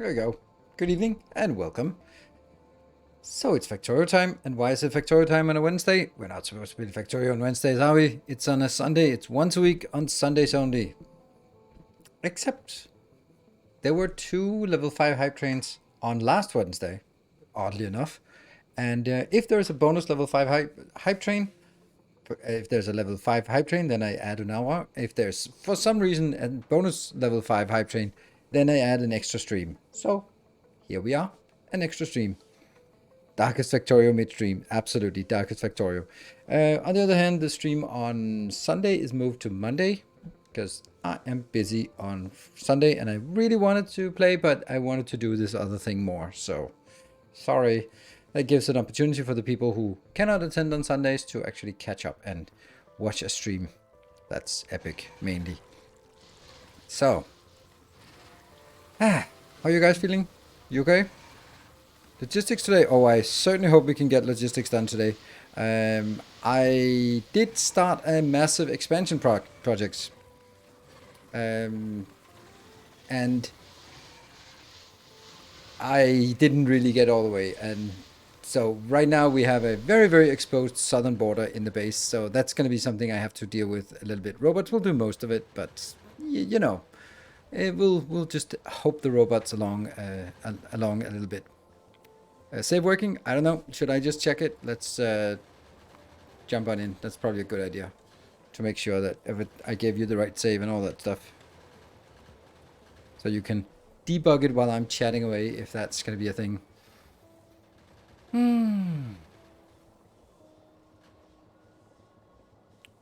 There we go. Good evening and welcome. So it's Factorio time, and why is it Factorio time on a Wednesday? We're not supposed to be Factorio on Wednesdays, are we? It's on a Sunday. It's once a week on Sundays only. Except there were 2 level 5 hype trains on last Wednesday, oddly enough. And if there's a bonus level 5 hype train, if there's a level 5 hype train, then I add an hour. If there's, for some reason, a bonus level 5 hype train, then I add an extra stream. So here we are, an extra stream. Darkest Factorio midstream, absolutely Darkest Factorio. On the other hand, the stream on Sunday is moved to Monday because I am busy on Sunday and I really wanted to play, but I wanted to do this other thing more. So sorry. That gives an opportunity for the people who cannot attend on Sundays to actually catch up and watch a stream. That's epic, mainly. So, how are you guys feeling? You okay? Logistics today. Oh, I certainly hope we can get logistics done today. I did start a massive expansion projects. And I didn't really get all the way. And so right now we have a very, very exposed southern border in the base. So that's going to be something I have to deal with a little bit. Robots will do most of it, but you know, we'll just hope the robots along a little bit. Save working? I don't know. Should I just check it? Let's jump on in. That's probably a good idea to make sure that I gave you the right save and all that stuff. So you can debug it while I'm chatting away if that's going to be a thing.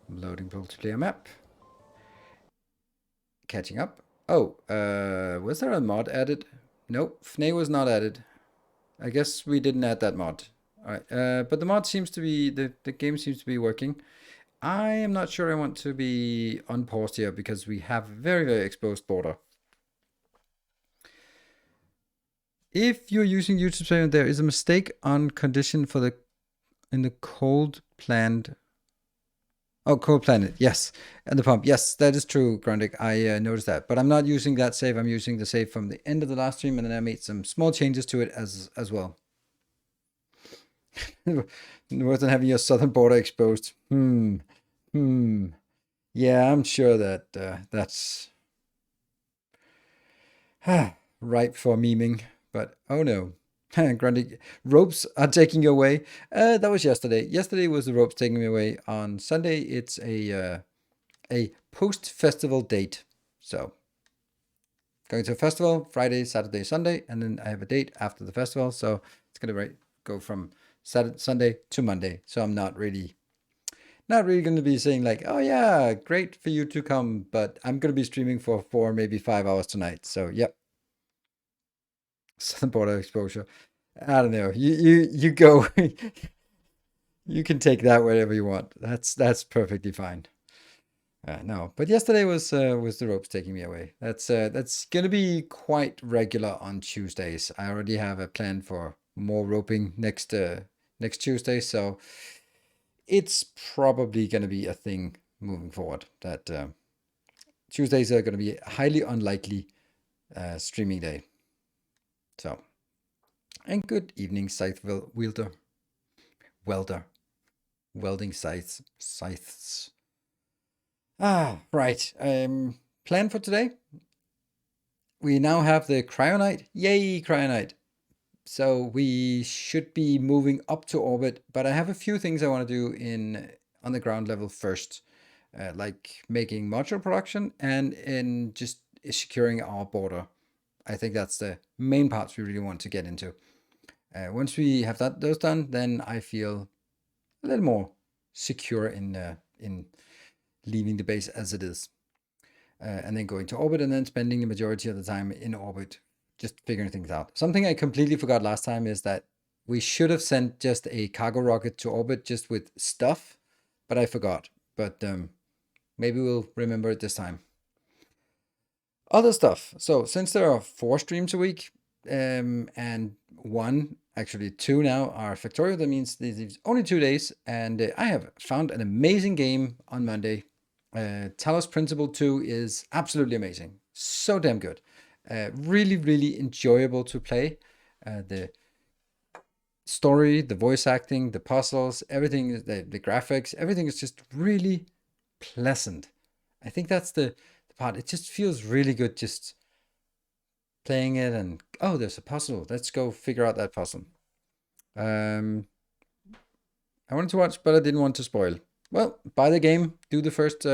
Loading multiplayer map. Catching up. Oh, was there a mod added? Nope, FNA was not added. I guess we didn't add that mod. Alright, but the mod seems to be, the game seems to be working. I am not sure I want to be unpaused here because we have a very, very exposed border. If you're using YouTube Studio, there is a mistake on condition for in the cold planned. Oh, cold planet, yes, and the pump, yes, that is true, Grundig. I noticed that, but I'm not using that save. I'm using the save from the end of the last stream, and then I made some small changes to it as well. Worse than having your southern border exposed. Yeah, I'm sure that that's ripe for memeing. But oh no, Grundy, ropes are taking you away. That was yesterday. Yesterday was the ropes taking me away. On Sunday, it's a post-festival date. So going to a festival Friday, Saturday, Sunday, and then I have a date after the festival. So it's gonna go from Sunday to Monday. So I'm not really going to be saying like, oh yeah, great for you to come, but I'm going to be streaming for 4, maybe 5 hours tonight. So yep. Southern border exposure. I don't know. You go. You can take that wherever you want. That's perfectly fine. No, but yesterday was the ropes taking me away. That's gonna be quite regular on Tuesdays. I already have a plan for more roping next Tuesday, so it's probably gonna be a thing moving forward. That Tuesdays are gonna be a highly unlikely streaming day. So, and good evening, scythe welder, welding scythes. Right. Plan for today. We now have the cryonite. Yay, cryonite. So we should be moving up to orbit, but I have a few things I want to do on the ground level first, like making module production and in just securing our border. I think that's the main parts we really want to get into. Once we have those done, then I feel a little more secure in leaving the base as it is. And then going to orbit and then spending the majority of the time in orbit, just figuring things out. Something I completely forgot last time is that we should have sent just a cargo rocket to orbit just with stuff, but I forgot. But maybe we'll remember it this time. Other stuff. So since there are 4 streams a week, and actually 2 now are Factorio, that means there's only 2 days, and I have found an amazing game on Monday. Talos Principle 2 is absolutely amazing. So damn good. Really, really enjoyable to play. The story, the voice acting, the puzzles, everything, the graphics, everything is just really pleasant. I think that's the part. It just feels really good just playing it and, oh, there's a puzzle. Let's go figure out that puzzle. Um, I wanted to watch, but I didn't want to spoil. Well, buy the game, do the first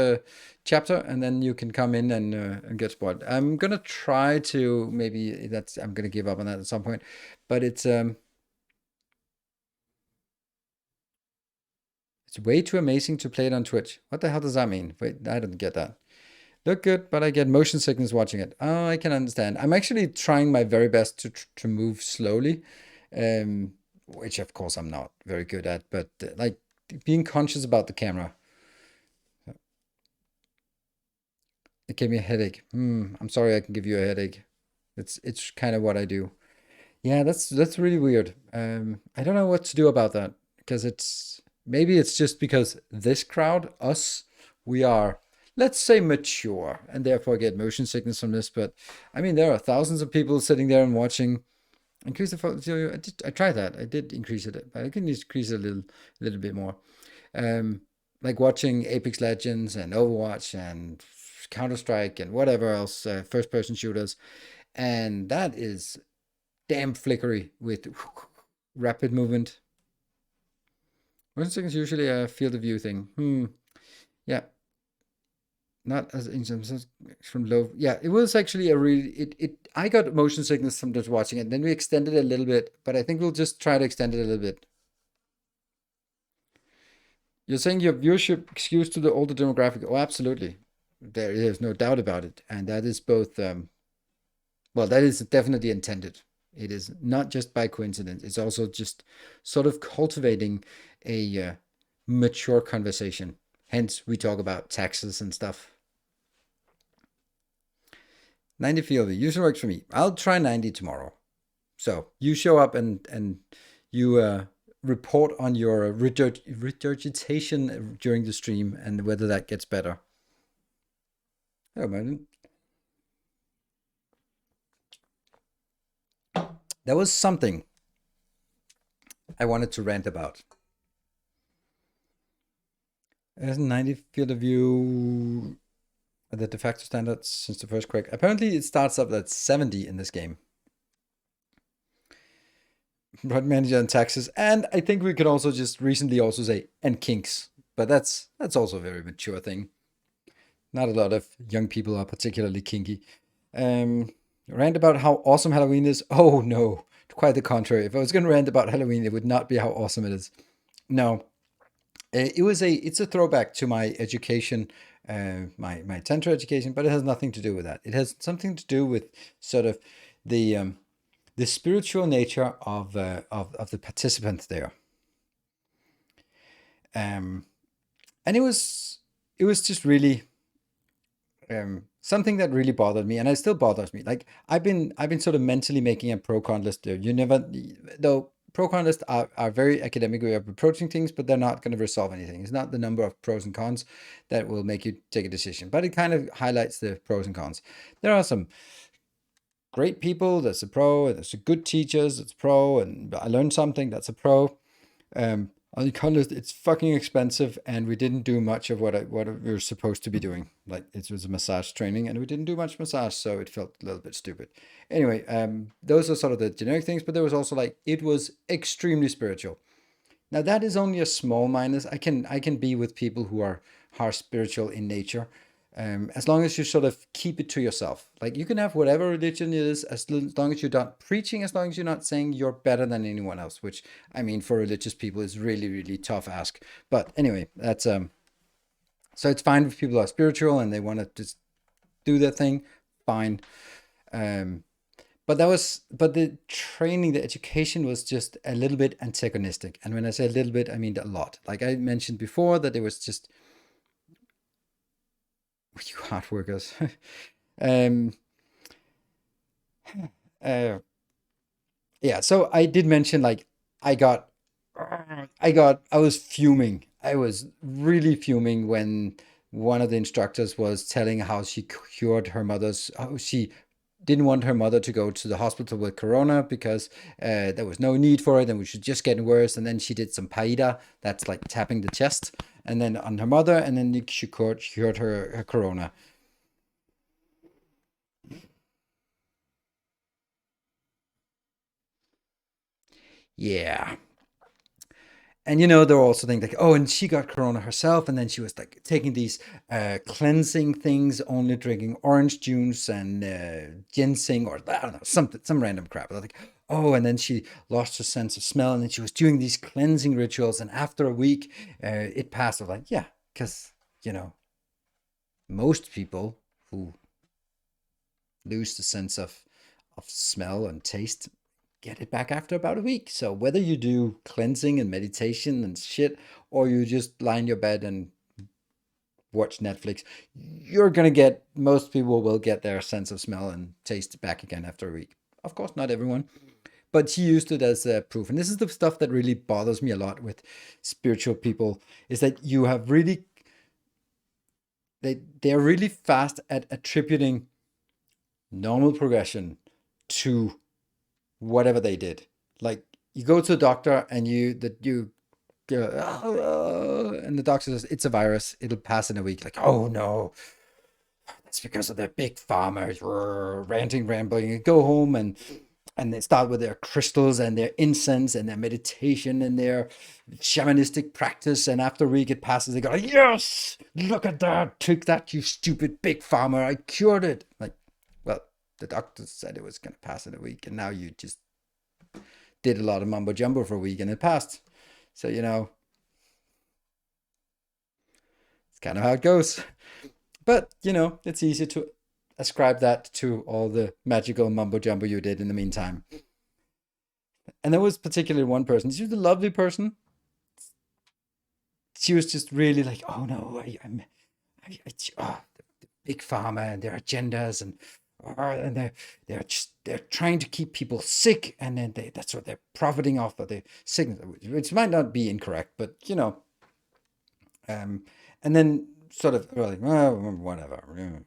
chapter, and then you can come in and get spoiled. I'm gonna try to maybe that's I'm gonna give up on that at some point, but it's way too amazing to play it on Twitch. What the hell does that mean? Wait, I don't get that. Look good, but I get motion sickness watching it. Oh, I can understand. I'm actually trying my very best to move slowly, which of course I'm not very good at, but like being conscious about the camera. It gave me a headache. I'm sorry I can give you a headache. It's kind of what I do. Yeah, that's really weird. I don't know what to do about that because it's maybe it's just because this crowd, us, we are, let's say, mature and therefore get motion sickness from this. But I mean, there are thousands of people sitting there and watching. Increase the focus. I tried that. I did increase it, but I can increase it a little bit more. Um, like watching Apex Legends and Overwatch and Counter Strike and whatever else, first person shooters, and that is damn flickery with rapid movement. Motion sickness is usually a field of view thing. Yeah, not as in some sense from low. Yeah, it was actually a really it. I got motion sickness from just watching it. Then we extended it a little bit, but I think we'll just try to extend it a little bit. You're saying your viewership skews to the older demographic. Oh, absolutely. There's no doubt about it, and that is both. Well, that is definitely intended. It is not just by coincidence. It's also just sort of cultivating a mature conversation. Hence, we talk about taxes and stuff. 90 field usually works for me. I'll try 90 tomorrow. So you show up and you report on your regurgitation during the stream and whether that gets better. Oh man, there was something I wanted to rant about. There's 90 field of view, the de facto standards since the first Quake. Apparently, it starts up at 70 in this game. Run manager and taxes, and I think we could also just recently also say and kinks, but that's also a very mature thing. Not a lot of young people are particularly kinky. Rant about how awesome Halloween is. Oh no, quite the contrary. If I was going to rant about Halloween, it would not be how awesome it is. No, it's a throwback to my education, my Tantra education, but it has nothing to do with that. It has something to do with sort of the spiritual nature of the participants there. And it was just really something that really bothered me, and it still bothers me. Like I've been sort of mentally making a pro con list there. You never, though pro con lists are very academic way of approaching things, but they're not going to resolve anything. It's not the number of pros and cons that will make you take a decision, but it kind of highlights the pros and cons. There are some great people, that's a pro, and there's good teachers, that's pro, and I learned something, that's a pro. On the con list, it's fucking expensive, and we didn't do much of what we were supposed to be doing. Like it was a massage training, and we didn't do much massage, so it felt a little bit stupid. Anyway, those are sort of the generic things, but there was also like it was extremely spiritual. Now that is only a small minus. I can be with people who are spiritual in nature, as long as you sort of keep it to yourself. Like you can have whatever religion it is, as long as you're not preaching, as long as you're not saying you're better than anyone else. Which I mean, for religious people, is really really tough ask. But anyway, that's so it's fine if people are spiritual and they want to just do their thing. Fine. Um, but the training, the education was just a little bit antagonistic. And when I say a little bit, I mean a lot. Like I mentioned before, that it was just you hard workers. um, uh, yeah. So I did mention like I got, I was fuming. I was really fuming when one of the instructors was telling how she cured her mother's, how she didn't want her mother to go to the hospital with corona because there was no need for it and we should just getting worse. And then she did some paida, that's like tapping the chest, and then on her mother, and then she cured her corona. Yeah. And there were also things like, oh, and she got corona herself, and then she was like taking these cleansing things, only drinking orange juice and ginseng, or I don't know, something, some random crap. I was like, oh, and then she lost her sense of smell, and then she was doing these cleansing rituals, and after a week, it passed. I was like, yeah, because most people who lose the sense of smell and taste get it back after about a week. So whether you do cleansing and meditation and shit, or you just lie in your bed and watch Netflix, you're gonna get, most people will get their sense of smell and taste back again after a week. Of course, not everyone, but she used it as a proof. And this is the stuff that really bothers me a lot with spiritual people, is that you have really, they're really fast at attributing normal progression to whatever they did. Like, you go to the doctor and you go, and the doctor says it's a virus. It'll pass in a week. Like, oh no, it's because of the big farmers ranting, rambling. You go home and they start with their crystals and their incense and their meditation and their shamanistic practice. And after a week it passes, they go, yes, look at that. Took that, you stupid big farmer. I cured it. Like, well, the doctor said it was going to pass in a week. And now you just did a lot of mumbo jumbo for a week and it passed. So, it's kind of how it goes. But, it's easy to ascribe that to all the magical mumbo jumbo you did in the meantime. And there was particularly one person. She was a lovely person. She was just really like, oh no, the big pharma and their agendas, and they're trying to keep people sick, and then that's what they're profiting off of the sickness, which might not be incorrect, but and then sort of like, well, whatever.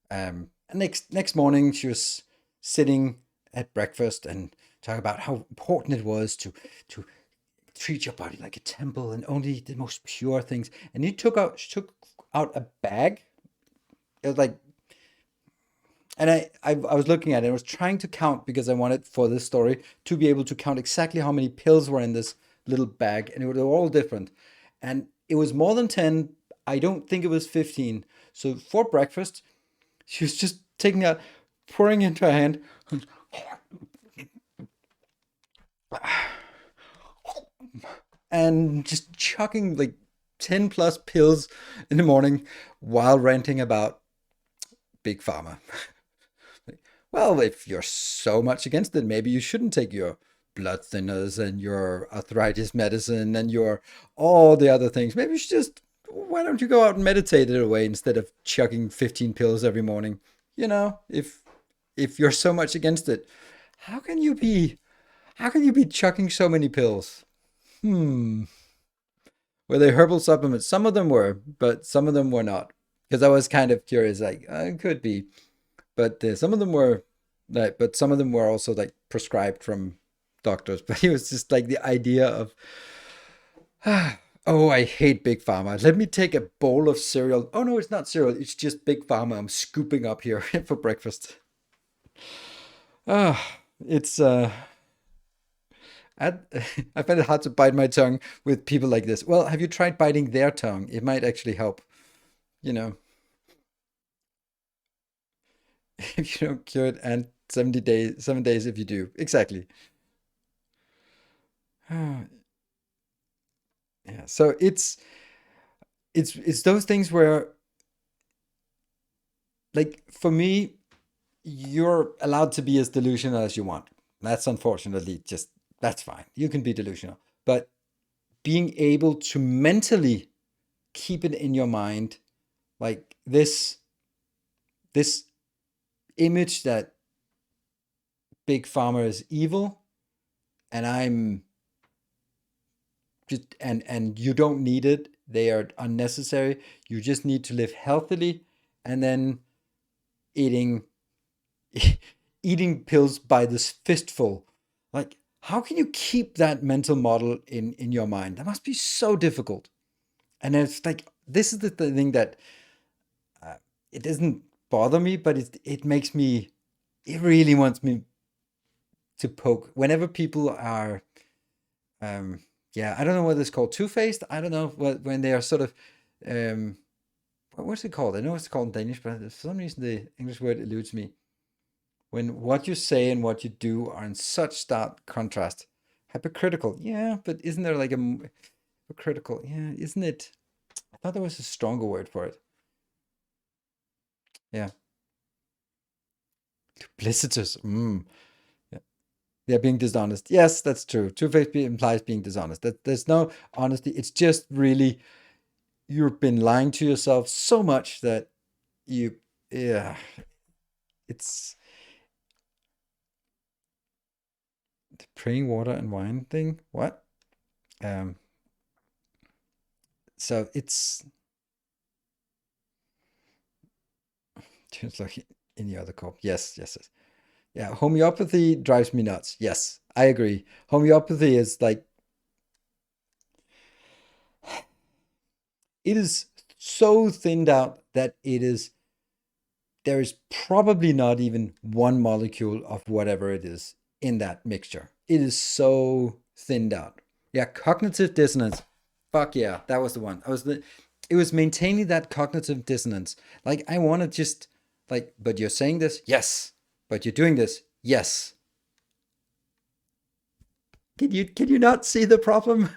And next morning, she was sitting at breakfast and talking about how important it was to treat your body like a temple and only the most pure things. And she took out a bag. It was like, and I was looking at it. I was trying to count because I wanted for this story to be able to count exactly how many pills were in this little bag, and they were all different. And it was more than 10. I don't think it was 15. So for breakfast, she was just taking out, pouring into her hand, and just chucking like 10 plus pills in the morning while ranting about Big Pharma. Well, if you're so much against it, maybe you shouldn't take your blood thinners and your arthritis medicine and your all the other things. Maybe you should just, why don't you go out and meditate it away instead of chugging 15 pills every morning? If you're so much against it, how can you be chugging so many pills? Hmm. Were they herbal supplements? Some of them were, but some of them were not. Because I was kind of curious, like, it could be. But some of them were like, but some of them were also like prescribed from doctors. But it was just like the idea of, oh, I hate Big Pharma. Let me take a bowl of cereal. Oh no, it's not cereal. It's just Big Pharma. I'm scooping up here for breakfast. Ah, it's I, I find it hard to bite my tongue with people like this. Well, have you tried biting their tongue? It might actually help. You know, if you don't cure it, and 70 days, 7 days if you do. Exactly. Yeah. So it's those things where, like, for me, you're allowed to be as delusional as you want. That's unfortunately just, that's fine. You can be delusional, but being able to mentally keep it in your mind, like this image that big pharma is evil, and I'm just, and you don't need it. They are unnecessary. You just need to live healthily, and then eating eating pills by this fistful. Like, how can you keep that mental model in your mind? That must be so difficult. And it's like, this is the thing that uh, it doesn't bother me, but it makes me, it really wants me to poke. Whenever people are, um, yeah, I don't know what it's called, two-faced. I don't know what when they are sort of, um, what's it called? I know it's called in Danish, but for some reason the English word eludes me. When what you say and what you do are in such stark contrast. Hypocritical, yeah, but isn't there like hypocritical? Yeah, isn't it? I thought there was a stronger word for it. Yeah, duplicitous. Yeah. They're being dishonest. Yes, that's true. Two-faced implies being dishonest. That there's no honesty. It's just really you've been lying to yourself so much that you, yeah, it's the praying water and wine thing. What? Um, so it's just like any other cop. Yes, yes, yes. Yeah, homeopathy drives me nuts. Yes, I agree. Homeopathy is like, it is so thinned out that it is, there is probably not even one molecule of whatever it is in that mixture. It is so thinned out. Yeah, cognitive dissonance. Fuck yeah, that was the one. It was maintaining that cognitive dissonance. Like I want to just like, but you're saying this? Yes. But you're doing this? Yes. Can you not see the problem?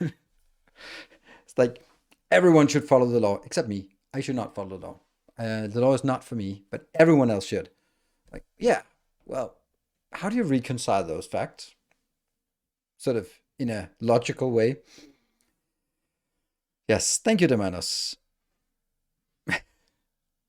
It's like everyone should follow the law except me. I should not follow the law. The law is not for me, but everyone else should. Like, yeah, well, how do you reconcile those facts? Sort of in a logical way. Yes, thank you, Demanos.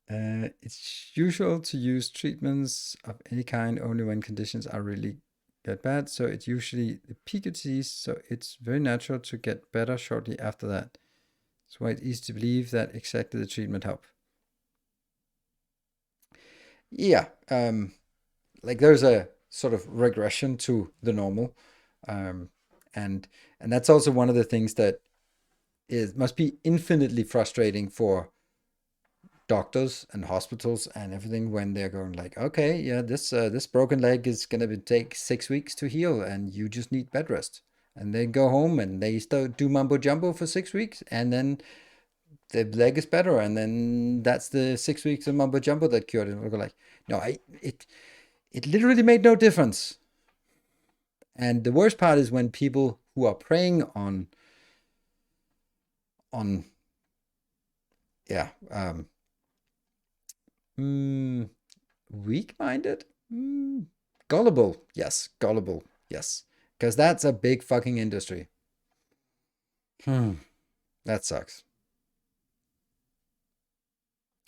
It's usual to use treatments of any kind only when conditions are really get bad. So it's usually the peak of disease. So it's very natural to get better shortly after that. That's why it's easy to believe that exactly the treatment help. Yeah, like there's a sort of regression to the normal, um, and and that's also one of the things that is must be infinitely frustrating for doctors and hospitals and everything when they're going like, okay, yeah, this broken leg is gonna take 6 weeks to heal, and you just need bed rest. And they go home and they still do mumbo jumbo for 6 weeks, and then the leg is better, and then that's the 6 weeks of mumbo jumbo that cured it. We're like, no, it literally made no difference. And the worst part is when people who are preying on yeah, mm, weak-minded, gullible, yes, gullible, yes, because that's a big fucking industry. That sucks.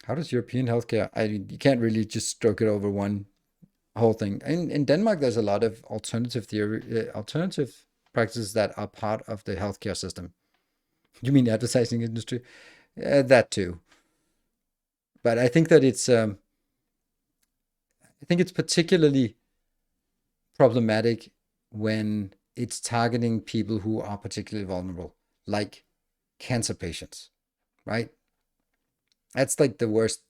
How does European healthcare? I mean, you can't really just stroke it over one whole thing. In Denmark, there's a lot of alternative practices that are part of the healthcare system. You mean advertising industry? That too. But I think it's particularly problematic when it's targeting people who are particularly vulnerable, like cancer patients, right? That's like the worst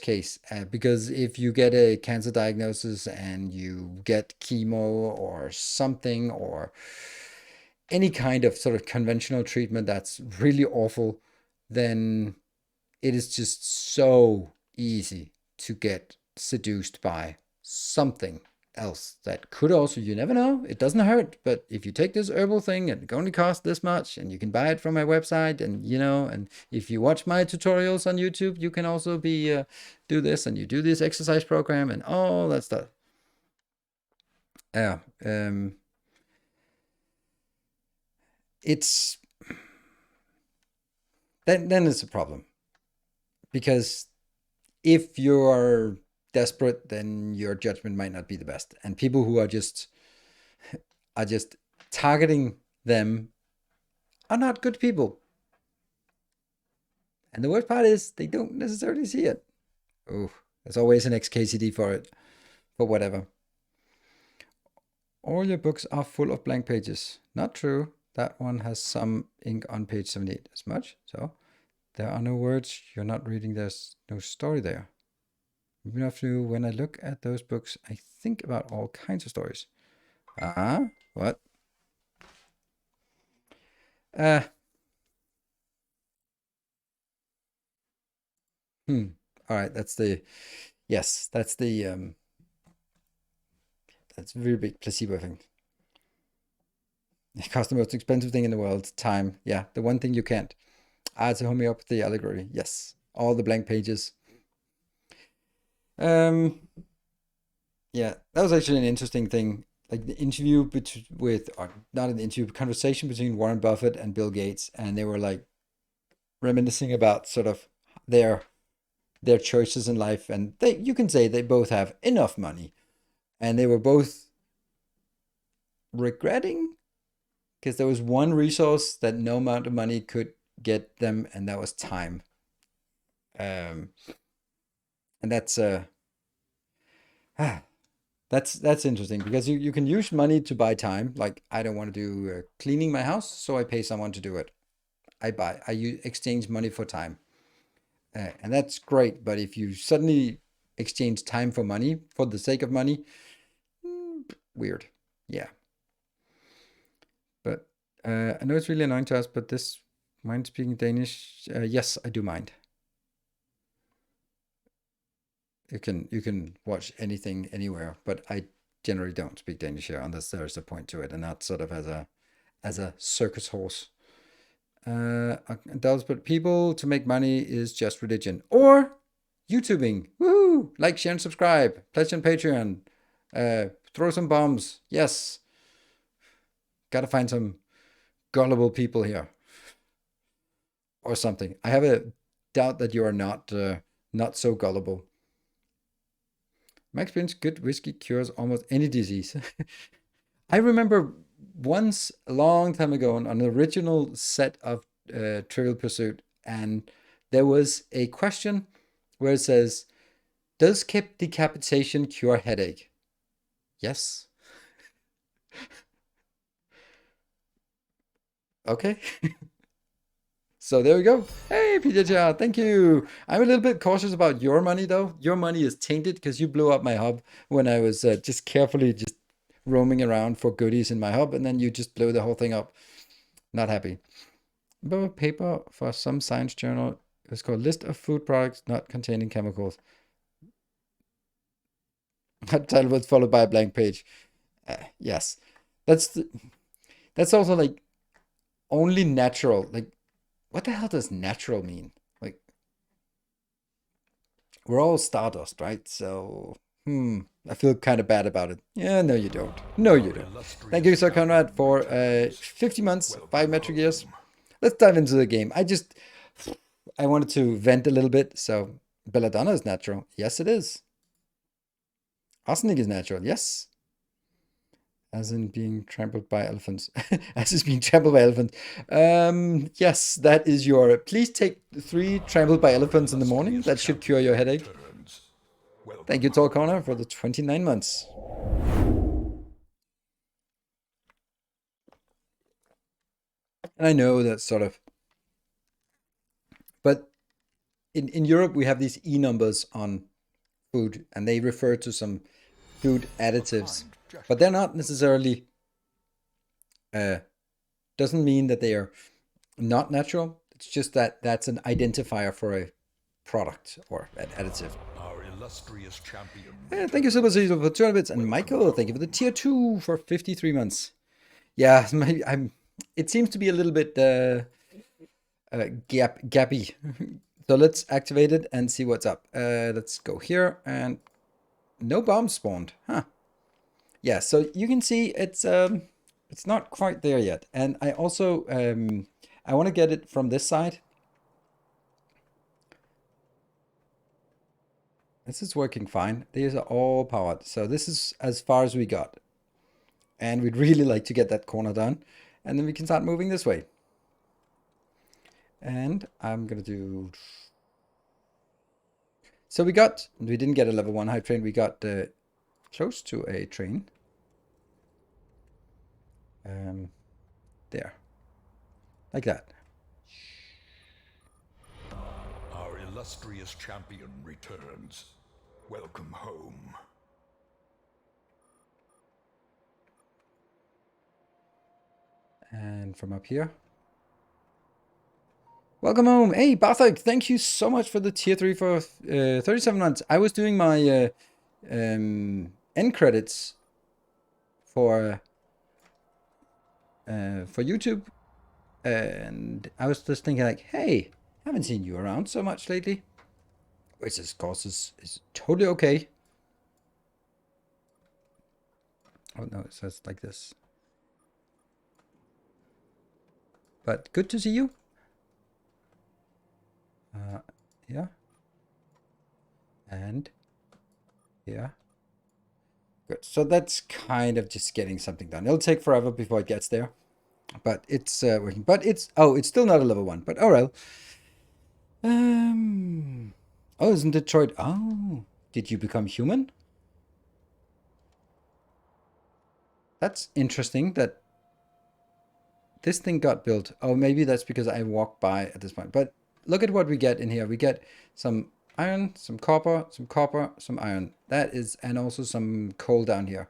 case, because if you get a cancer diagnosis and you get chemo or something, or any kind of sort of conventional treatment that's really awful, then it is just so easy to get seduced by something else that could also, you never know, it doesn't hurt, but if you take this herbal thing and it only costs this much and you can buy it from my website, and and if you watch my tutorials on YouTube, you can also be do this, and you do this exercise program and all that stuff. Yeah, it's then it's a problem, because if you're desperate, then your judgment might not be the best. And people who are just targeting them are not good people. And the worst part is they don't necessarily see it. Oh, there's always an XKCD for it, for whatever. All your books are full of blank pages. Not true. That one has some ink on page 78 as much. So there are no words. You're not reading. There's no story there. Even after when I look at those books, I think about all kinds of stories. What? All right, that's the yes, that's the that's a very big placebo thing. It costs the most expensive thing in the world, time. Yeah, the one thing you can't. It's a homeopathy allegory. Yes, all the blank pages. Um, yeah, that was actually an interesting thing. Like the interview with, or not an interview, conversation between Warren Buffett and Bill Gates, and they were like reminiscing about sort of their their choices in life, and they you can say they both have enough money, and they were both regretting because there was one resource that no amount of money could get them, and that was time. Um, and ah, that's interesting because you can use money to buy time. Like I don't want to do cleaning my house, so I pay someone to do it. Exchange money for time, and that's great. But if you suddenly exchange time for money for the sake of money, weird. Yeah, but I know it's really annoying to us, but this mind speaking Danish? Yes, I do mind. You can watch anything anywhere, but I generally don't speak Danish here unless there's a point to it, and not sort of as a circus horse. Does but people to make money is just religion or YouTubing. Woo! Like, share, and subscribe. Pledge on Patreon. Throw some bombs. Yes. Gotta find some gullible people here or something. I have a doubt that you are not so gullible. My experience, good whiskey cures almost any disease. I remember once a long time ago on an original set of Trivial Pursuit, and there was a question where it says, "Does decapitation cure headache?" Yes. Okay. So there we go. Hey, PJR, thank you. I'm a little bit cautious about your money though. Your money is tainted because you blew up my hub when I was just carefully just roaming around for goodies in my hub, and then you just blew the whole thing up. Not happy. But a paper for some science journal. It's called List of Food Products Not Containing Chemicals. That title was followed by a blank page. Yes. That's that's also like only natural. Like, what the hell does natural mean? Like, we're all stardust, right? So, I feel kind of bad about it. Yeah, no, you don't. No, you don't. Thank you, Sir Conrad, for 50 months, 5 metric years. Let's dive into the game. I wanted to vent a little bit. So, belladonna is natural. Yes, it is. Arsenic is natural. Yes. As in being trampled by elephants. As is being trampled by elephants. Yes, that is your. Please take 3 trampled by elephants in the morning. That should cure your headache. Thank you, Tall Corner, for the 29 months. And I know that sort of. But in Europe, we have these E numbers on food, and they refer to some food additives. But they're not necessarily. Doesn't mean that they are not natural. It's just that that's an identifier for a product or an additive. Our illustrious champion. Thank you, Silver Caesar, for 200 bits, and Michael, thank you for the tier 2 for 53 months. Yeah, it seems to be a little bit gappy. So let's activate it and see what's up. Let's go here, and no bombs spawned. Huh. Yeah, so you can see it's not quite there yet. And I also I want to get it from this side. This is working fine. These are all powered. So this is as far as we got. And we'd really like to get that corner done. And then we can start moving this way. And I'm going to do... So we didn't get a level 1 hype train. We got close to a train. There. Like that. Our illustrious champion returns. Welcome home. And from up here. Welcome home. Hey, Barthok, thank you so much for the tier 3 for 37 months. I was doing my end credits for YouTube. And I was just thinking like, hey, haven't seen you around so much lately. Which of course is totally okay. Oh no, it says like this. But good to see you. Yeah. And yeah. Good. So that's kind of just getting something done. It'll take forever before it gets there. But it's working. But it's still not a level 1. But oh well. Oh, isn't Detroit? Oh, did you become human? That's interesting that this thing got built. Oh, maybe that's because I walked by at this point. But look at what we get in here. We get some iron, some copper, some iron. That is, and also some coal down here.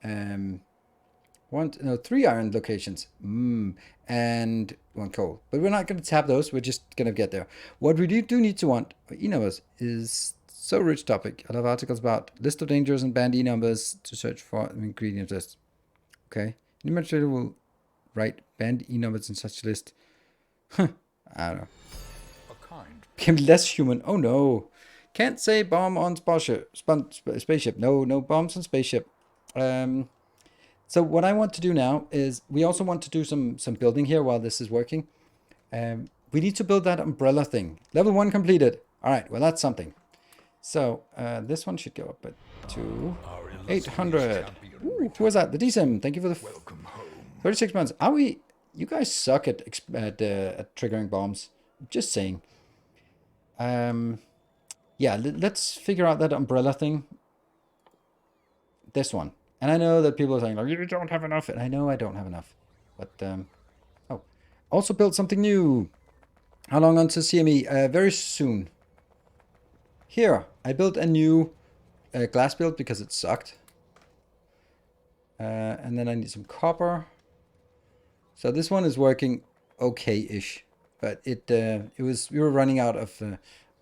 3 iron locations. And 1 coal. But we're not going to tap those. We're just going to get there. What we do need to want, e-numbers, is so rich topic. I love articles about list of dangers and banned e-numbers to search for ingredient list. Okay. An administrator will write banned e-numbers in such a list. I don't know. Became less human. Oh no. Can't say bomb on spaceship. No bombs on spaceship. So what I want to do now is we also want to do some building here while this is working. We need to build that umbrella thing. Level 1 completed. All right, well, that's something. So this one should go up to 800. Ooh, who was that? The DSIM. Thank you for the 36 months. Are we? You guys suck at triggering bombs. Just saying. Yeah, let's figure out that umbrella thing. This one. And I know that people are saying, like, you don't have enough. And I know I don't have enough. But, oh. Also built something new. How long until CME? Very soon. Here, I built a new glass build because it sucked. And then I need some copper. So this one is working okay-ish. But we were running out of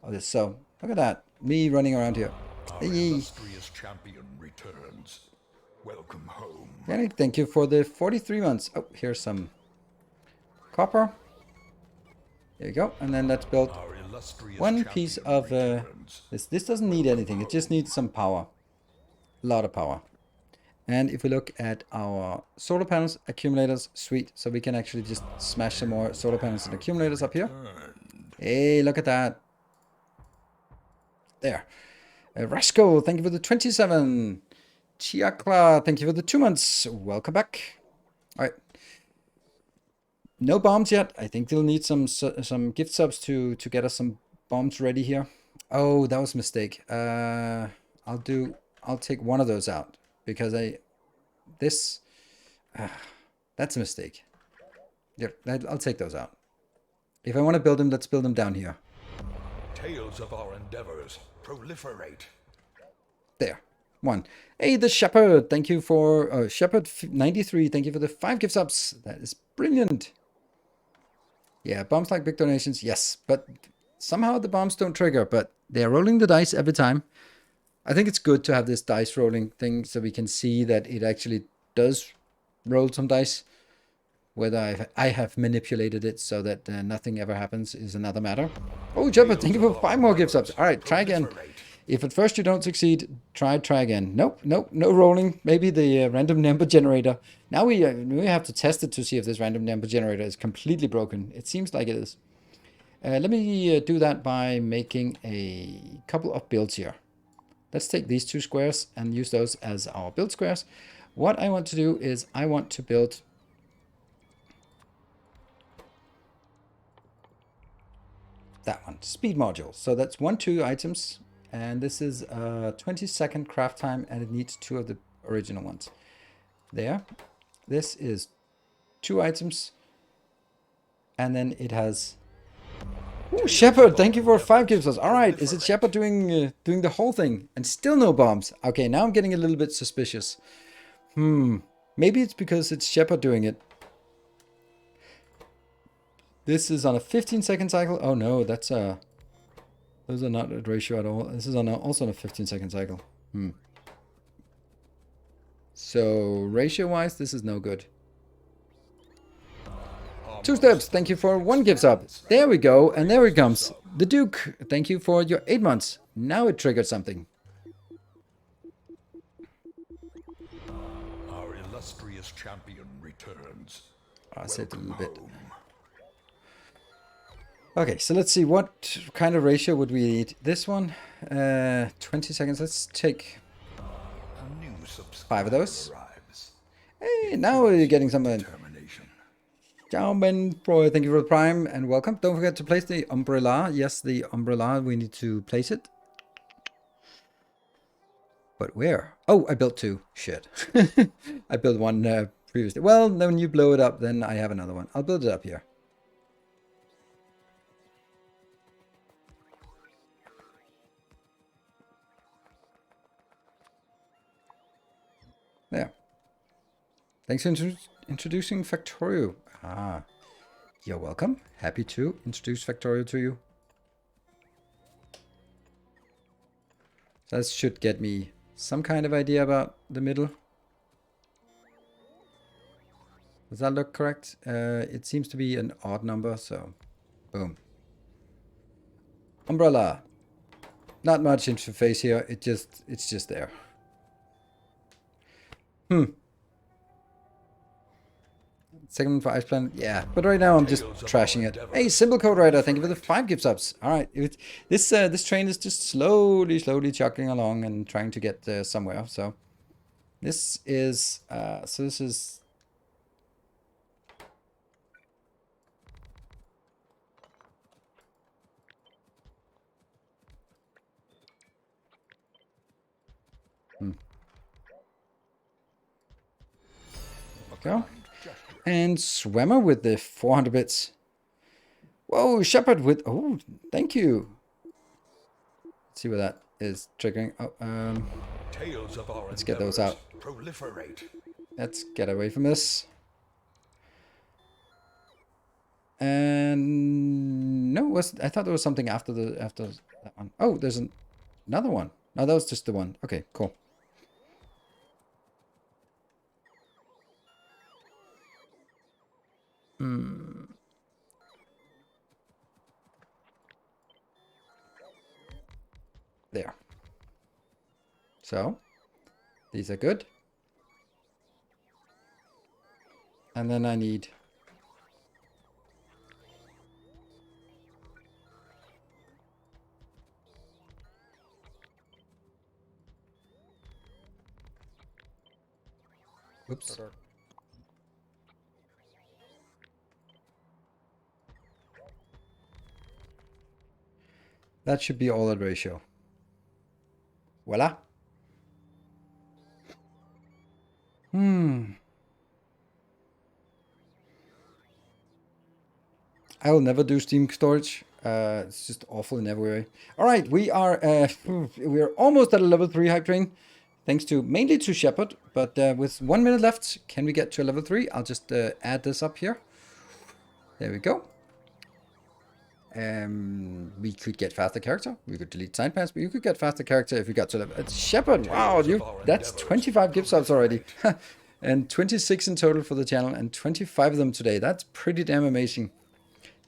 this. So, look at that. Me running around here. Our illustrious champion returns. Welcome home. Yannick, thank you for the 43 months. Oh, here's some copper. There you go. And then let's build 1 piece of this. This doesn't need anything. It just needs some power. A lot of power. And if we look at our solar panels, accumulators, sweet. So we can actually just smash some more solar panels and accumulators up here. Hey, look at that. There. Rasko, thank you for the 27. Chiakla, thank you for the 2 months. Welcome back. All right. No bombs yet. I think they'll need some gift subs to get us some bombs ready here. Oh, that was a mistake. I'll take one of those out because that's a mistake. Yeah, I'll take those out. If I want to build them, let's build them down here. Tales of our endeavors proliferate. There. 1. Hey, the Shepherd. Thank you for Shepherd 93. Thank you for the 5 gift subs. That is brilliant. Yeah, bombs like big donations. Yes, but somehow the bombs don't trigger, but they're rolling the dice every time. I think it's good to have this dice rolling thing so we can see that it actually does roll some dice. Whether I have manipulated it so that nothing ever happens is another matter. Oh, Shepherd, thank you for 5 more gift subs. All right, try again. If at first you don't succeed, try again. Nope, no rolling. Maybe the random number generator. Now we have to test it to see if this random number generator is completely broken. It seems like it is. Let me do that by making a couple of builds here. Let's take these 2 squares and use those as our build squares. What I want to do is I want to build that one, speed module. So that's 2 items. And this is a 20-second craft time, and it needs 2 of the original ones. There. This is 2 items. And then it has... Ooh, Shepard, thank you for 5 gifts. Alright, is it Shepard doing the whole thing? And still no bombs. Okay, now I'm getting a little bit suspicious. Maybe it's because it's Shepard doing it. This is on a 15-second cycle. Oh no, that's a... Those are not at ratio at all. This is also on a 15-second cycle. So, ratio-wise, this is no good. 2 steps, thank you for 1 gift sub. There we go, and there it comes. The Duke, thank you for your 8 months. Now it triggered something. Our illustrious champion returns. I saved a little bit. Home. Okay, so let's see, what kind of ratio would we need? This one, 20 seconds. Let's take 5 of those. Arrives. Hey, now we're getting some... Ciao, Ben Pro, thank you for the Prime and welcome. Don't forget to place the umbrella. Yes, the umbrella, we need to place it. But where? Oh, I built 2. Shit. I built 1 previously. Well, then when you blow it up, then I have another one. I'll build it up here. There. Thanks for introducing Factorio. Ah, you're welcome. Happy to introduce Factorio to you. That should get me some kind of idea about the middle. Does that look correct? It seems to be an odd number, so boom. Umbrella. Not much interface here. It's just there. Second for Ice Planet, yeah. But right now I'm just trashing it. Hey, Symbol Code Rider, thank you for the 5 gift subs. All right, this train is just slowly chugging along and trying to get somewhere. So this is go. And Swimmer with the 400 bits. Whoa, Shepard with... Oh, thank you. Let's see what that is triggering. Oh, let's get those out. Proliferate. Let's get away from this. And... No, I thought there was something after that one. Oh, there's another one. No, that was just the one. Okay, cool. There. So, these are good. And then I need... Oops. That should be all at ratio. Voila. I will never do Steam storage. It's just awful in every way. All right, we are almost at a level 3 hype train, thanks to mainly to Shepard. But with 1 minute left, can we get to a level 3? I'll just add this up here. There we go. We could get faster character. We could delete side pass, but you could get faster character if you got to level. It's Shepard. Wow, that's 25 gift subs already. And 26 in total for the channel, and 25 of them today. That's pretty damn amazing.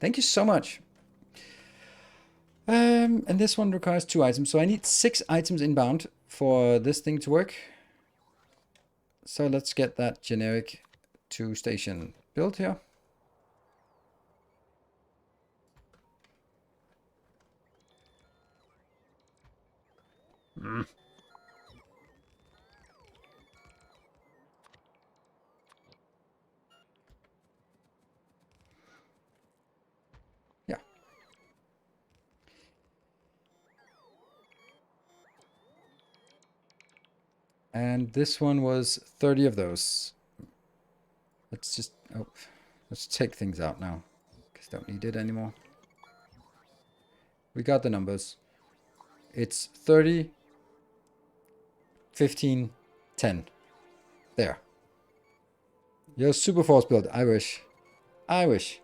Thank you so much. And this one requires 2 items, so I need 6 items inbound for this thing to work. So let's get that generic 2 station built here. Yeah. And this one was 30 of those. Let's just... Oh, let's take things out now. Because don't need it anymore. We got the numbers. It's 30, 15, 10. There. Your super force build. I wish. I wish.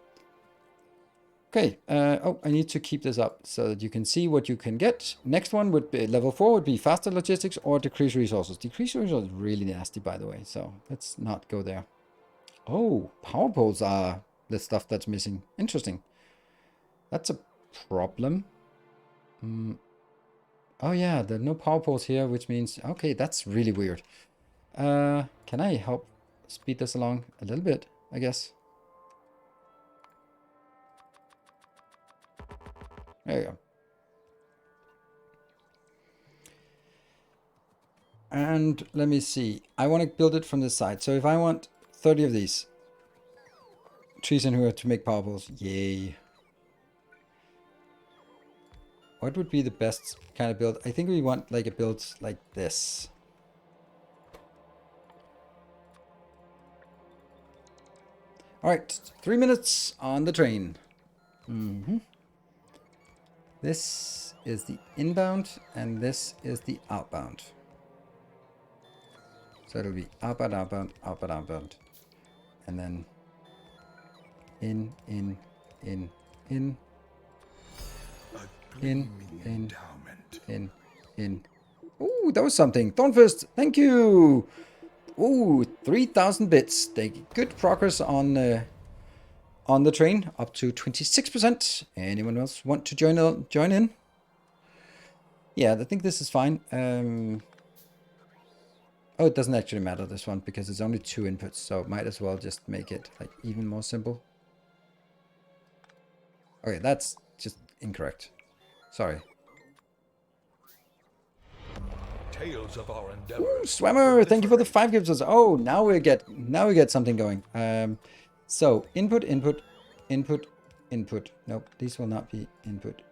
Okay. Oh, I need to keep this up so that you can see what you can get. Next one would be level 4 would be faster logistics or decrease resources. Decrease resources is really nasty, by the way. So let's not go there. Oh, power poles are the stuff that's missing. Interesting. That's a problem. Oh yeah, there are no power poles here, which means... Okay, that's really weird. Can I help speed this along a little bit, I guess? There you go. And let me see. I want to build it from this side. So if I want 30 of these trees in here to make power poles, yay. What would be the best kind of build? I think we want like a build like this. All right, 3 minutes on the train. This is the inbound and this is the outbound. So it'll be outbound, outbound, outbound, outbound. And then in, in, in, in. In. Ooh, that was something. Thornfist, thank you. Ooh, 3,000 bits. Good progress on the train, up to 26%. Anyone else want to join in? Yeah, I think this is fine. Oh, it doesn't actually matter, this one, because it's only 2 inputs, so might as well just make it like even more simple. Okay, that's just incorrect. Sorry. Tales of our endeavors. Ooh, Swammer, thank you for the 5 gifts. Oh, now we get something going. So input, input, input, input. Nope, these will not be input.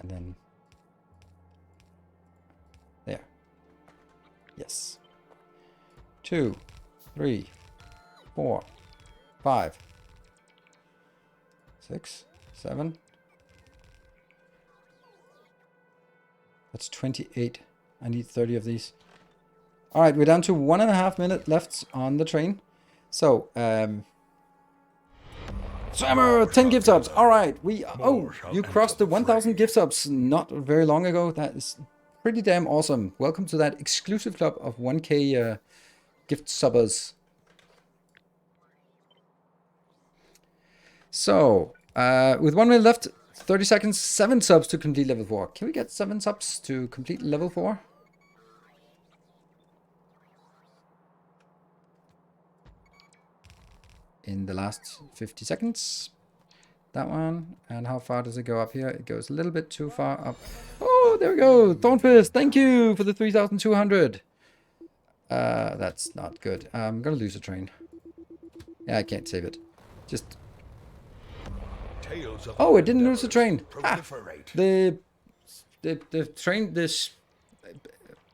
And then there. Yes. 2, 3, 4, 5, 6, 7. That's 28. I need 30 of these. All right, we're down to 1.5 minutes left on the train. So, Swammer, 10 gift subs. All right, you crossed the 1,000 gift subs not very long ago. That is pretty damn awesome. Welcome to that exclusive club of 1K gift subbers. So, with 1 minute left, 30 seconds, 7 subs to complete level 4. Can we get 7 subs to complete level 4? In the last 50 seconds. That one. And how far does it go up here? It goes a little bit too far up. Oh, there we go. Thornfist, thank you for the 3,200. That's not good. I'm gonna lose a train. Yeah, I can't save it. Just... Oh, it didn't lose the train. Ha! The train,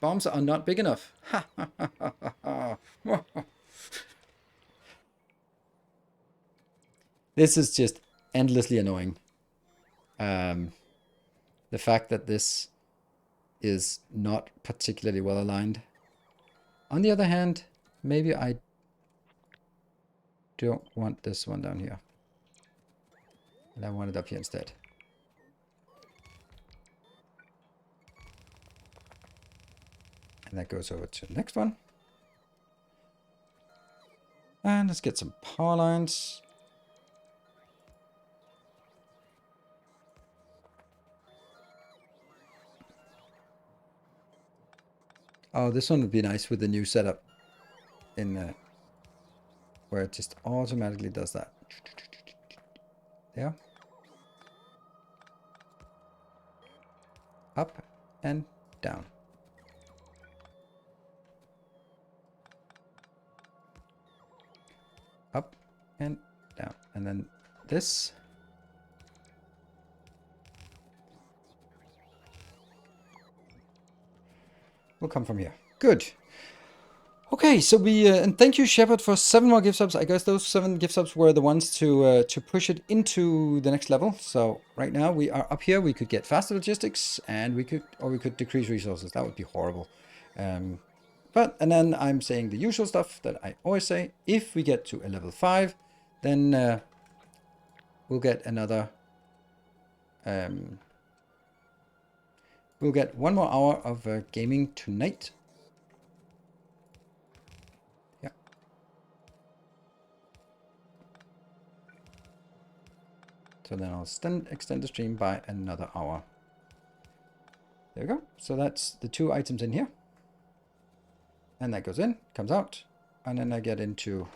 bombs are not big enough. Ha! This is just endlessly annoying. The fact that this is not particularly well aligned. On the other hand, maybe I don't want this one down here. And I want it up here instead. And that goes over to the next one. And let's get some power lines. Oh, this one would be nice with the new setup in where it just automatically does that. There. Up and down. Up and down. And then this. will come from here. Good. Okay, so we and thank you, Shepard, for 7 more gift subs. I guess those 7 gift subs were the ones to push it into the next level. So right now we are up here. We could get faster logistics, and we could decrease resources. That would be horrible. And then I'm saying the usual stuff that I always say. If we get to a level 5, then we'll get another. We'll get 1 more hour of gaming tonight. So then I'll extend the stream by another hour. There we go. So that's the 2 items in here. And that goes in, comes out. And then I get into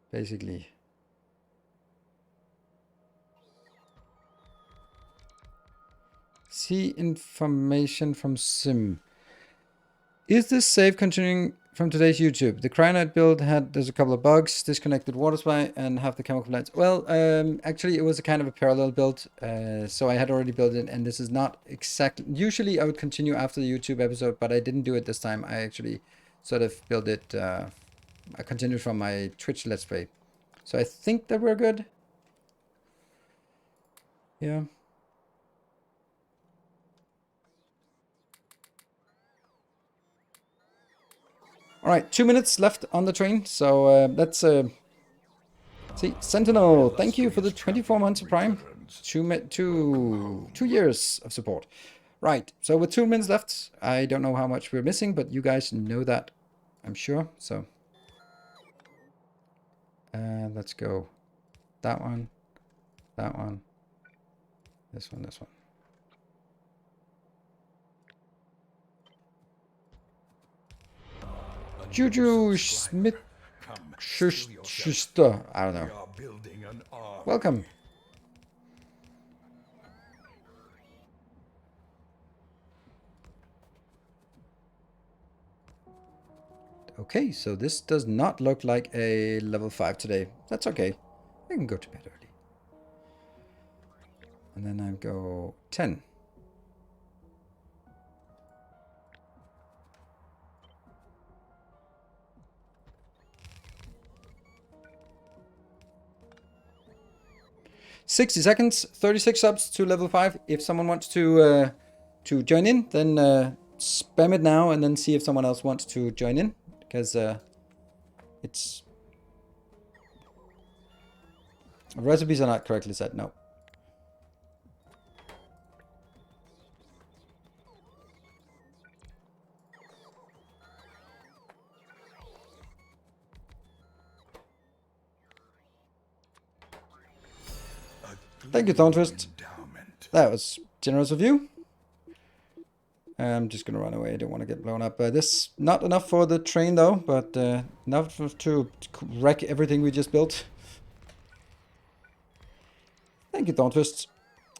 basically see information from sim. Is this save continuing from today's YouTube? The Cryonite build there's a couple of bugs, disconnected water supply, and half the chemical plants. Well, actually, it was a kind of a parallel build. So I had already built it, and this is not exactly. Usually, I would continue after the YouTube episode, but I didn't do it this time. I actually sort of built it. I continued from my Twitch Let's Play. So I think that we're good. Yeah. All right, 2 minutes left on the train, so let's see. Sentinel, thank you for the 24 months of Prime. 2 years of support. Right, so with 2 minutes left, I don't know how much we're missing, but you guys know that, I'm sure. So let's go that one, this one. Juju Smith Schuster. I don't know. Welcome. Okay, so this does not look like a level 5 today. That's okay. I can go to bed early. And then I go 10. $60 seconds, 36 subs to level 5. If someone wants to join in, then spam it now and then see if someone else wants to join in. Because it's... recipes are not correctly set, no. Thank you, Thorntrist. That was generous of you. I'm just gonna run away. I don't want to get blown up. This not enough for the train though, but enough to wreck everything we just built. Thank you, Thorntrist.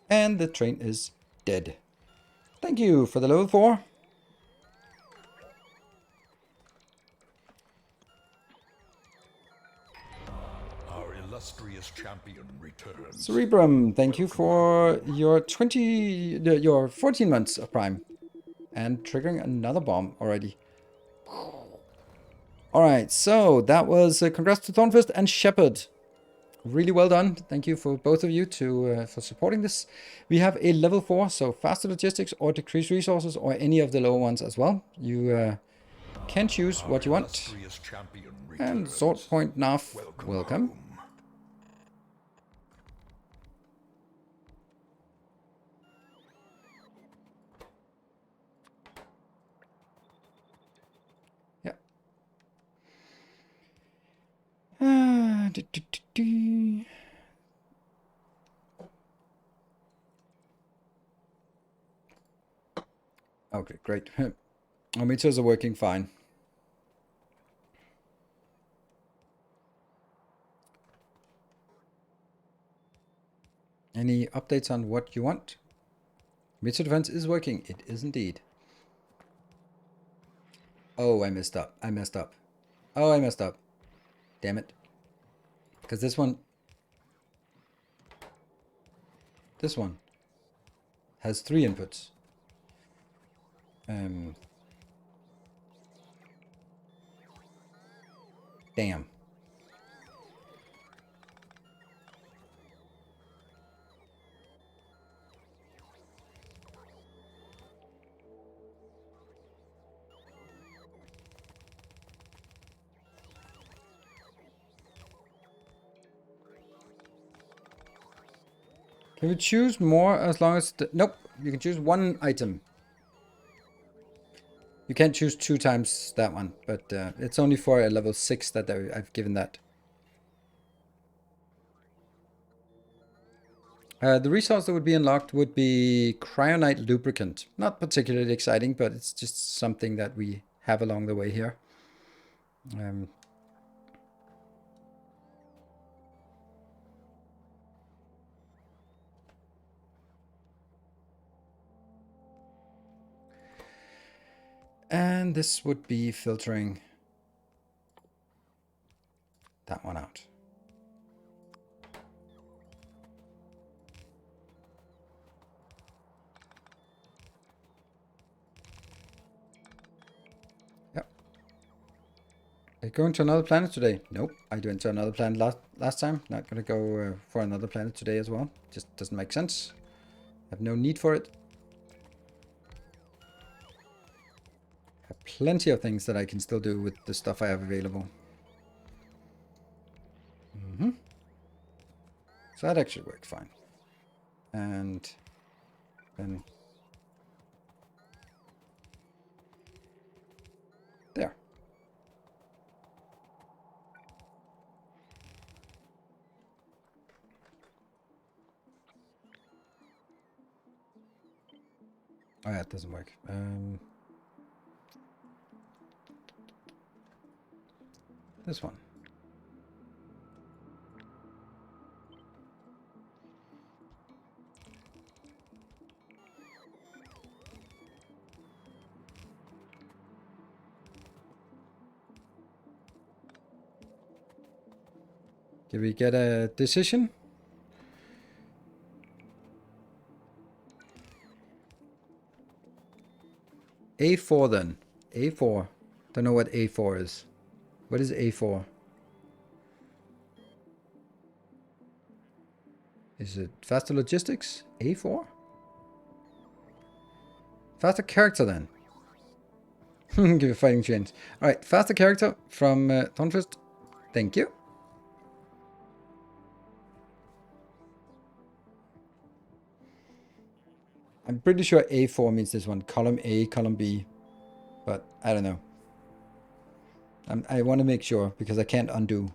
And the train is dead. Thank you for the level 4. Illustrious champion returns. Cerebrum, thank you for your 14 months of Prime. And triggering another bomb already. Alright, so that was congrats to Thornfist and Shepard. Really well done. Thank you for both of you for supporting this. We have a level 4, so faster logistics or decreased resources or any of the lower ones as well. You can choose what you want. And Sword Point Naf, welcome. Okay, great. Our meters are working fine. Any updates on what you want? Meter defense is working. It is indeed. Oh, I messed up. Oh, I messed up. Damn it. Because this one has 3 inputs. Damn. Can we choose more as long as... Nope, you can choose one item. You can't choose 2 times that one, but it's only for a level 6 that I've given that. The resource that would be unlocked would be Cryonite Lubricant. Not particularly exciting, but it's just something that we have along the way here. And this would be filtering that one out. Yep. Are you going to another planet today? Nope. I went to another planet last time. Not going to go for another planet today as well. Just doesn't make sense. Have no need for it. Have plenty of things that I can still do with the stuff I have available. So that actually worked fine. And then there. Oh yeah, it doesn't work. This one. Did we get a decision? A4 then. A4. Don't know what A4 is. What is A4? Is it faster logistics? A4? Faster character then. Give a fighting chance. Alright, faster character from Thornfist. Thank you. I'm pretty sure A4 means this one. Column A, column B. But I don't know. I want to make sure because I can't undo.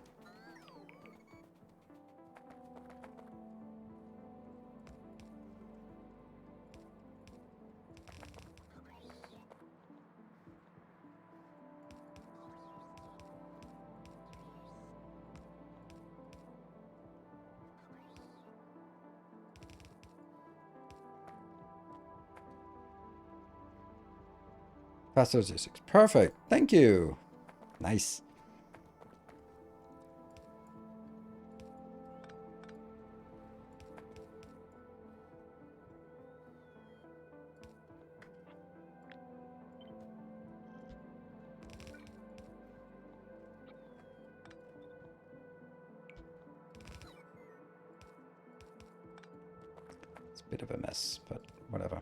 Faster logistics. Perfect. Thank you. Nice. It's a bit of a mess, but whatever.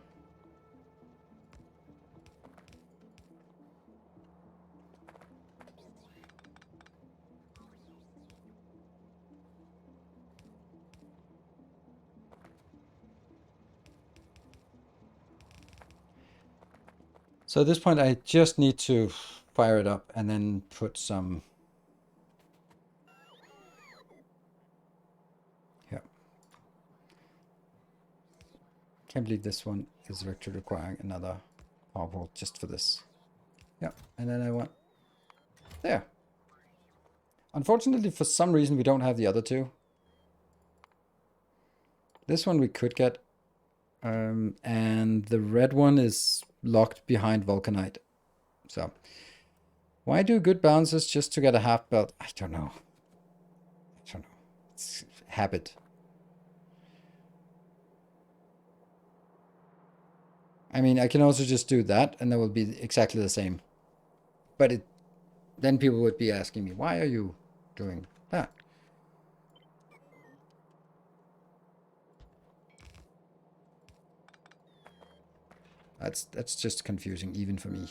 So at this point, I just need to fire it up and then put some... Yeah. Can't believe this one is actually requiring another power pole just for this. Yeah, and then I want... There. Unfortunately, for some reason, we don't have the other two. This one we could get. And the red one is locked behind Vulcanite. So, why do good bounces just to get a half belt? I don't know. It's habit. I mean, I can also just do that and that will be exactly the same. But then people would be asking me, why are you doing that? That's just confusing even for me.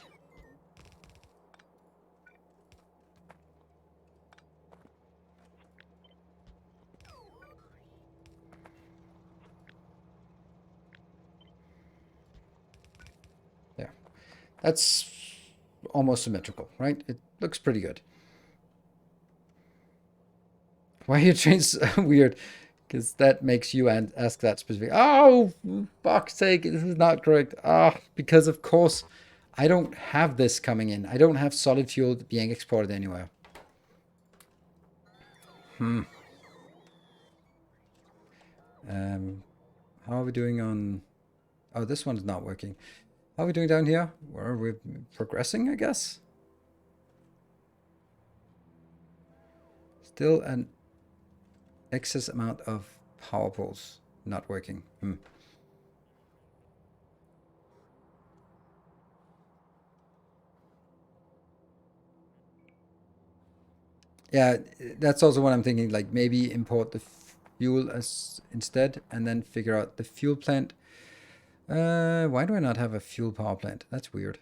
There. That's almost symmetrical, right? It looks pretty good. Why are your trains weird? Because that makes you ask that specific. Oh, fuck's sake, this is not correct. Ah, because of course, I don't have this coming in. I don't have solid fuel being exported anywhere. How are we doing on... Oh, this one's not working. How are we doing down here? Are we progressing, I guess? Still an excess amount of power poles not working. Yeah, that's also what I'm thinking. Like maybe import the fuel as instead, and then figure out the fuel plant. Why do I not have a fuel power plant? That's weird.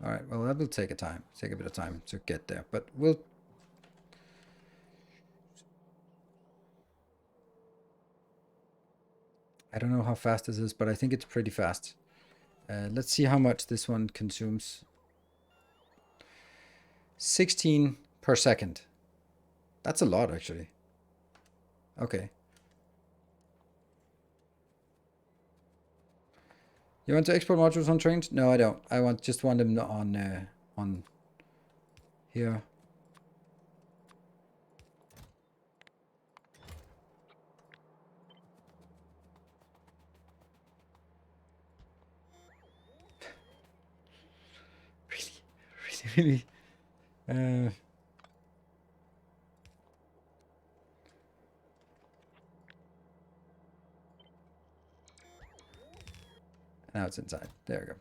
All right. Well, that will take a bit of time to get there, but we'll. I don't know how fast this is, but I think it's pretty fast. Let's see how much this one consumes. 16 per second. That's a lot, actually. Okay. You want to export modules on trains? No, I don't. I just want them on here. Really. Now it's inside. There we go.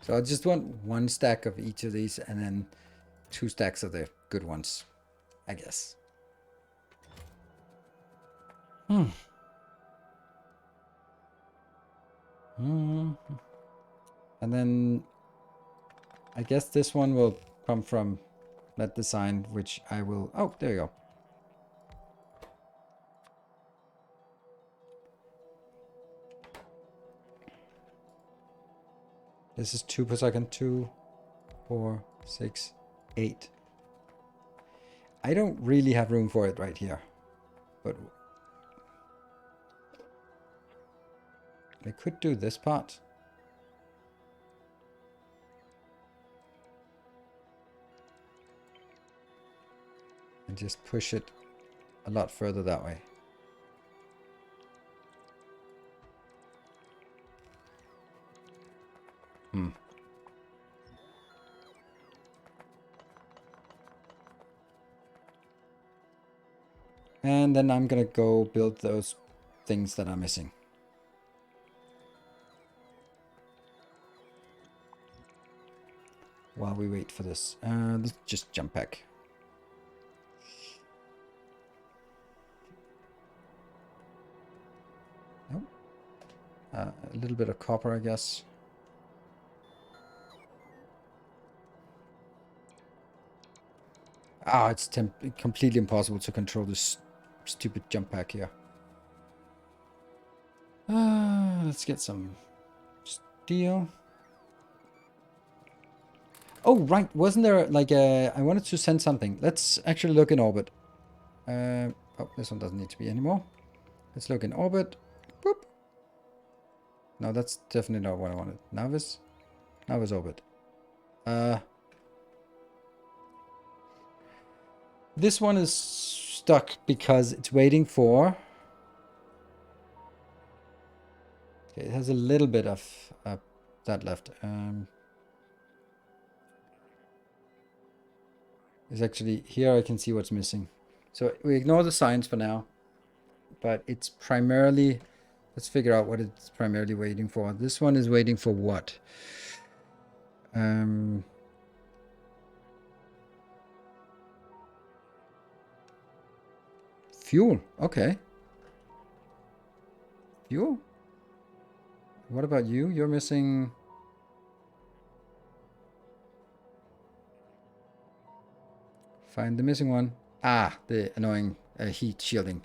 So I just want one stack of each of these and then 2 stacks of the good ones, I guess. And then I guess this one will come from that design, which I will... Oh, there you go. This is 2 per second. 2, 4, 6, 8. I don't really have room for it right here. But I could do this part. And just push it a lot further that way. And then I'm gonna go build those things that are missing. While we wait for this. Let's just jump back. Nope. A little bit of copper, I guess. Ah, it's completely impossible to control this stupid jump pack here. Let's get some steel. Oh, right. Wasn't there like a... I wanted to send something. Let's actually look in orbit. Oh, this one doesn't need to be anymore. Let's look in orbit. Boop. No, that's definitely not what I wanted. Navis? Navis orbit. This one is stuck because it's waiting for... Okay, it has a little bit of that left. It's actually... Here I can see what's missing. So we ignore the signs for now. but it's primarily, let's figure out what it's primarily waiting for. This one is waiting for what? Fuel. Okay. Fuel? What about you? You're missing... Find the missing one. Ah, the annoying heat shielding.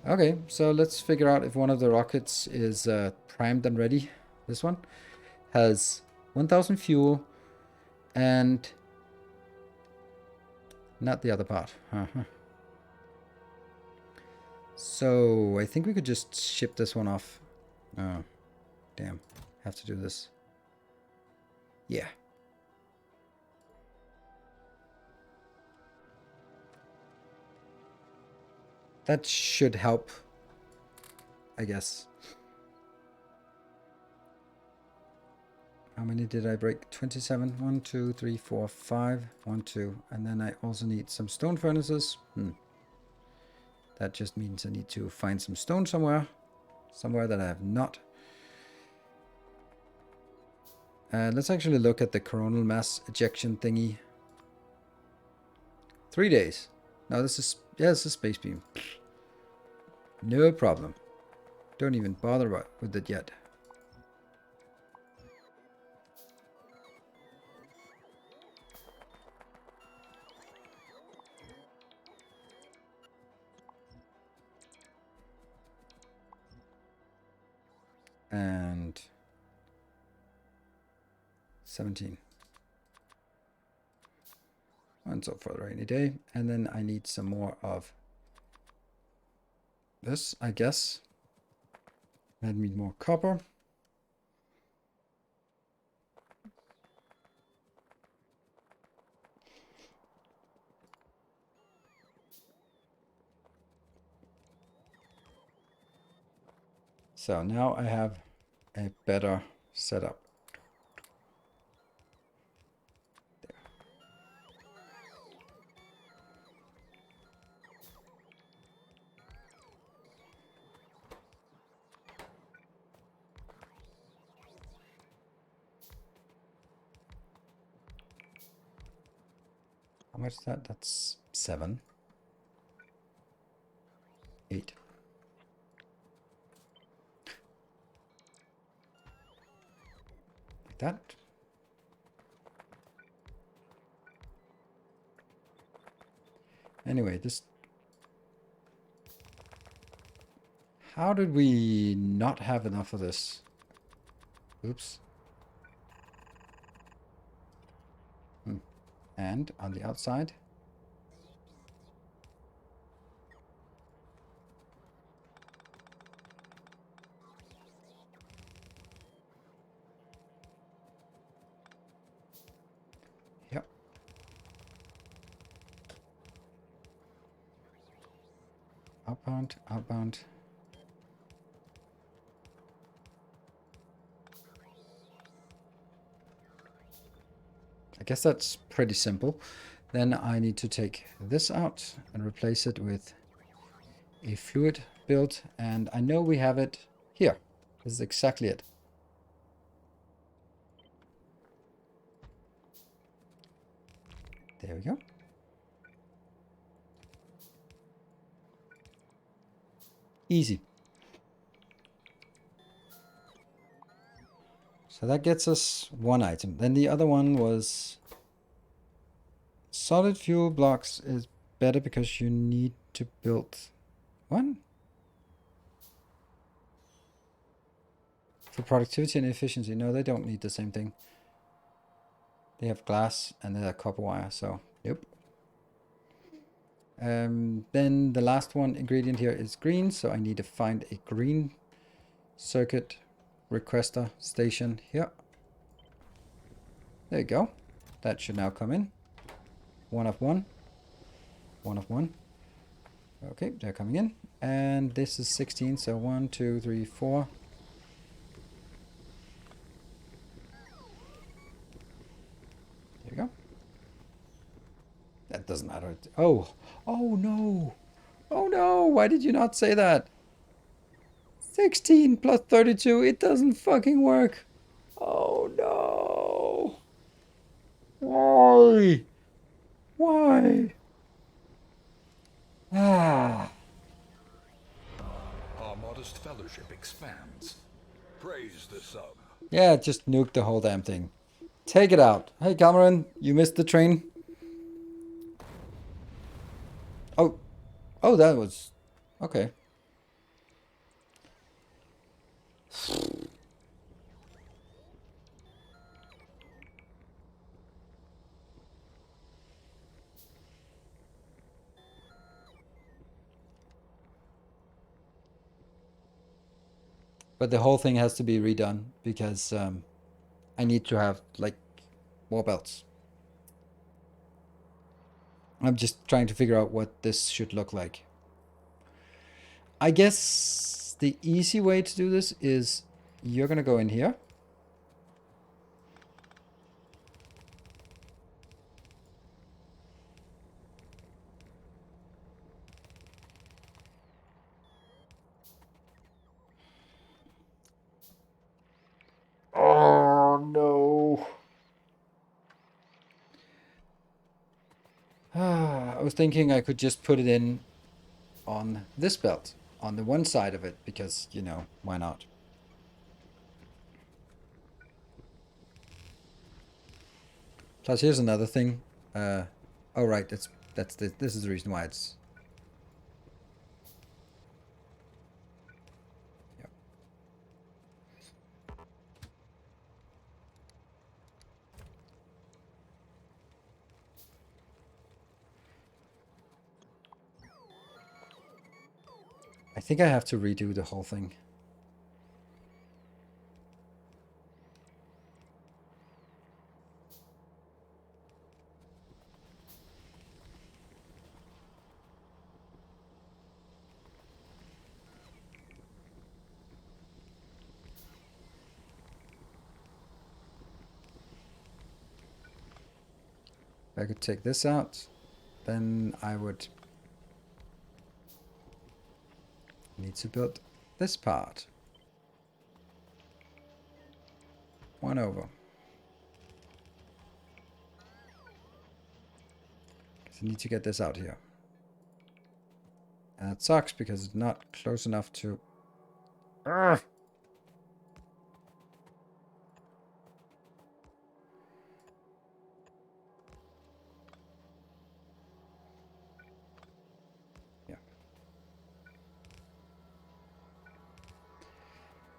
Okay, so let's figure out if one of the rockets is primed and ready. This one has 1000 fuel and not the other part. So I think we could just ship this one off. Oh, damn. Have to do this. Yeah. That should help, I guess. How many did I break? 27. 1, 2, 3, 4, 5. 1, 2. And then I also need some stone furnaces. That just means I need to find some stone somewhere. Somewhere that I have not. Let's actually look at the coronal mass ejection thingy. 3 days. No, this is... Yeah, this is space beam. No problem. Don't even bother with it yet. And 17. And so for the rainy day. And then I need some more of this, I guess. I need more copper. So now I have a better setup. There. How much is that? That's 7. 8. Like that. Anyway, this... How did we not have enough of this? Oops. And on the outside. Yep. Outbound, outbound. I guess that's pretty simple. Then I need to take this out and replace it with a fluid build. And I know we have it here. This is exactly it. There we go. Easy. So that gets us one item. Then the other one was solid fuel blocks is better because you need to build one for productivity and efficiency. No, they don't need the same thing. They have glass and they have copper wire, so nope. Then the last one ingredient here is green, so I need to find a green circuit requester station here. There you go. That should now come in. 1 of 1. 1 of 1. Okay, they're coming in. And this is 16, so 1, 2, 3, 4. There you go. That doesn't matter. Oh, oh no. Oh no, why did you not say that? 16 plus 32. It doesn't fucking work. Oh no. Why? Why? Ah. Our modest fellowship expands. Praise the sun. Yeah, just nuke the whole damn thing. Take it out. Hey, Cameron, you missed the train. Oh. Oh, that was... Okay. But the whole thing has to be redone because I need to have, like, more belts. I'm just trying to figure out what this should look like. I guess the easy way to do this is you're going to go in here. Oh, no. I was thinking I could just put it in on this belt, on the one side of it, because, you know, why not? Plus, here's another thing. Oh, right, this is the reason why it's... Yep. I think I have to redo the whole thing. If I could take this out, then I would need to build this part. One over. I need to get this out here. And that sucks because it's not close enough to... Urgh! Yeah.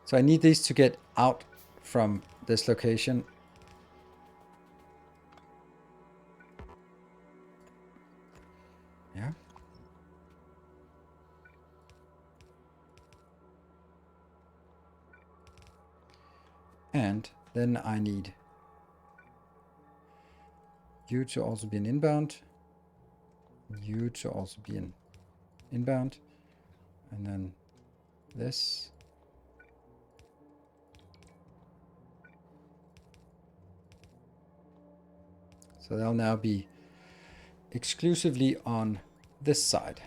So I need these to get out from this location. Yeah. And then I need you to also be an inbound. You to also be an inbound. And then this. So they'll now be exclusively on this side.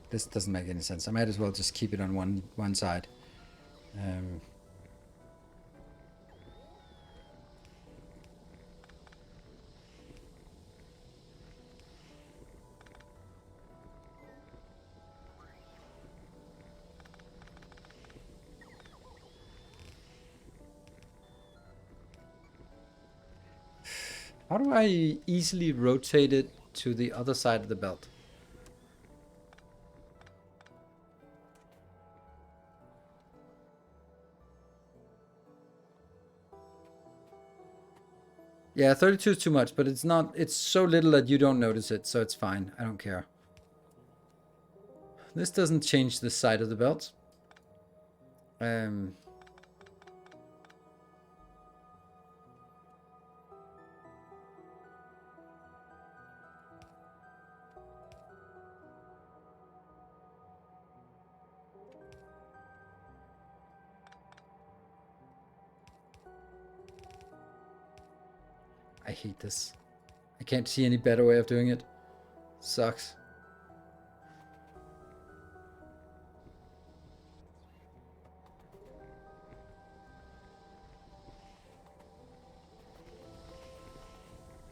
This doesn't make any sense. I might as well just keep it on one side. How do I easily rotate it to the other side of the belt? Yeah, 32 is too much, but it's not, it's so little that you don't notice it, so it's fine. I don't care. This doesn't change the side of the belt. I hate this. I can't see any better way of doing it. Sucks.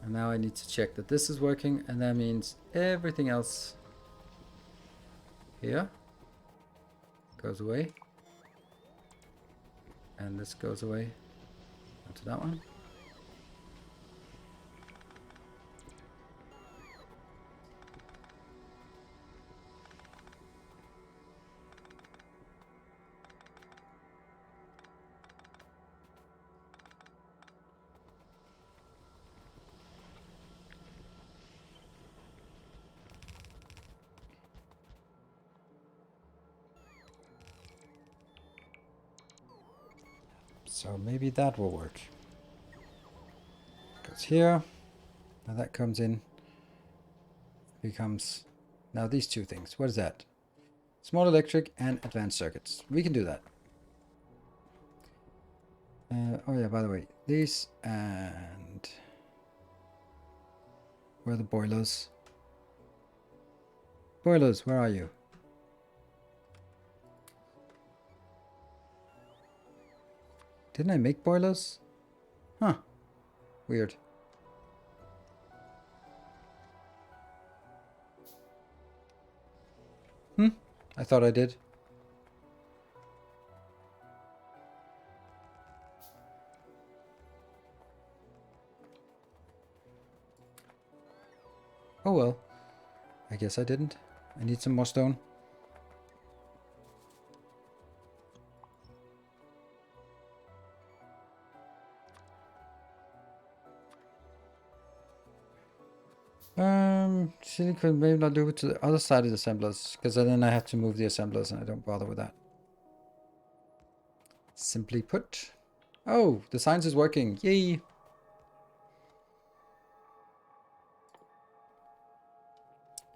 And now I need to check that this is working, and that means everything else here goes away. And this goes away onto that one. So maybe that will work. Goes here. Now that comes in. Becomes now these two things. What is that? Small electric and advanced circuits. We can do that. Oh yeah, by the way, these and where are the boilers? Boilers, where are you? Didn't I make boilers? Huh. Weird. I thought I did. Oh well. I guess I didn't. I need some more stone. Silicon maybe not do it to the other side of the assemblers, because then I have to move the assemblers and I don't bother with that. Simply put. Oh, the science is working. Yay!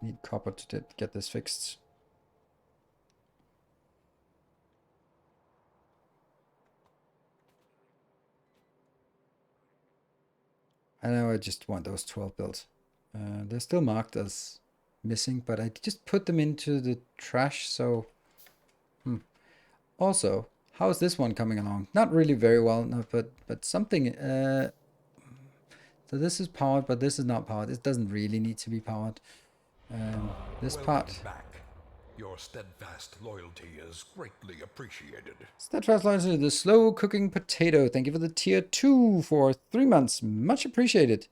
Need copper to get this fixed. I know I just want those 12 built. They're still marked as missing, but I just put them into the trash, so... Also, how is this one coming along? Not really very well, no, but something... So this is powered, but this is not powered. It doesn't really need to be powered. This part... back. Your steadfast loyalty is greatly appreciated. Steadfast loyalty, the slow cooking potato. Thank you for the tier 2 for 3 months. Much appreciated.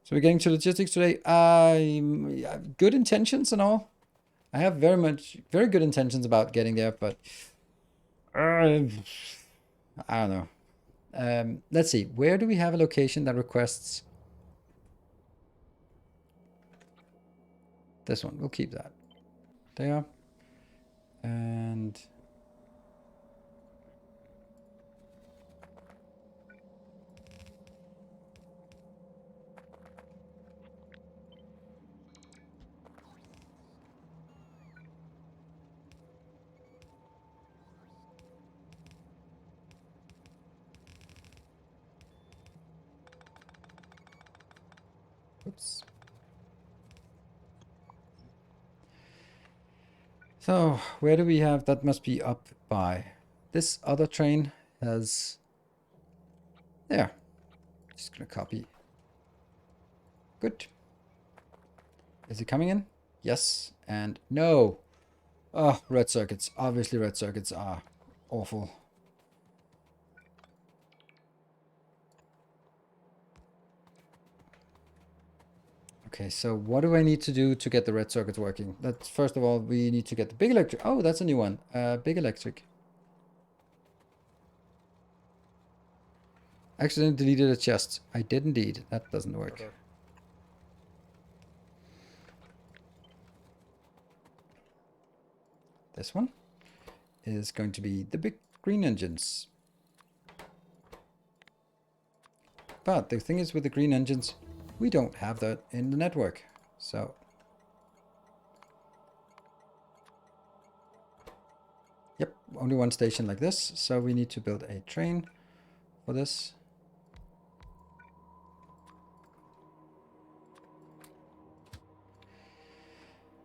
So we're getting to logistics today. Good intentions and all. I have very good intentions about getting there, but I don't know. Let's see. Where do we have a location that requests this one? We'll keep that. There. And oops. So, where do we have... That must be up by... This other train has... There. Just gonna copy. Good. Is it coming in? Yes. And no. Oh, red circuits. Obviously red circuits are awful. Okay, so what do I need to do to get the red circuits working? That's, first of all, we need to get the big electric. Oh, that's a new one. Big electric. Accidentally deleted a chest. I did indeed. That doesn't work. Okay. This one is going to be the big green engines. But the thing is with the green engines, we don't have that in the network. So yep, only one station like this. So we need to build a train for this.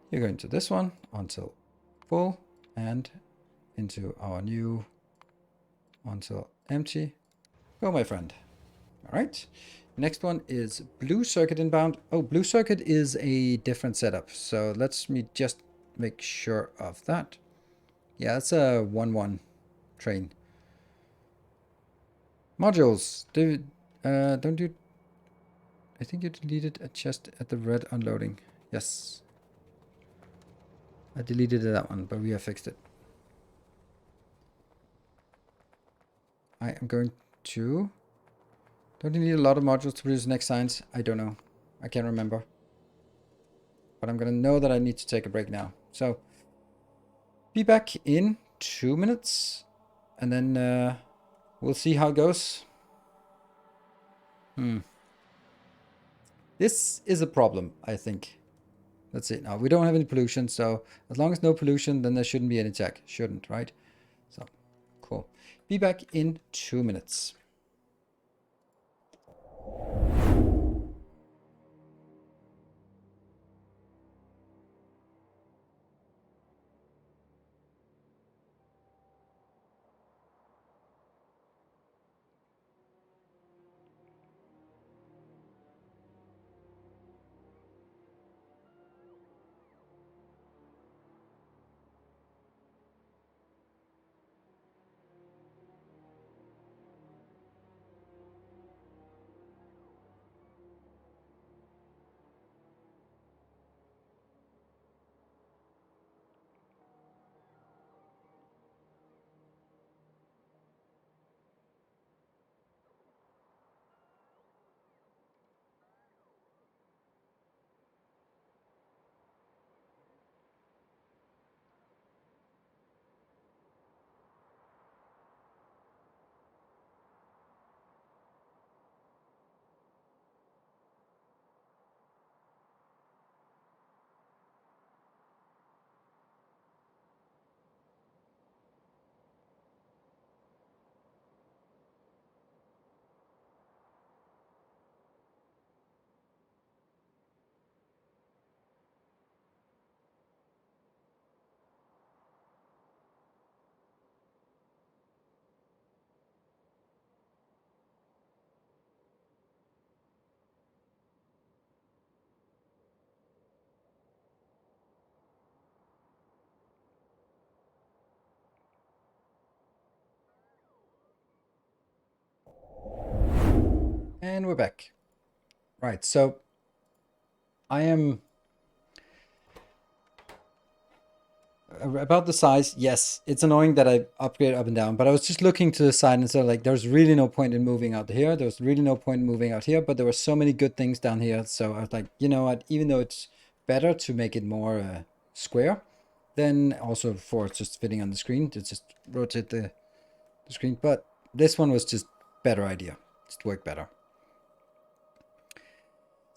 You're going to this one until full and into our new until empty. Go, my friend. All right. Next one is blue circuit inbound. Oh, blue circuit is a different setup. So let's me just make sure of that. Yeah, it's a 1-1 train. Modules. Don't you... I think you deleted a chest at the red unloading. Yes. I deleted that one, but we have fixed it. I am going to... Don't you need a lot of modules to produce next science? I don't know. I can't remember. But I'm going to know that I need to take a break now. So, be back in 2 minutes. And then we'll see how it goes. This is a problem, I think. Let's see. Now, we don't have any pollution. So, as long as no pollution, then there shouldn't be any tech. Shouldn't, right? So, cool. Be back in 2 minutes. And we're back. Right, so I am about the size. Yes, it's annoying that I upgrade up and down, but I was just looking to the side and so like there's really no point in moving out here. There's really no point in moving out here, but there were so many good things down here. So I was like, you know what, even though it's better to make it more square, then also for just fitting on the screen, to just rotate the screen. But this one was just better idea. Just worked better.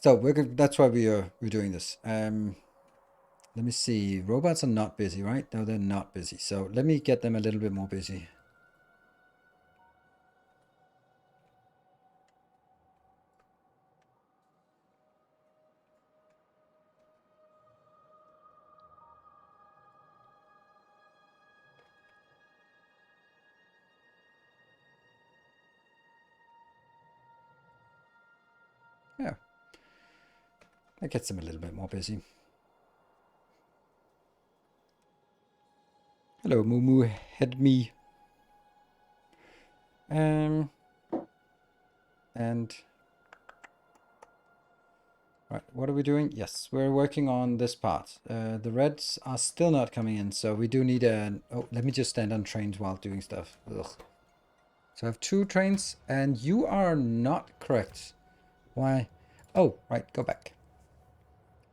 So that's why we're doing this. Let me see. Robots are not busy, right? No, they're not busy. So let me get them a little bit more busy. Yeah. That gets them a little bit more busy. Hello, Moo Head Me. And right, what are we doing? Yes, we're working on this part. The reds are still not coming in, so we do need an... Oh, let me just stand on trains while doing stuff. Ugh. So I have 2 trains, and you are not correct. Why? Oh, right, go back.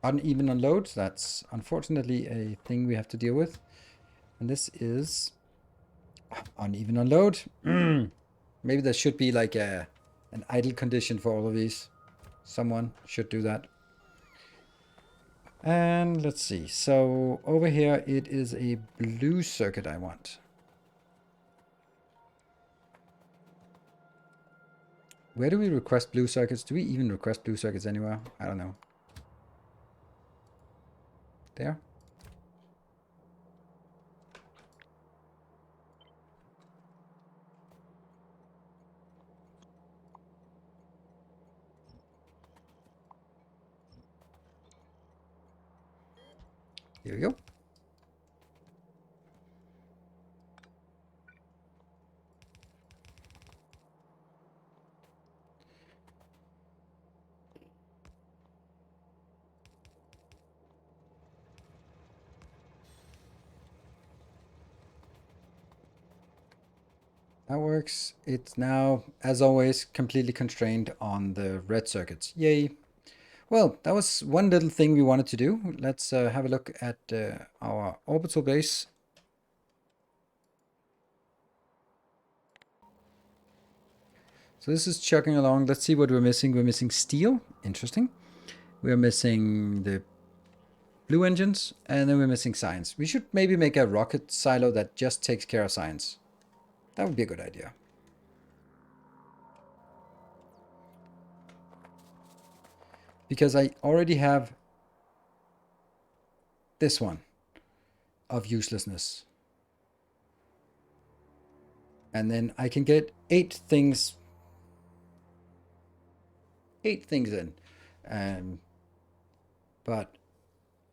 Uneven unloads, that's unfortunately a thing we have to deal with. And this is uneven unload. Maybe there should be like an idle condition for all of these. Someone should do that. And let's see. So over here, it is a blue circuit I want. Where do we request blue circuits? Do we even request blue circuits anywhere? I don't know. There? Here we go. That works. It's now, as always, completely constrained on the red circuits. Yay. Well, that was one little thing we wanted to do. Let's have a look at our orbital base. So this is chugging along. Let's see what we're missing. We're missing steel. Interesting. We're missing the blue engines, and then we're missing science. We should maybe make a rocket silo that just takes care of science. That would be a good idea. Because I already have this one of uselessness. And then I can get 8 things in. But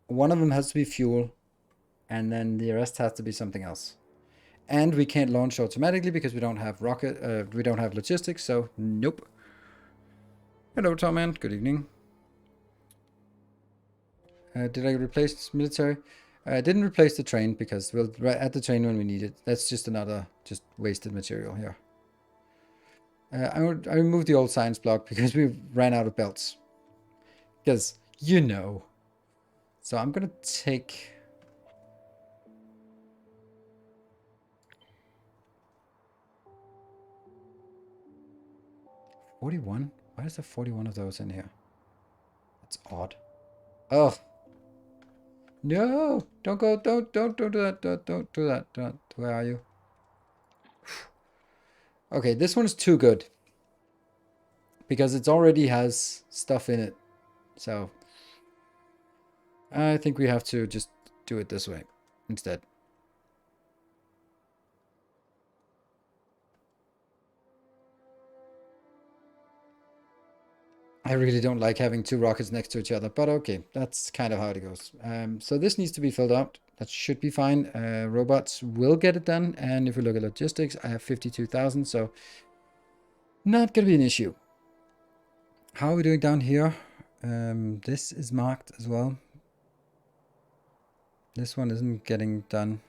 one of them has to be fuel, and then the rest has to be something else. And we can't launch automatically because we don't have we don't have logistics, so nope. Hello, Tom Man. Good evening. Did I replace military? I didn't replace the train because we'll add the train when we need it. That's just another wasted material here. I removed the old science block because we ran out of belts. Because, you know. So I'm going to take... $41? Why is there 41 of those in here? That's odd. Oh. No! Don't go, don't do that, don't do that. Where are you? Okay, this one's too good. Because it already has stuff in it. So I think we have to just do it this way instead. I really don't like having 2 rockets next to each other, but okay, that's kind of how it goes. So this needs to be filled out. That should be fine. Robots will get it done. And if we look at logistics, I have 52,000, so not going to be an issue. How are we doing down here? This is marked as well. This one isn't getting done.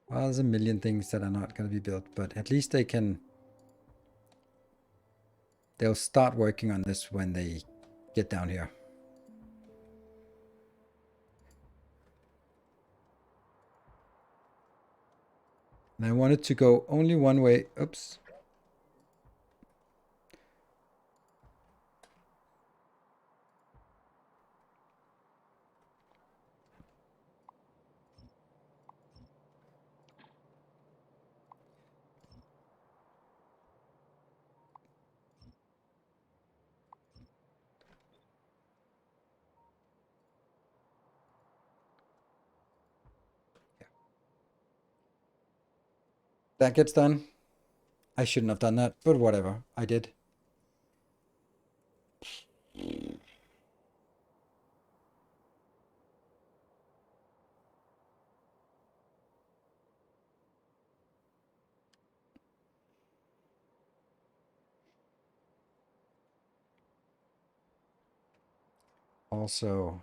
Well, there's a million things that are not going to be built, but at least they'll start working on this when they get down here. And I want it to go only one way. Oops. That gets done. I shouldn't have done that, but whatever. I did. Also,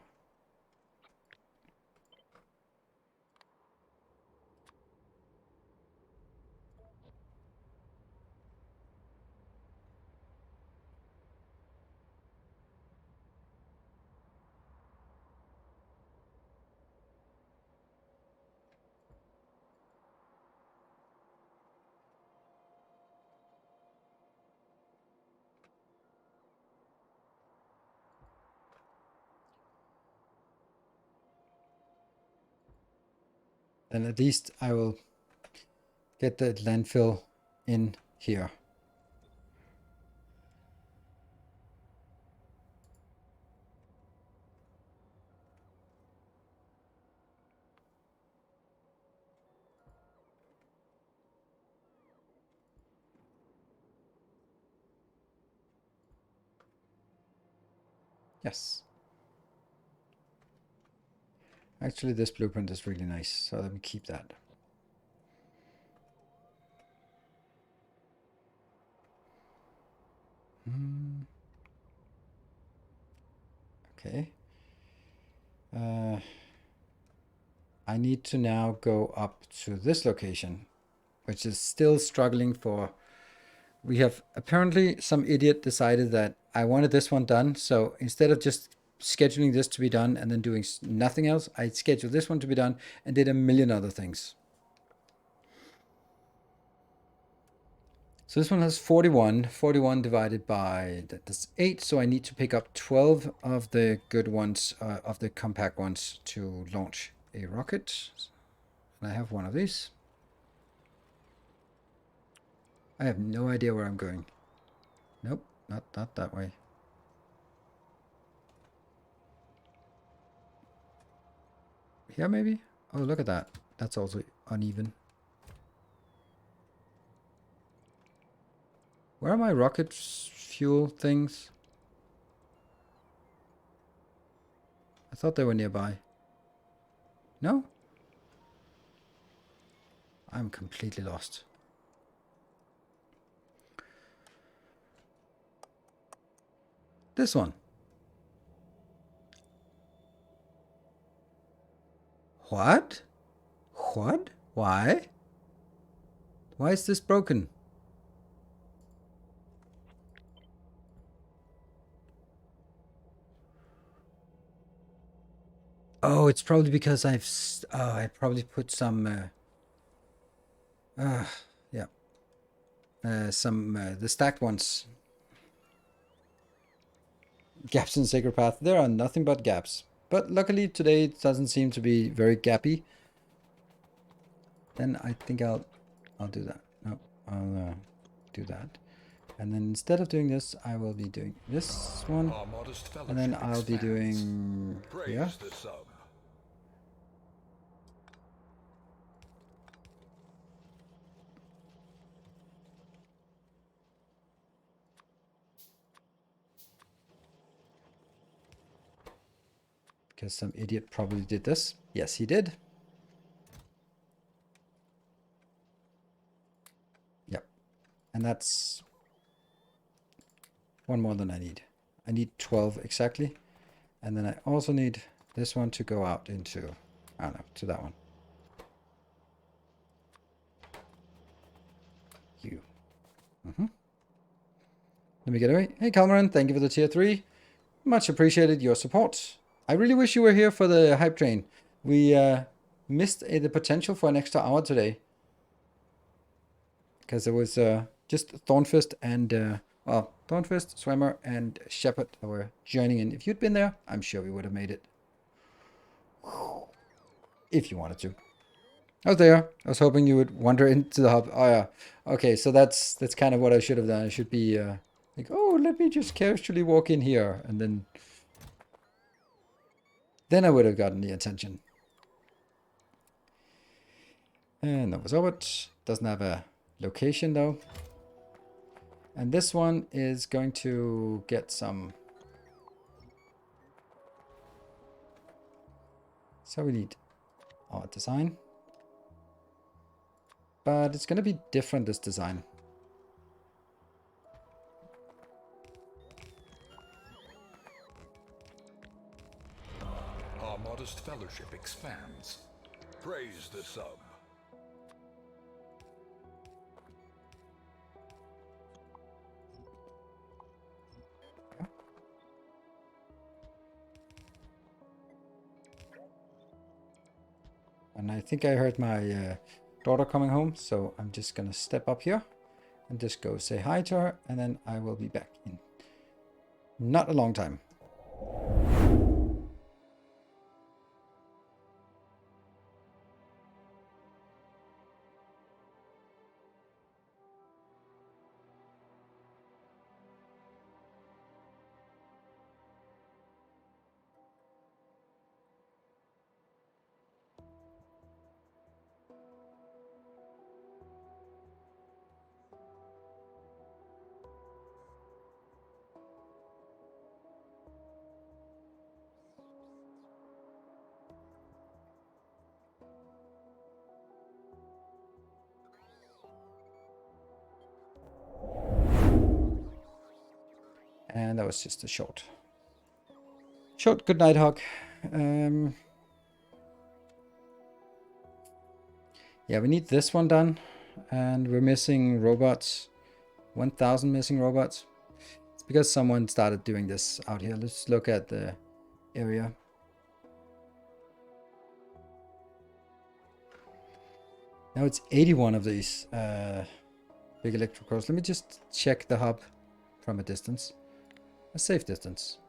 then at least I will get the landfill in here. Yes. Actually, this blueprint is really nice, so let me keep that. Okay. I need to now go up to this location, which is still struggling for... We have apparently some idiot decided that I wanted this one done. So instead of just scheduling this to be done and then doing nothing else, I scheduled this one to be done and did a million other things. So this one has 41. 41 divided by, that's 8. So I need to pick up 12 of the good ones, of the compact ones to launch a rocket. And I have one of these. I have no idea where I'm going. Nope, not that way. Here maybe? Oh, look at that. That's also uneven. Where are my rocket fuel things? I thought they were nearby. No? I'm completely lost. This one. What? What? Why? Why is this broken? Oh, it's probably because I probably put some yeah. The stacked ones. Gaps in Sacred Path. There are nothing but gaps. But luckily today it doesn't seem to be very gappy. Then I think I'll do that. No, I'll do that. And then instead of doing this, I will be doing this one. And then I'll be doing here. Because some idiot probably did this. Yes, he did. Yep. And that's one more than I need. I need 12 exactly. And then I also need this one to go out into, I don't know, to that one. You. Let me get away. Hey, Calmaran, thank you for the tier 3. Much appreciated your support. I really wish you were here for the hype train. We missed the potential for an extra hour today. Because there was just Thornfist and, well, Thornfist, Swimmer, and Shepherd that were joining in. If you'd been there, I'm sure we would have made it. If you wanted to. I was there. I was hoping you would wander into the hub. Oh, yeah. Okay, so that's kind of what I should have done. I should be like, oh, let me just casually walk in here. And then I would have gotten the attention. And that was Orbit. Doesn't have a location, though. And this one is going to get some... So we need our design. But it's going to be different, this design. Our modest fellowship expands. Praise the sub. And I think I heard my daughter coming home, so I'm just gonna step up here and just go say hi to her, and then I will be back in not a long time. And that was just a short good night hug. Yeah, we need this one done. And we're missing robots. 1,000 missing robots. It's because someone started doing this out here. Let's look at the area. Now it's 81 of these big electrocores. Let me just check the hub from a distance. A safe distance.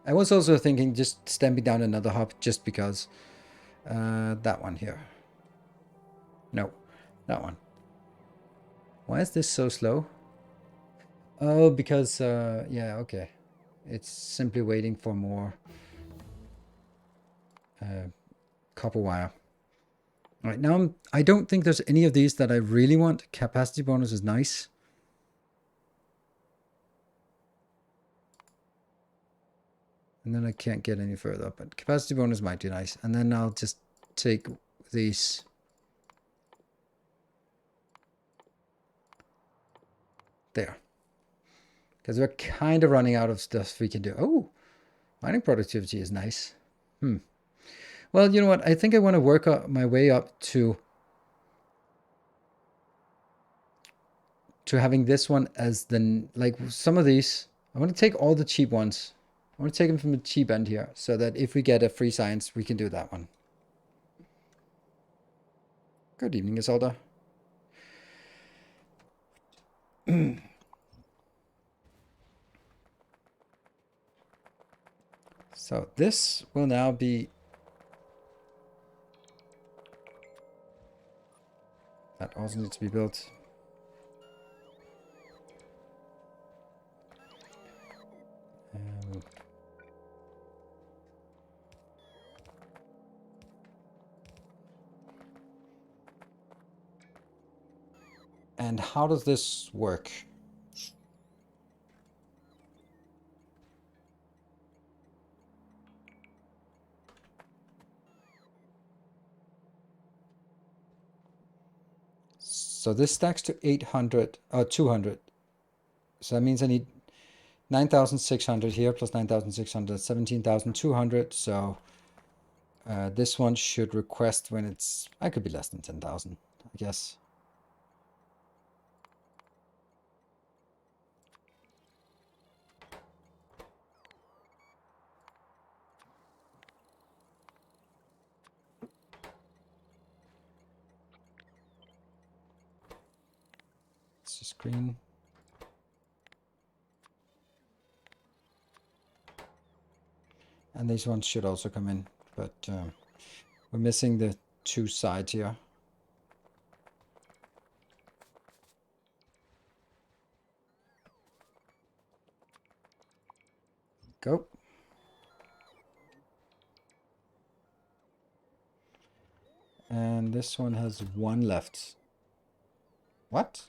I was also thinking just stamping down another hub just because. That one here. No, that one. Why is this so slow? Oh, because, yeah, okay. It's simply waiting for more copper wire. All right, now I don't think there's any of these that I really want. Capacity bonus is nice. And then I can't get any further, but capacity bonus might be nice. And then I'll just take these. There. Because we're kind of running out of stuff we can do. Oh, mining productivity is nice. Well, you know what? I think I want to work my way up to having this one as the, like some of these. I want to take all the cheap ones. I want to take them from the cheap end here so that if we get a free science, we can do that one. Good evening, Isolda. So this will now be... That also needs to be built. And how does this work? So this stacks to 800 or 200. So that means I need 9,600 here plus 9,600, 17,200. So this one should request when it's, I could be less than 10,000, I guess. It's just green. And these ones should also come in, but we're missing the two sides here. Go. And this one has one left. What?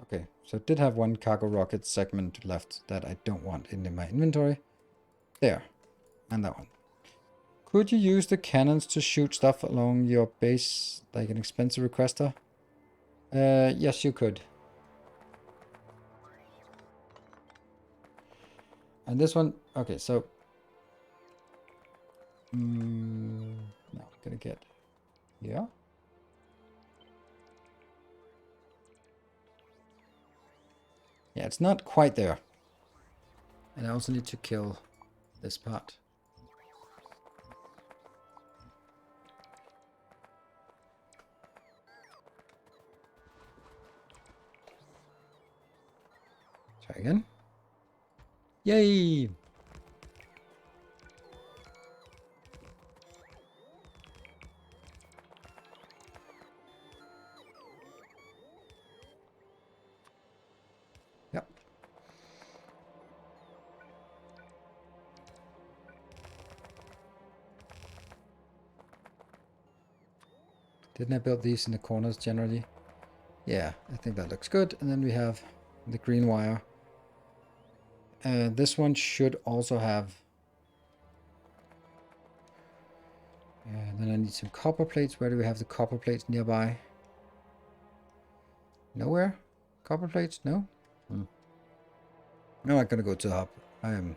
Okay, so it did have one cargo rocket segment left that I don't want in my inventory. There. And that one. Could you use the cannons to shoot stuff along your base like an expensive requester? Yes, you could. And this one, okay, so... now I'm gonna get... Yeah? Yeah, it's not quite there. And I also need to kill this part. Try again. Yay! Yep. Didn't I build these in the corners generally? Yeah, I think that looks good. And then we have the green wire. This one should also have... then I need some copper plates. Where do we have the copper plates nearby? Nowhere? Copper plates? No? I'm not gonna go to the hub. I am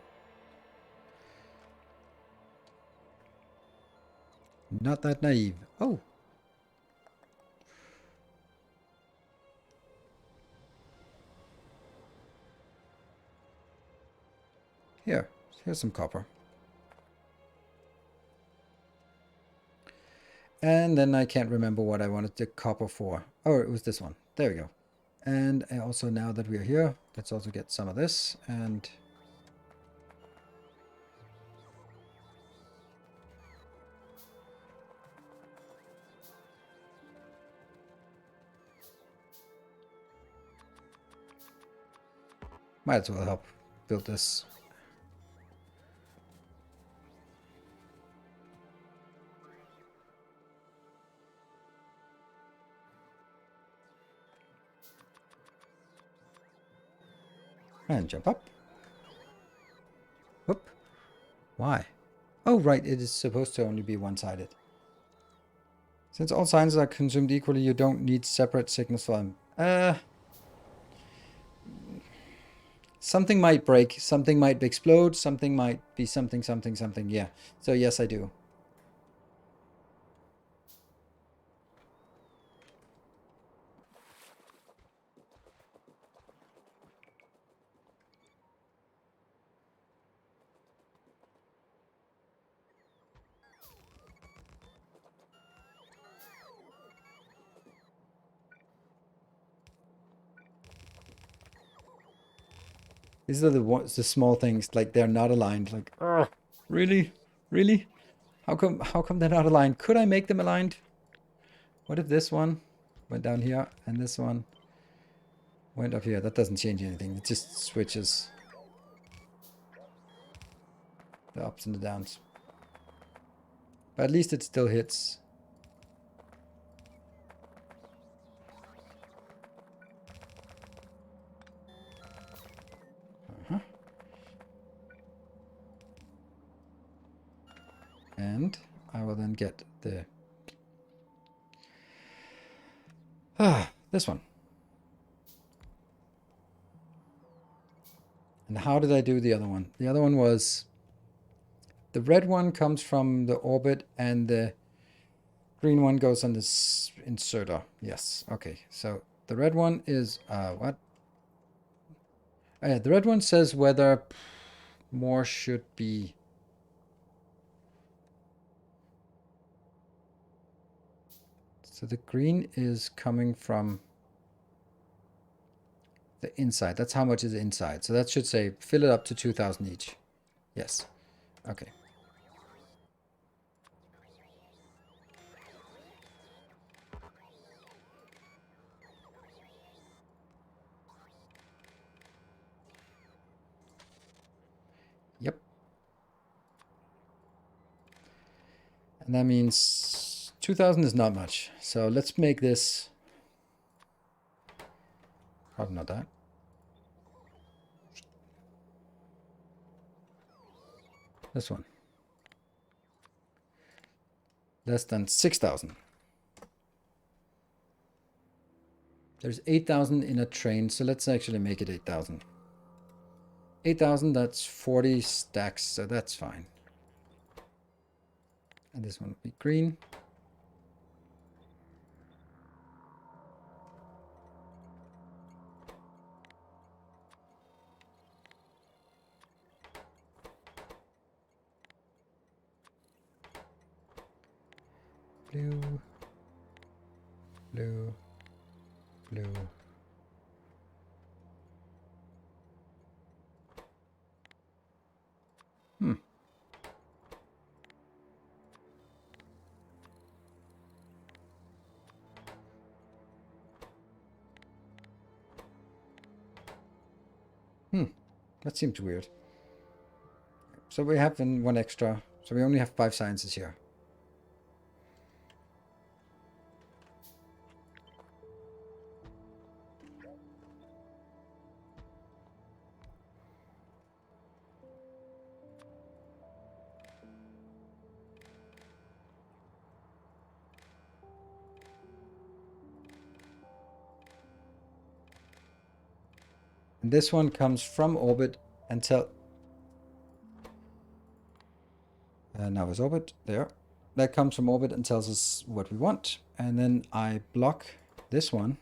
not that naive. Oh. Here's some copper. And then I can't remember what I wanted the copper for. Oh, it was this one. There we go. And also now that we're here, let's also get some of this. And might as well help build this. And jump up. Whoop. Why? Oh, right. It is supposed to only be one-sided. Since all signs are consumed equally, you don't need separate signals for them. Something might break. Something might explode. Something might be something. Yeah. So yes, I do. These are the small things, like they're not aligned. Like, really? Really? How come they're not aligned? Could I make them aligned? What if this one went down here and this one went up here? That doesn't change anything. It just switches the ups and the downs. But at least it still hits. And I will then get the this one. And how did I do the other one? The other one was the red one comes from the orbit and the green one goes on this inserter. Yes. Okay. So the red one is what? The red one says whether more should be. So the green is coming from the inside. That's how much is inside. So that should say fill it up to 2,000 each. Yes. Okay. Yep. And that means 2,000 is not much. So let's make this. Probably not that. This one. Less than 6,000. There's 8,000 in a train, so let's actually make it 8,000. 8,000, that's 40 stacks, so that's fine. And this one will be green. Blue. Blue. Blue. That seems weird. So we have one extra. So we only have 5 sciences here. And this one comes from orbit until... now is orbit, there. That comes from orbit and tells us what we want. And then I block this one.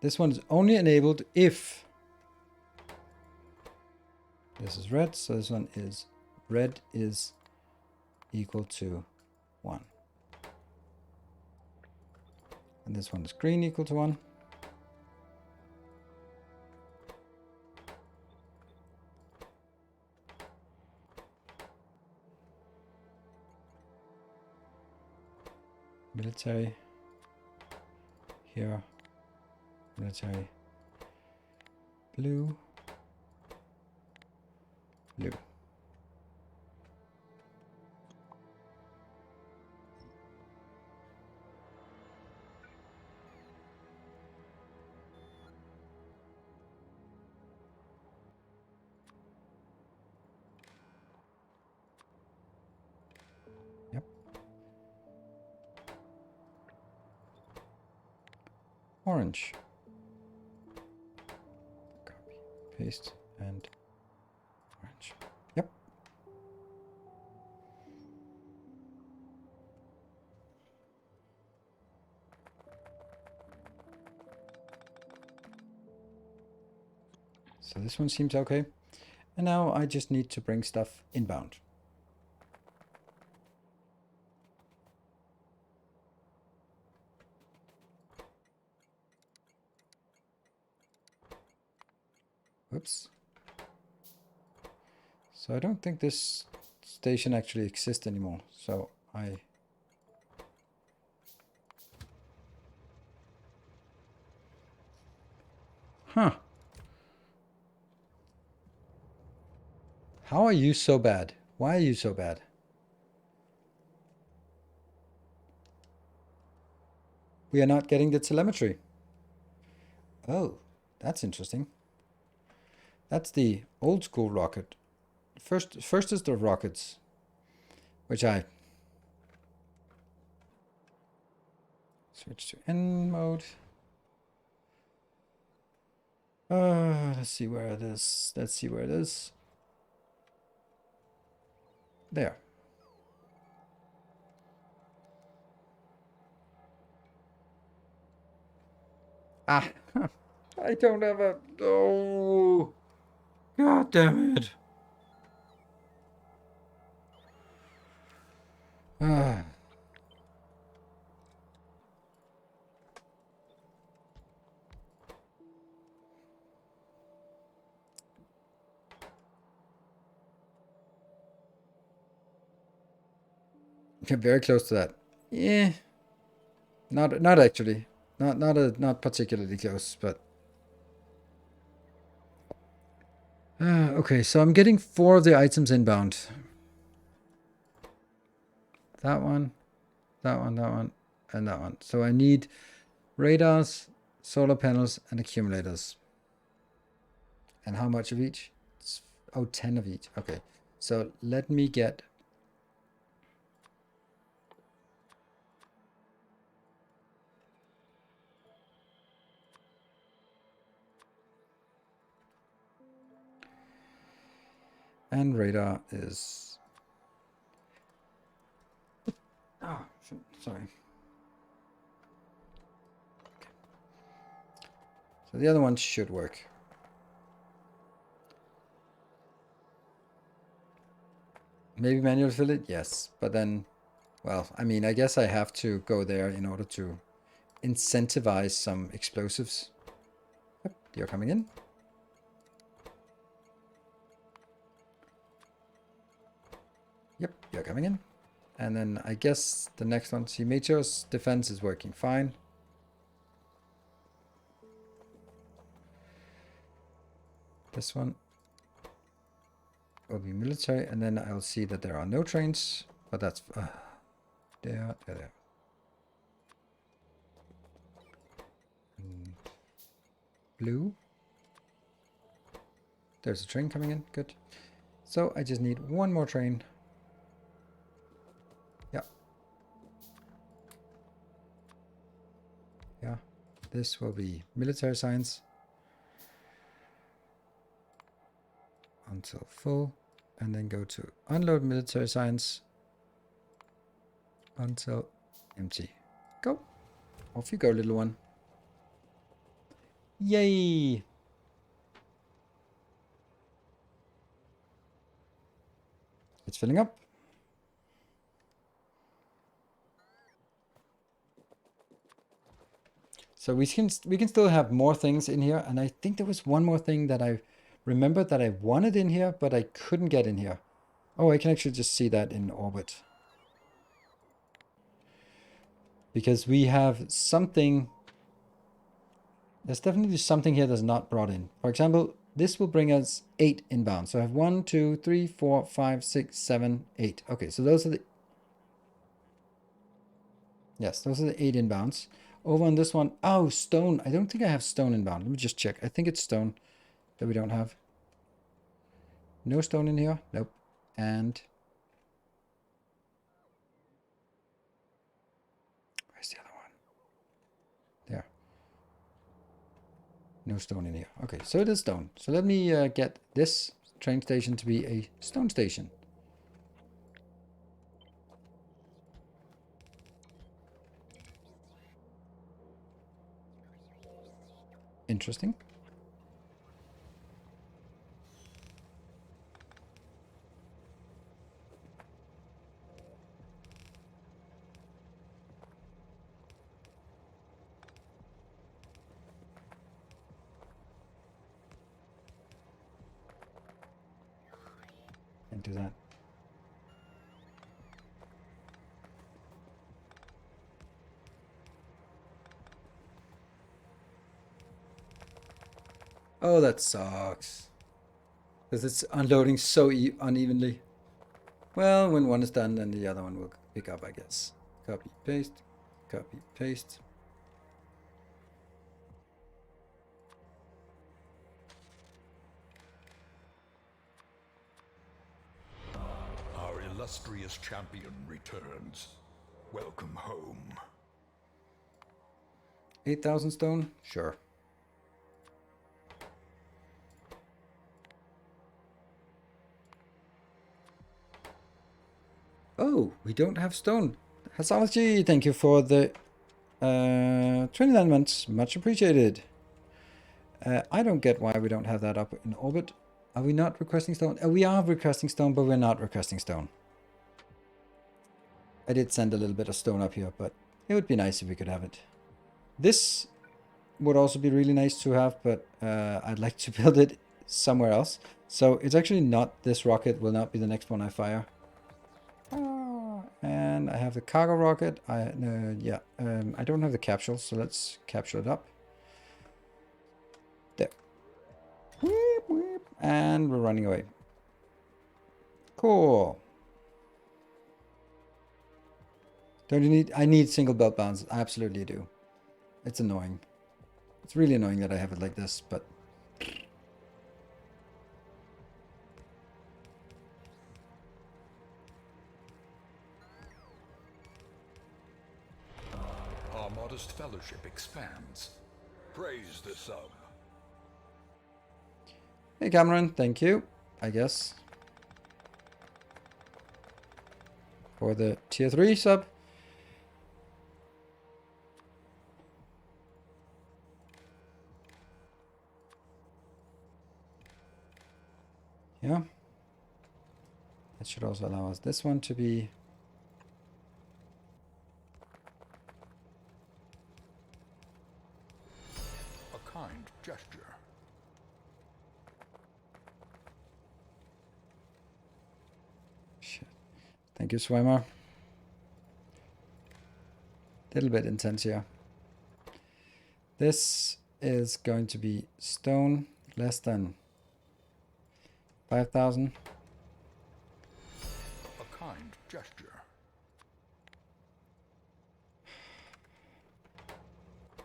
This one is only enabled if this is red, so this one is red is equal to 1. And this one is green equal to 1. Military. Here. Military. Blue. Blue. Yep. Orange. Copy, paste, and orange. Yep. So this one seems okay. And now I just need to bring stuff inbound. Whoops. So I don't think this station actually exists anymore. So I... Huh. How are you so bad? Why are you so bad? We are not getting the telemetry. Oh, that's interesting. That's the old school rocket. First is the rockets, which I switch to N mode. Let's see where it is. Let's see where it is. There. Ah, I don't have a... Oh, God damn it. Ah. Okay, very close to that. Yeah. Not actually. Not particularly close, but... okay, so I'm getting 4 of the items inbound. That one, that one, that one, and that one. So I need radars, solar panels, and accumulators. And how much of each? It's, 10 of each. Okay, so let me get... And radar is... Oh, sorry. Okay. So the other one should work. Maybe manual fill it? Yes. But then, well, I mean, I guess I have to go there in order to incentivize some explosives. Yep, you're coming in. Yep, you're coming in. And then I guess the next one, see, Meteor's defense is working fine. This one will be military, and then I'll see that there are no trains, but that's there. Blue. There's a train coming in, good. So I just need one more train. Yeah. Yeah, this will be military science. until full, and then go to unload military science until empty. Go. Off you go, little one. Yay! It's filling up. So we can still have more things in here, and I think there was one more thing that I remembered that I wanted in here, but I couldn't get in here. Oh, I can actually just see that in orbit. Because we have something. There's definitely something here that's not brought in. For example, this will bring us 8 inbound. So I have 1, 2, 3, 4, 5, 6, 7, 8. Okay, so those are the... Yes, those are the 8 inbounds. Over on this one, oh, stone. I don't think I have stone inbound. Let me just check. I think it's stone that we don't have. No stone in here. Nope. And where's the other one? There. No stone in here. Okay, so it is stone. So let me get this train station to be a stone station. Interesting. And do that. Oh, that sucks. Because it's unloading so unevenly. Well, when one is done, then the other one will pick up, I guess. Copy, paste, copy, paste. Our illustrious champion returns. Welcome home. 8,000 stone? Sure. Oh, we don't have stone. Hassology, thank you for the 29 months. Much appreciated. I don't get why we don't have that up in orbit. Are we not requesting stone? We are requesting stone, but we're not requesting stone. I did send a little bit of stone up here, but it would be nice if we could have it. This would also be really nice to have, but I'd like to build it somewhere else. So it's actually not this rocket, will not be the next one I fire. And I have the cargo rocket. I don't have the capsule, so let's capture it up. There. Weep, weep. And we're running away. Cool. Don't you need... I need single belt bounds. I absolutely do. It's annoying. It's really annoying that I have it like this, but... Our modest fellowship expands. Praise the sub. Hey Cameron, thank you, I guess. For the tier 3 sub. Yeah. That should also allow us this one to be... A kind gesture. Shit. Thank you, Swimmer. Little bit intense here. This is going to be stone less than 5,000. A kind gesture.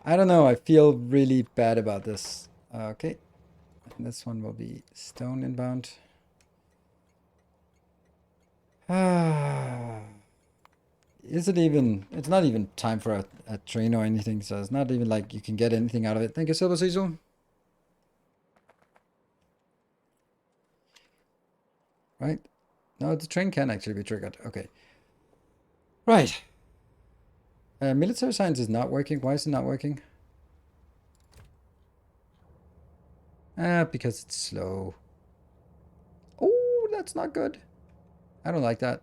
I don't know. I feel really bad about this. Okay. And this one will be stone inbound. Is it even... It's not even time for a train or anything, so it's not even like you can get anything out of it. Thank you, Silver Cecil. right? No, the train can actually be triggered. Okay. Right. Military science is not working. Why is it not working? Because it's slow. Oh, that's not good. I don't like that.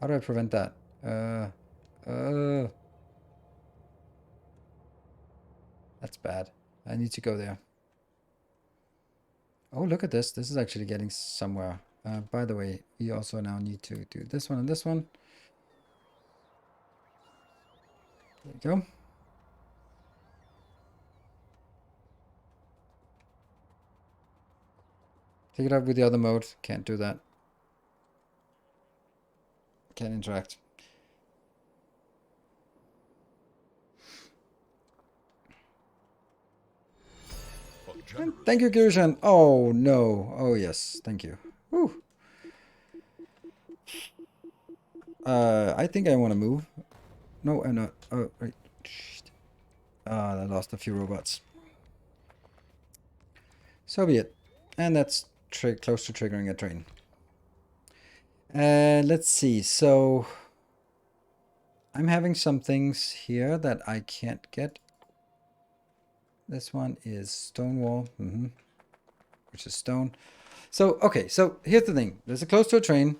How do I prevent that? That's bad. I need to go there. Oh, look at this. This is actually getting somewhere. By the way, we also now need to do this one and this one. There we go. Take it up with the other mode. Can't do that. Can't interact. And thank you, Kirushan. Oh, no. Oh, yes. Thank you. Whew. I think I want to move. No, I'm not. Oh, right. I lost a few robots. So be it. And that's close to triggering a train. Let's see. So I'm having some things here that I can't get. This one is stone wall, which is stone. So, okay, so here's the thing. There's a close to a train,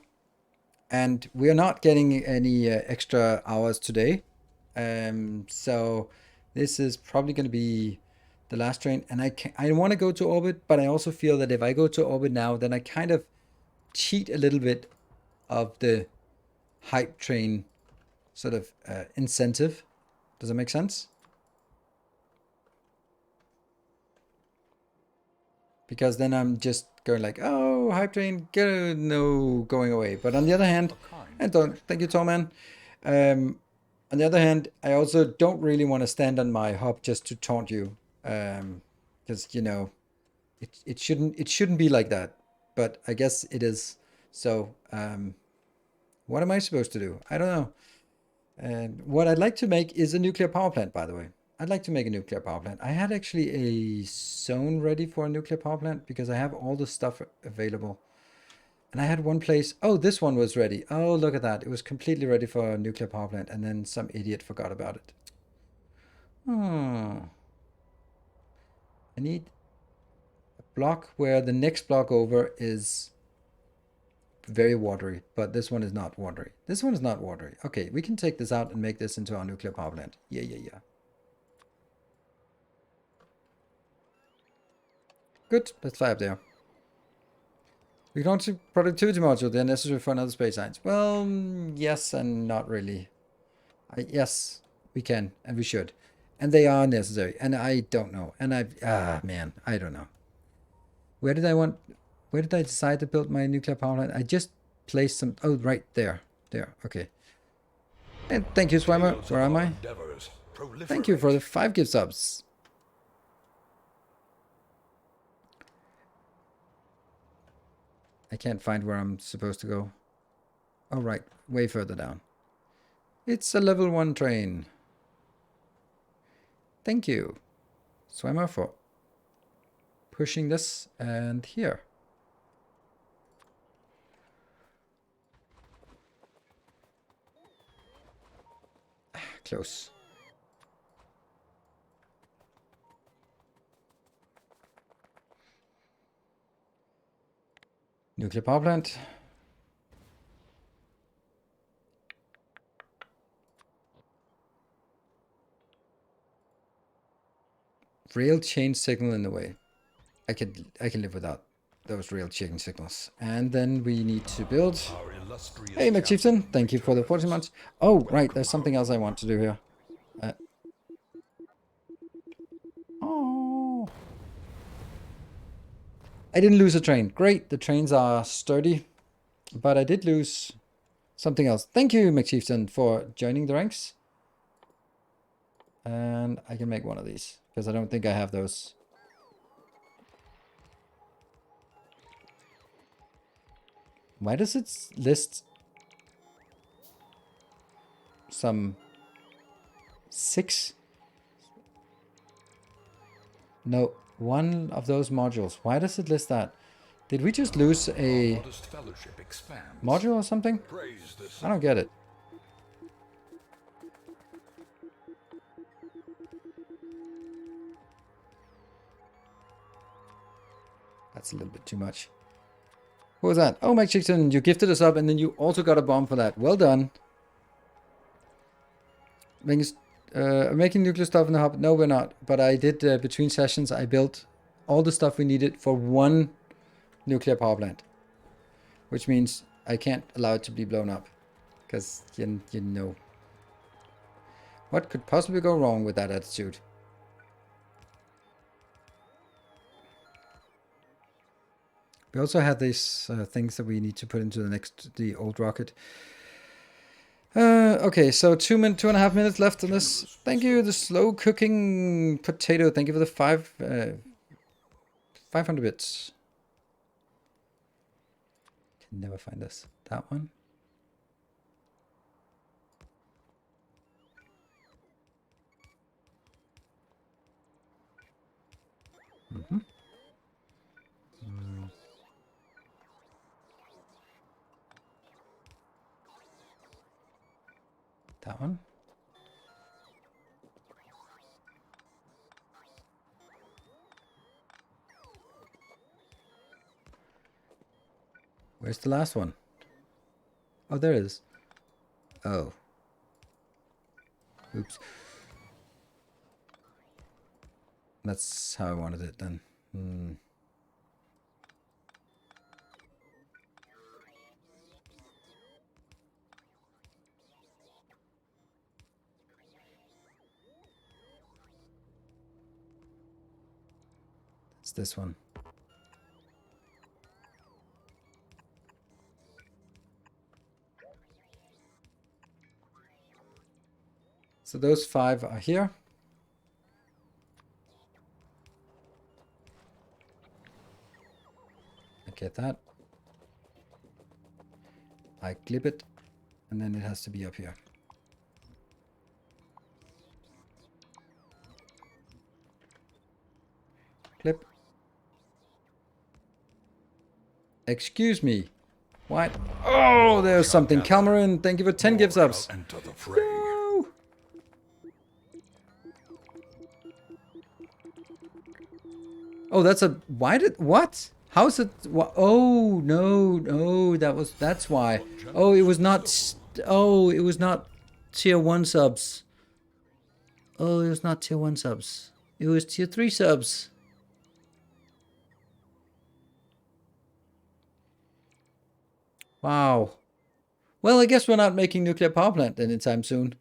and we are not getting any extra hours today. So this is probably going to be the last train. And I want to go to orbit, but I also feel that if I go to orbit now, then I kind of cheat a little bit of the hype train sort of incentive. Does that make sense? Because then I'm just going like, oh, hype train, no, going away. But on the other hand, and thank you, Torman. On the other hand, I also don't really want to stand on my hub just to taunt you, because you know, it shouldn't be like that. But I guess it is. So, what am I supposed to do? I don't know. And what I'd like to make is a nuclear power plant, by the way. I'd like to make a nuclear power plant. I had actually a zone ready for a nuclear power plant because I have all the stuff available. And I had one place. Oh, this one was ready. Oh, look at that. It was completely ready for a nuclear power plant. And then some idiot forgot about it. Hmm. I need a block where the next block over is very watery. But this one is not watery. This one is not watery. Okay, we can take this out and make this into our nuclear power plant. Yeah, yeah, yeah. Good, let's fly up there. We can launch productivity module. They're necessary for another space science. Well, yes and not really. Yes, we can and we should. And they are necessary. And I don't know. And man, I don't know. Where did I decide to build my nuclear power plant? I just placed some, oh, right there. There, okay. And thank you, Swimmer. Where am I? Thank you for the 5 gift subs. I can't find where I'm supposed to go. Oh, right. Way further down. It's a level 1 train. Thank you, Swimmer, for pushing this. And here. Close. Nuclear power plant. Rail chain signal in the way. I can live without those rail chain signals. And then we need to build. Hey, McChieftain, thank you for the 40 months. Oh, right, there's something else I want to do here. Oh, I didn't lose a train. Great, the trains are sturdy, but I did lose something else. Thank you, McChieftain, for joining the ranks. And I can make one of these because I don't think I have those. Why does it list some 6? No, one of those modules. Why does it list that? Did we just lose a Modest fellowship expands. module or something? Praise the I sun. don't get it. That's a little bit too much. What was that? Oh, Mike Chickton, you gifted us up and then you also got a bomb for that. Well done. Making nuclear stuff in the hub? No, we're not. But I did, between sessions, I built all the stuff we needed for one nuclear power plant. Which means I can't allow it to be blown up. Because, you know. What could possibly go wrong with that attitude? We also have these things that we need to put into the old rocket. Okay, so 2.5 minutes left on this. Thank you, the slow cooking potato. Thank you for the 500 bits. Can never find this. That one. That one. Where's the last one? Oh, there it is. Oh. Oops. That's how I wanted it then. It's this one. So those 5 are here. I get that. I clip it, and then it has to be up here. Clip. Excuse me. What? Oh, there's something. Cameron, thank you for 10 gift subs. Enter the fray. No. Oh, that's a... Why did... What? How's it... Oh, no. That's why. Oh, it was not... Oh, it was not tier 1 subs. Oh, it was not tier 1 subs. It was tier 3 subs. Wow. Well, I guess we're not making nuclear power plant anytime soon.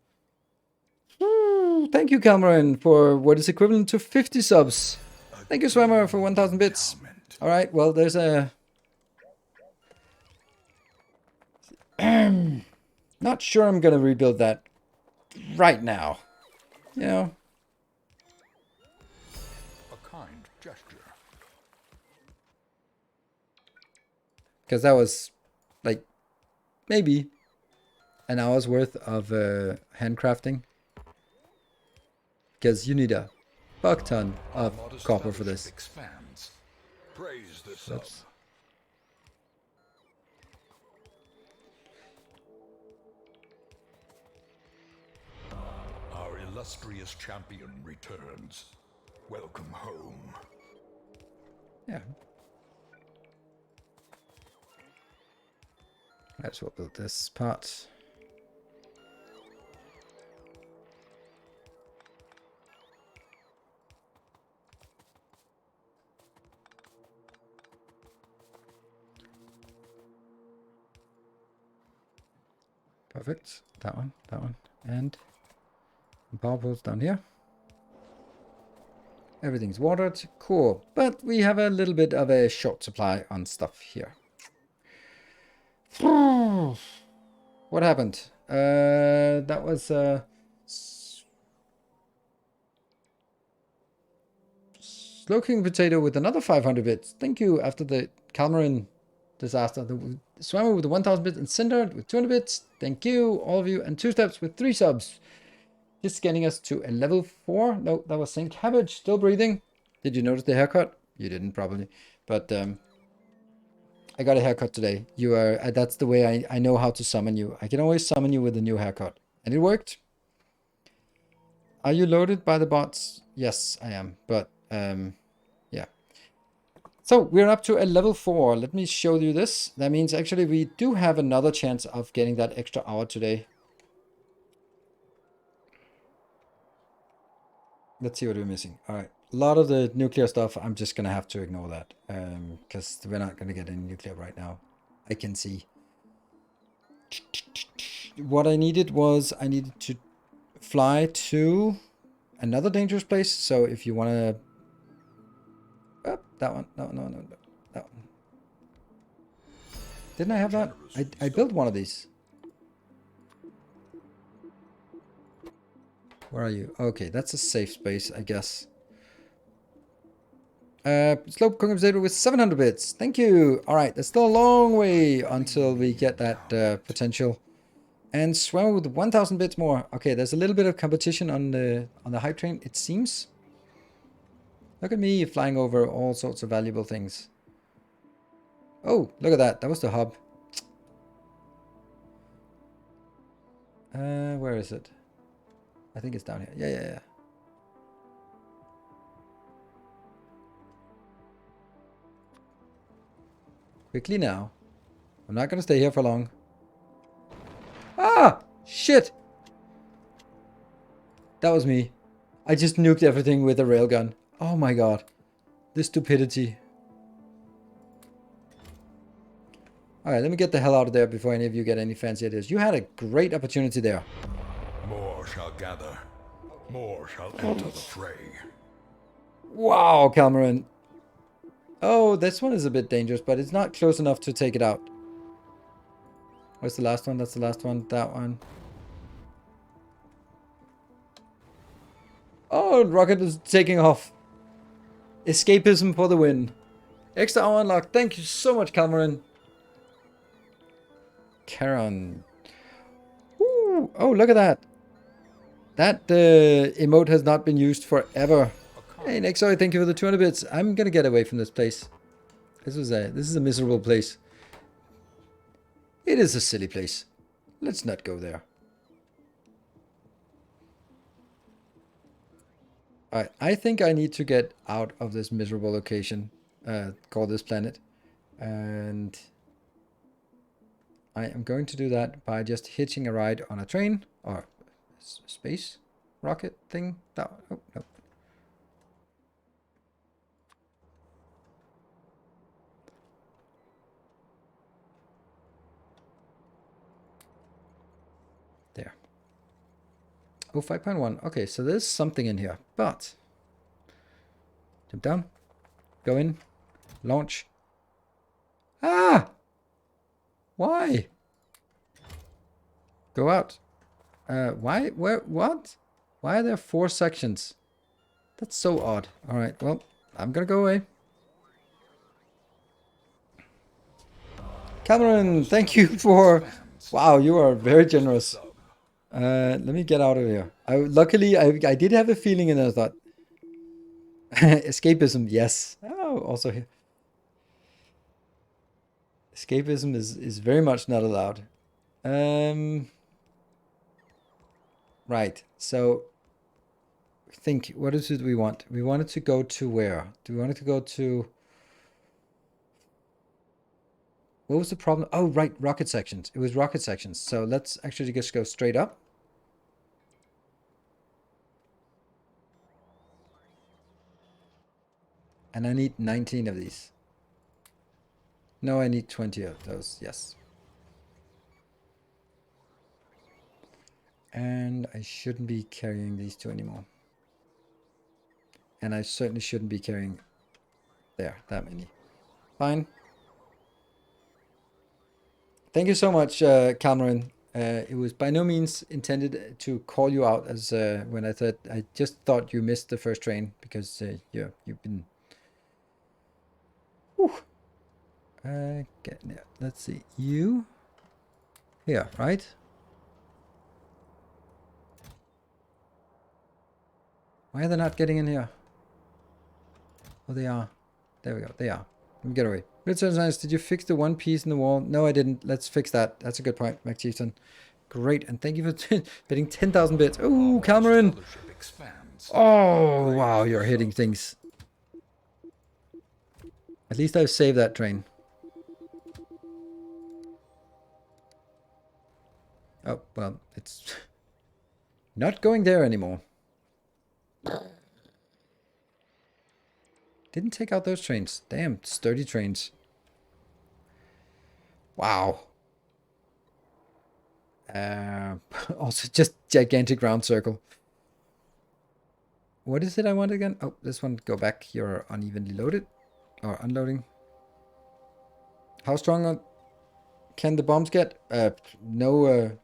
Thank you, Cameron, for what is equivalent to 50 subs. Thank you, Swimmer, for 1,000 bits. All right, well, there's a... Not sure I'm going to rebuild that right now. You know? A kind gesture. Because that was, like, maybe an hour's worth of handcrafting. Because you need a fuck ton of copper for this. Expands. Praise the sun. Oops. Our illustrious champion returns. Welcome home. Yeah. Might as well build this part. Perfect. That one, and power poles down here. Everything's watered. Cool. But we have a little bit of a short supply on stuff here. What happened? That was Slow-cooking potato with another 500 bits. Thank you. After the Calmarin disaster, the Swimmer with the 1000 bits and Cinder with 200 bits. Thank you, all of you. And Two Steps with 3 subs. Just getting us to a level 4. No, that was Saint Cabbage. Still breathing. Did you notice the haircut? You didn't, probably. But I got a haircut today. You are, that's the way I know how to summon you. I can always summon you with a new haircut. And it worked. Are you loaded by the bots? Yes, I am. But, yeah. So, we're up to a level 4. Let me show you this. That means actually we do have another chance of getting that extra hour today. Let's see what we're missing. All right. A lot of the nuclear stuff, I'm just going to have to ignore that. Because we're not going to get any nuclear right now. I can see. What I needed was, I needed to fly to another dangerous place. So if you want to... Oh, that one. No, that one. Didn't I have that? I built one of these. Where are you? Okay, that's a safe space, I guess. Slope compensator with 700 bits. Thank you. All right, there's still a long way until we get that potential. And swim with 1,000 bits more. Okay, there's a little bit of competition on the hype train, it seems. Look at me flying over all sorts of valuable things. Oh, look at that. That was the hub. Where is it? I think it's down here. Yeah. Quickly now. I'm not gonna stay here for long. Ah! Shit! That was me. I just nuked everything with a railgun. Oh my god. The stupidity. Alright, let me get the hell out of there before any of you get any fancy ideas. You had a great opportunity there. More shall gather. More shall enter the fray. Wow, Cameron. Oh, this one is a bit dangerous, but it's not close enough to take it out. Where's the last one? That's the last one. That one. Oh, rocket is taking off. Escapism for the win. Extra hour unlocked. Thank you so much, Cameron. Karen. Ooh. Oh, look at that. That emote has not been used forever. Hey, Nexoid, thank you for the 200 bits. I'm gonna get away from this place. This is a miserable place. It is a silly place. Let's not go there. Alright, I think I need to get out of this miserable location called this planet. And I am going to do that by just hitching a ride on a train or space rocket thing. That one. Oh, no. There. Oh, 5.1. Okay, so there's something in here, but jump down, go in, launch. Ah! Why? Go out. Why? Where? What? Why are there 4 sections? That's so odd. All right, well, I'm gonna go away. Cameron, thank you for... Wow, you are very generous. Let me get out of here. Luckily, I did have a feeling and I thought... Escapism, yes. Oh, also here. Escapism is very much not allowed. Right, so... think, what is it we want? We wanted to go to where? Do we want it to go to... What was the problem? Oh, right, rocket sections. It was rocket sections. So let's actually just go straight up. And I need 19 of these. No, I need 20 of those, yes. And I shouldn't be carrying these 2 anymore. And I certainly shouldn't be carrying there, that many. Fine. Thank you so much, Cameron. It was by no means intended to call you out as when I just thought you missed the first train because you've been... Whew. Let's see. You? Here, right? Why are they not getting in here? Oh, they are. There we go. They are. Let me get away. Redesigning, did you fix the one piece in the wall? No, I didn't. Let's fix that. That's a good point, Mac Chieftain. Great, and thank you for bidding 10,000 bits. Oh, Cameron! Oh, wow, you're hitting things. At least I've saved that train. Oh, well, it's not going there anymore. Didn't take out those trains. Damn, sturdy trains. Wow. Also, just gigantic round circle. What is it I want again? Oh, this one. Go back. You're unevenly loaded. Or unloading. How strong can the bombs get? No.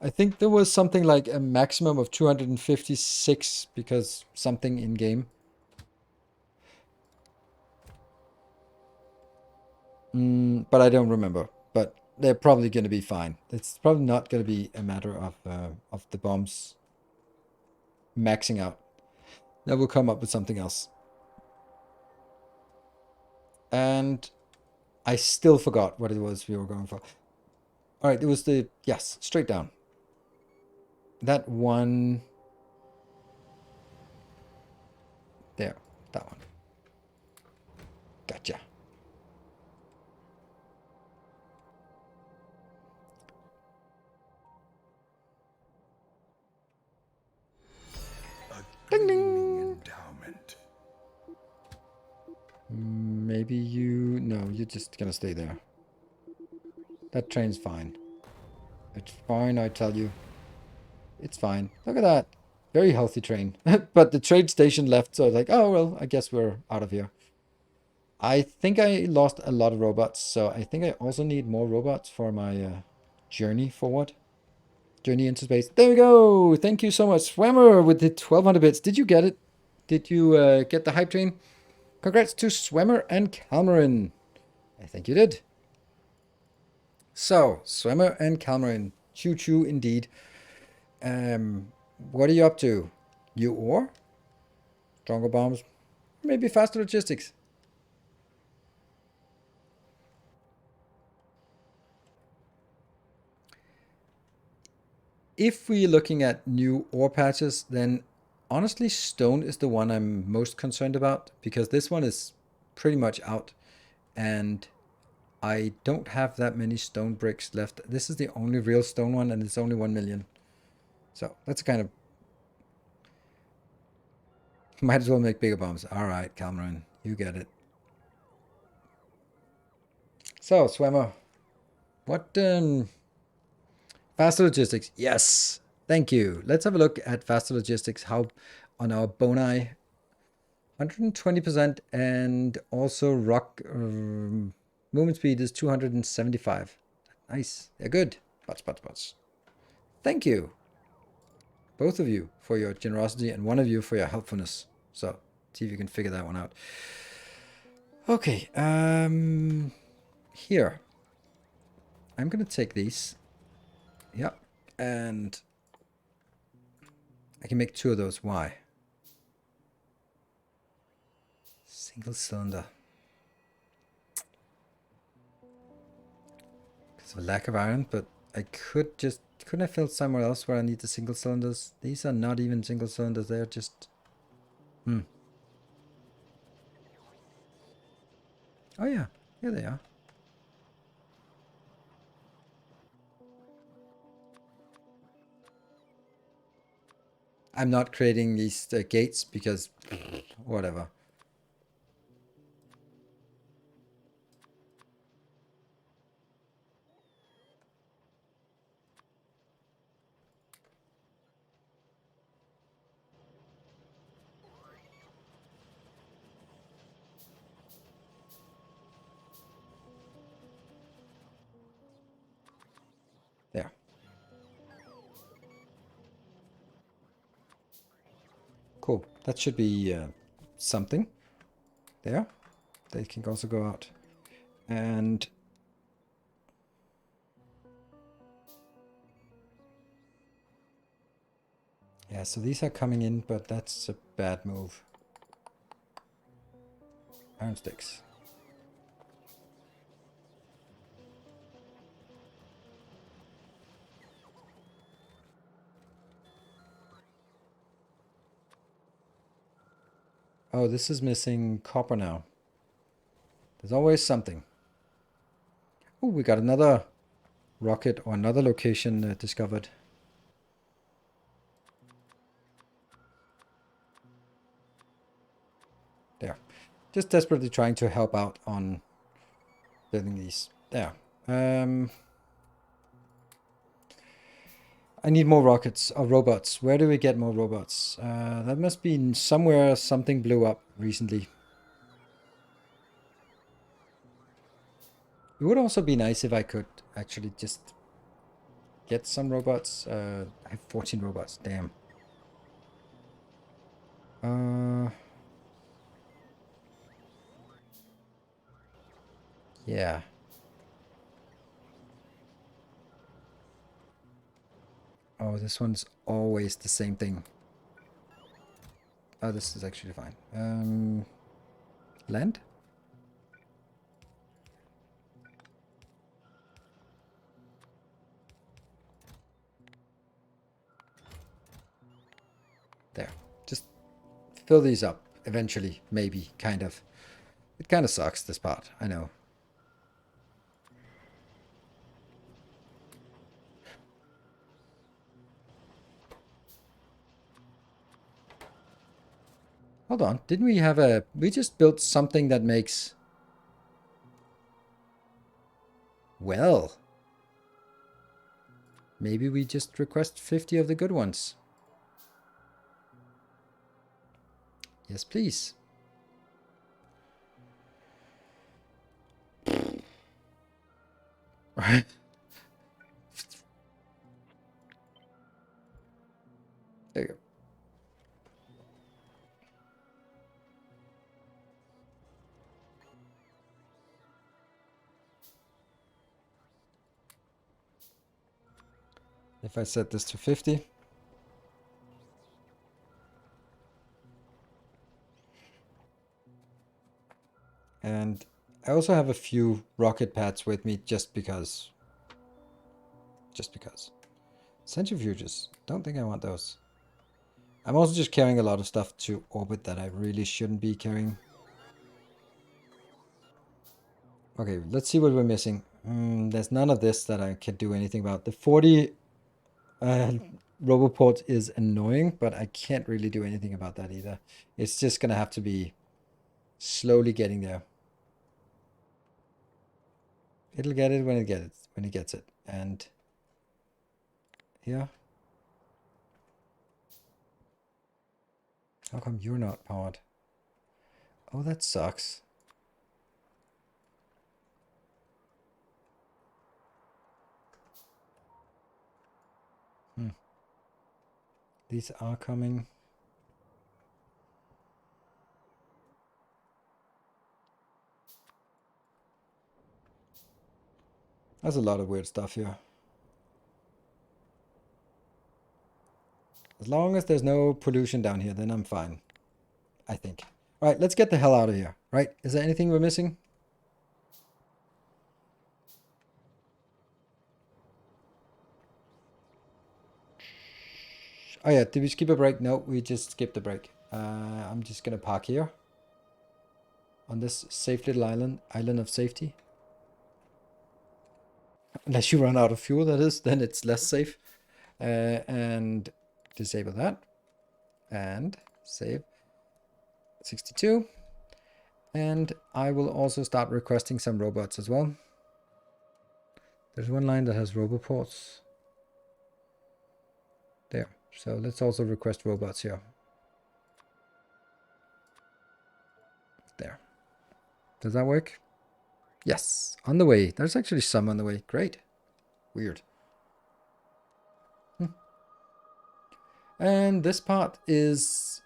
I think there was something like a maximum of 256 because something in game. But I don't remember. But they're probably going to be fine. It's probably not going to be a matter of the bombs maxing out. That will come up with something else. And I still forgot what it was we were going for. All right, it was the, yes, straight down. That one. There, that one. Gotcha. Ding ding. Endowment. Maybe you, no, you're just gonna stay there. That train's fine. It's fine, I tell you. It's fine. Look at that. Very healthy train. But the trade station left, so I was like, oh, well, I guess we're out of here. I think I lost a lot of robots, so I think I also need more robots for my journey forward. Journey into space. There we go. Thank you so much. Swammer with the 1200 bits. Did you get it? Did you get the hype train? Congrats to Swammer and Calmarin. I think you did. So, Swammer and Calmarin. Choo choo indeed. What are you up to? New ore? Stronger bombs? Maybe faster logistics? If we're looking at new ore patches, then honestly stone is the one I'm most concerned about, because this one is pretty much out and I don't have that many stone bricks left. This is the only real stone one and it's only 1 million. So that's kind of, might as well make bigger bombs. All right, Cameron, you get it. So Swimmer, what faster logistics? Yes, thank you. Let's have a look at faster logistics. How on our Boni, 120%, and also rock movement speed is 275. Nice, they're good. Butts. Thank you, both of you, for your generosity and one of you for your helpfulness. So see if you can figure that one out. Okay, here. I'm gonna take these. Yep, and I can make 2 of those. Why? Single cylinder. Because of a lack of iron, but I could just, couldn't I fill somewhere else where I need the single cylinders? These are not even single cylinders, they're just, Oh yeah, here they are. I'm not creating these gates because whatever. There. Cool. That should be something. There. They can also go out. And yeah, so these are coming in, but that's a bad move. Iron sticks. Oh, this is missing copper now. There's always something. Oh, we got another rocket or another location discovered. There. Just desperately trying to help out on building these. There. I need more rockets or robots. Where do we get more robots? That must be somewhere something blew up recently. It would also be nice if I could actually just get some robots. I have 14 robots. Damn. Yeah. Oh, this one's always the same thing. Oh, this is actually fine. Land? There. Just fill these up eventually, maybe, kind of. It kind of sucks, this part, I know. Hold on, didn't we have a... We just built something that makes... Well... Maybe we just request 50 of the good ones. Yes, please. Right. There you go. If I set this to 50. And I also have a few rocket pads with me just because. Just because. Centrifuges. Don't think I want those. I'm also just carrying a lot of stuff to orbit that I really shouldn't be carrying. Okay, let's see what we're missing. There's none of this that I can do anything about. The 40 Roboport is annoying, but I can't really do anything about that either. It's just gonna have to be slowly getting there. It'll get it when it gets it. And here. How come you're not powered? Oh, that sucks. These are coming. There's a lot of weird stuff here. As long as there's no pollution down here, then I'm fine. I think. All right, let's get the hell out of here. Right? Is there anything we're missing? Oh yeah, did we skip a break? No, we just skipped a break. I'm just gonna park here. On this safe little island of safety. Unless you run out of fuel, that is, then it's less safe. And disable that. And save 62. And I will also start requesting some robots as well. There's one line that has roboports. There. So let's also request robots here. There. Does that work? Yes. On the way. There's actually some on the way. Great. Weird. And this part is...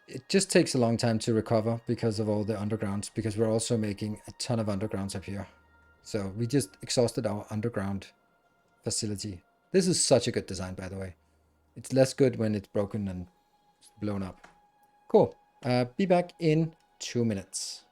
It just takes a long time to recover because of all the undergrounds. Because we're also making a ton of undergrounds up here. So we just exhausted our underground facility. This is such a good design, by the way. It's less good when it's broken and blown up. Cool. Be back in 2 minutes.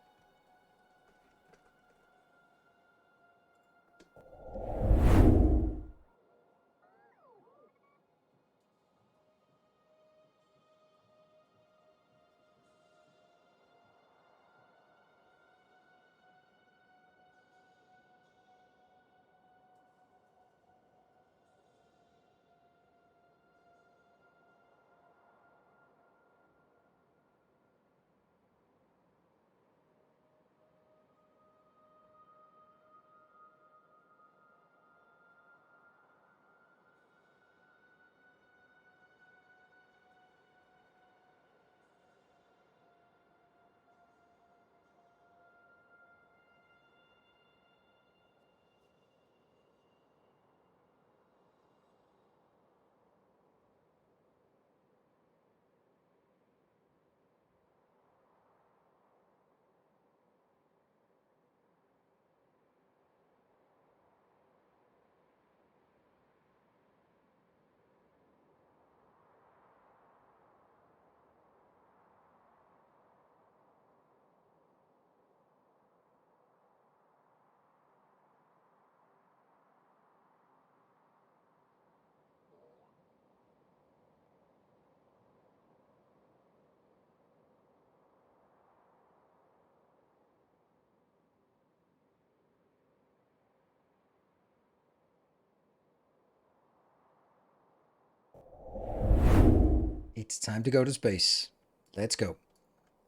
It's time to go to space. Let's go.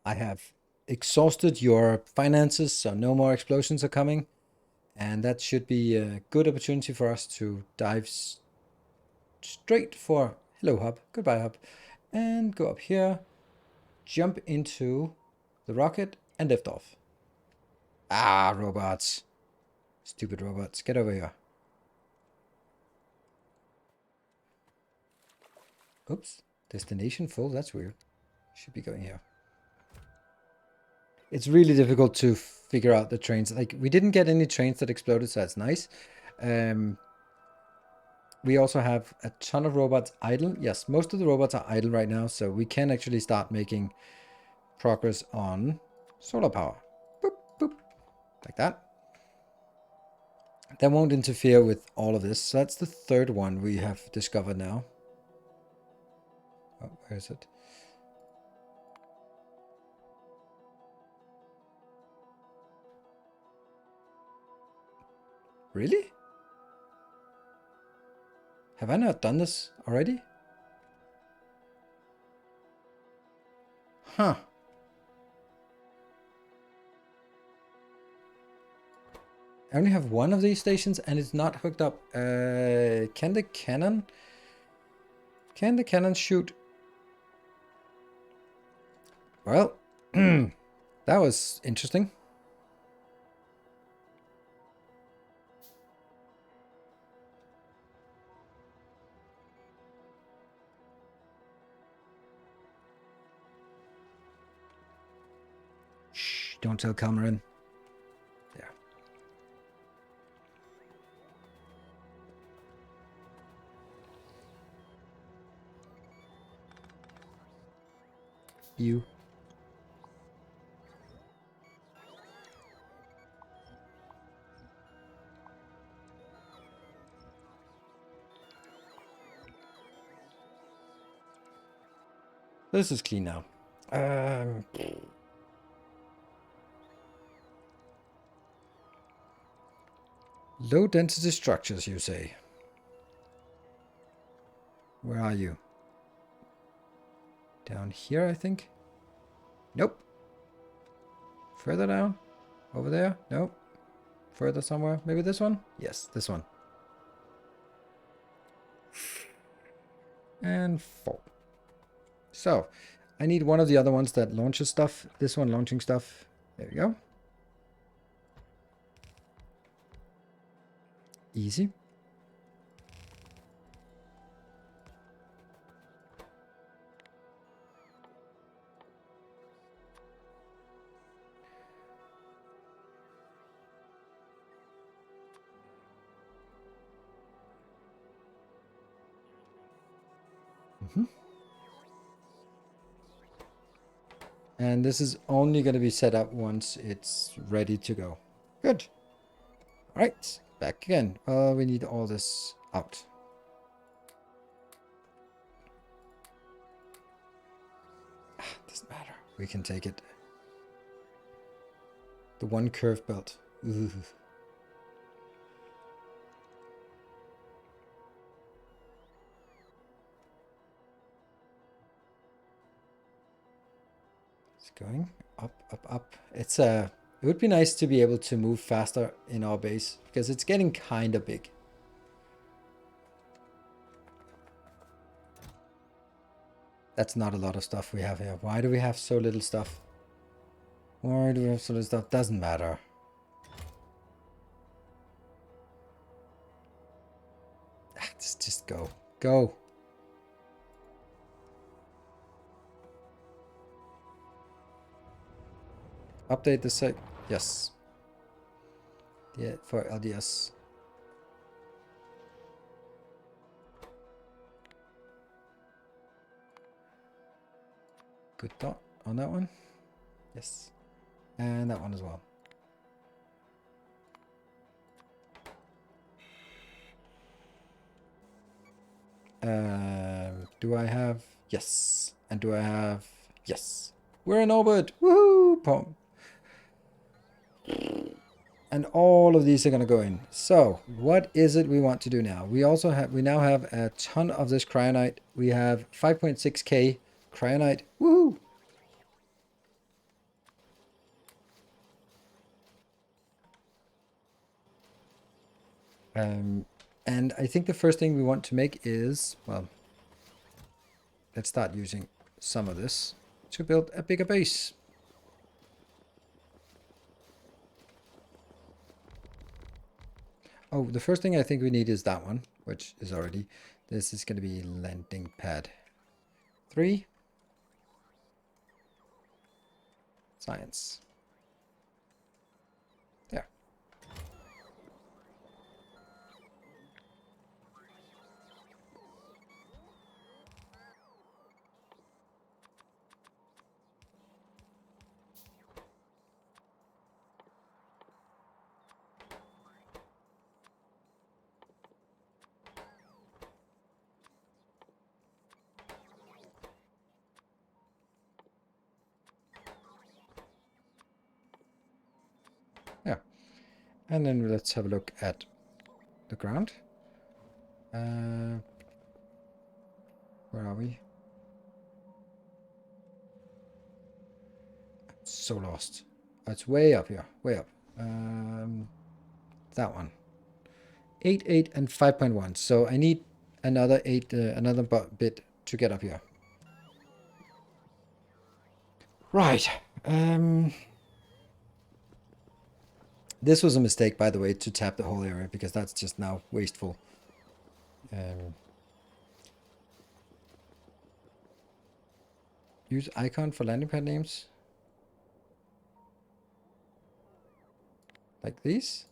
I have exhausted your finances, so no more explosions are coming. And that should be a good opportunity for us to dive straight for... Hello, hub. Goodbye, hub. And go up here, jump into the rocket, and lift off. Ah, robots. Stupid robots. Get over here. Oops. Destination full. That's weird. Should be going here. It's really difficult to figure out the trains. Like, we didn't get any trains that exploded, so that's nice. We also have a ton of robots idle. Yes, most of the robots are idle right now, so we can actually start making progress on solar power. Boop, boop. Like that. That won't interfere with all of this. So that's the third one we have discovered now. Oh, where is it? Really? Have I not done this already? Huh. I only have one of these stations and it's not hooked up. Can the cannon shoot? Well, that was interesting. Shh, don't tell Cameron. There. You. This is clean now. Low density structures, you say? Where are you? Down here, I think? Nope. Further down? Over there? Nope. Further somewhere? Maybe this one? Yes, this one. And 4. So, I need one of the other ones that launches stuff. This one launching stuff. There we go. Easy. And this is only going to be set up once it's ready to go. Good. All right, back again. We need all this out. Doesn't matter. We can take it. The one curve belt. Ooh. Going up, up, up. It's it would be nice to be able to move faster in our base because it's getting kind of big. That's not a lot of stuff we have here. Why do we have so little stuff? Why do we have so little stuff? Doesn't matter. Just go. Go. Update the site. Yes. Yeah, for LDS. Good dot on that one. Yes. And that one as well. Do I have... Yes. And do I have... Yes. We're in orbit. Woohoo! Pom. And all of these are going to go in. So what is it we want to do now? We now have a ton of this cryonite. We have 5.6k cryonite. Woohoo! And I think the first thing we want to make is, well, let's start using some of this to build a bigger base. Oh, the first thing I think we need is that one, which is already, this is going to be landing pad 3. Science. There. Yeah. And then let's have a look at the ground. Where are we? So lost. Oh, it's way up here. Way up. That one. 8, 8, and 5.1. So I need another 8, another bit to get up here. Right. This was a mistake, by the way, to tap the whole area, because that's just now wasteful. Use icon for landing pad names. Like these.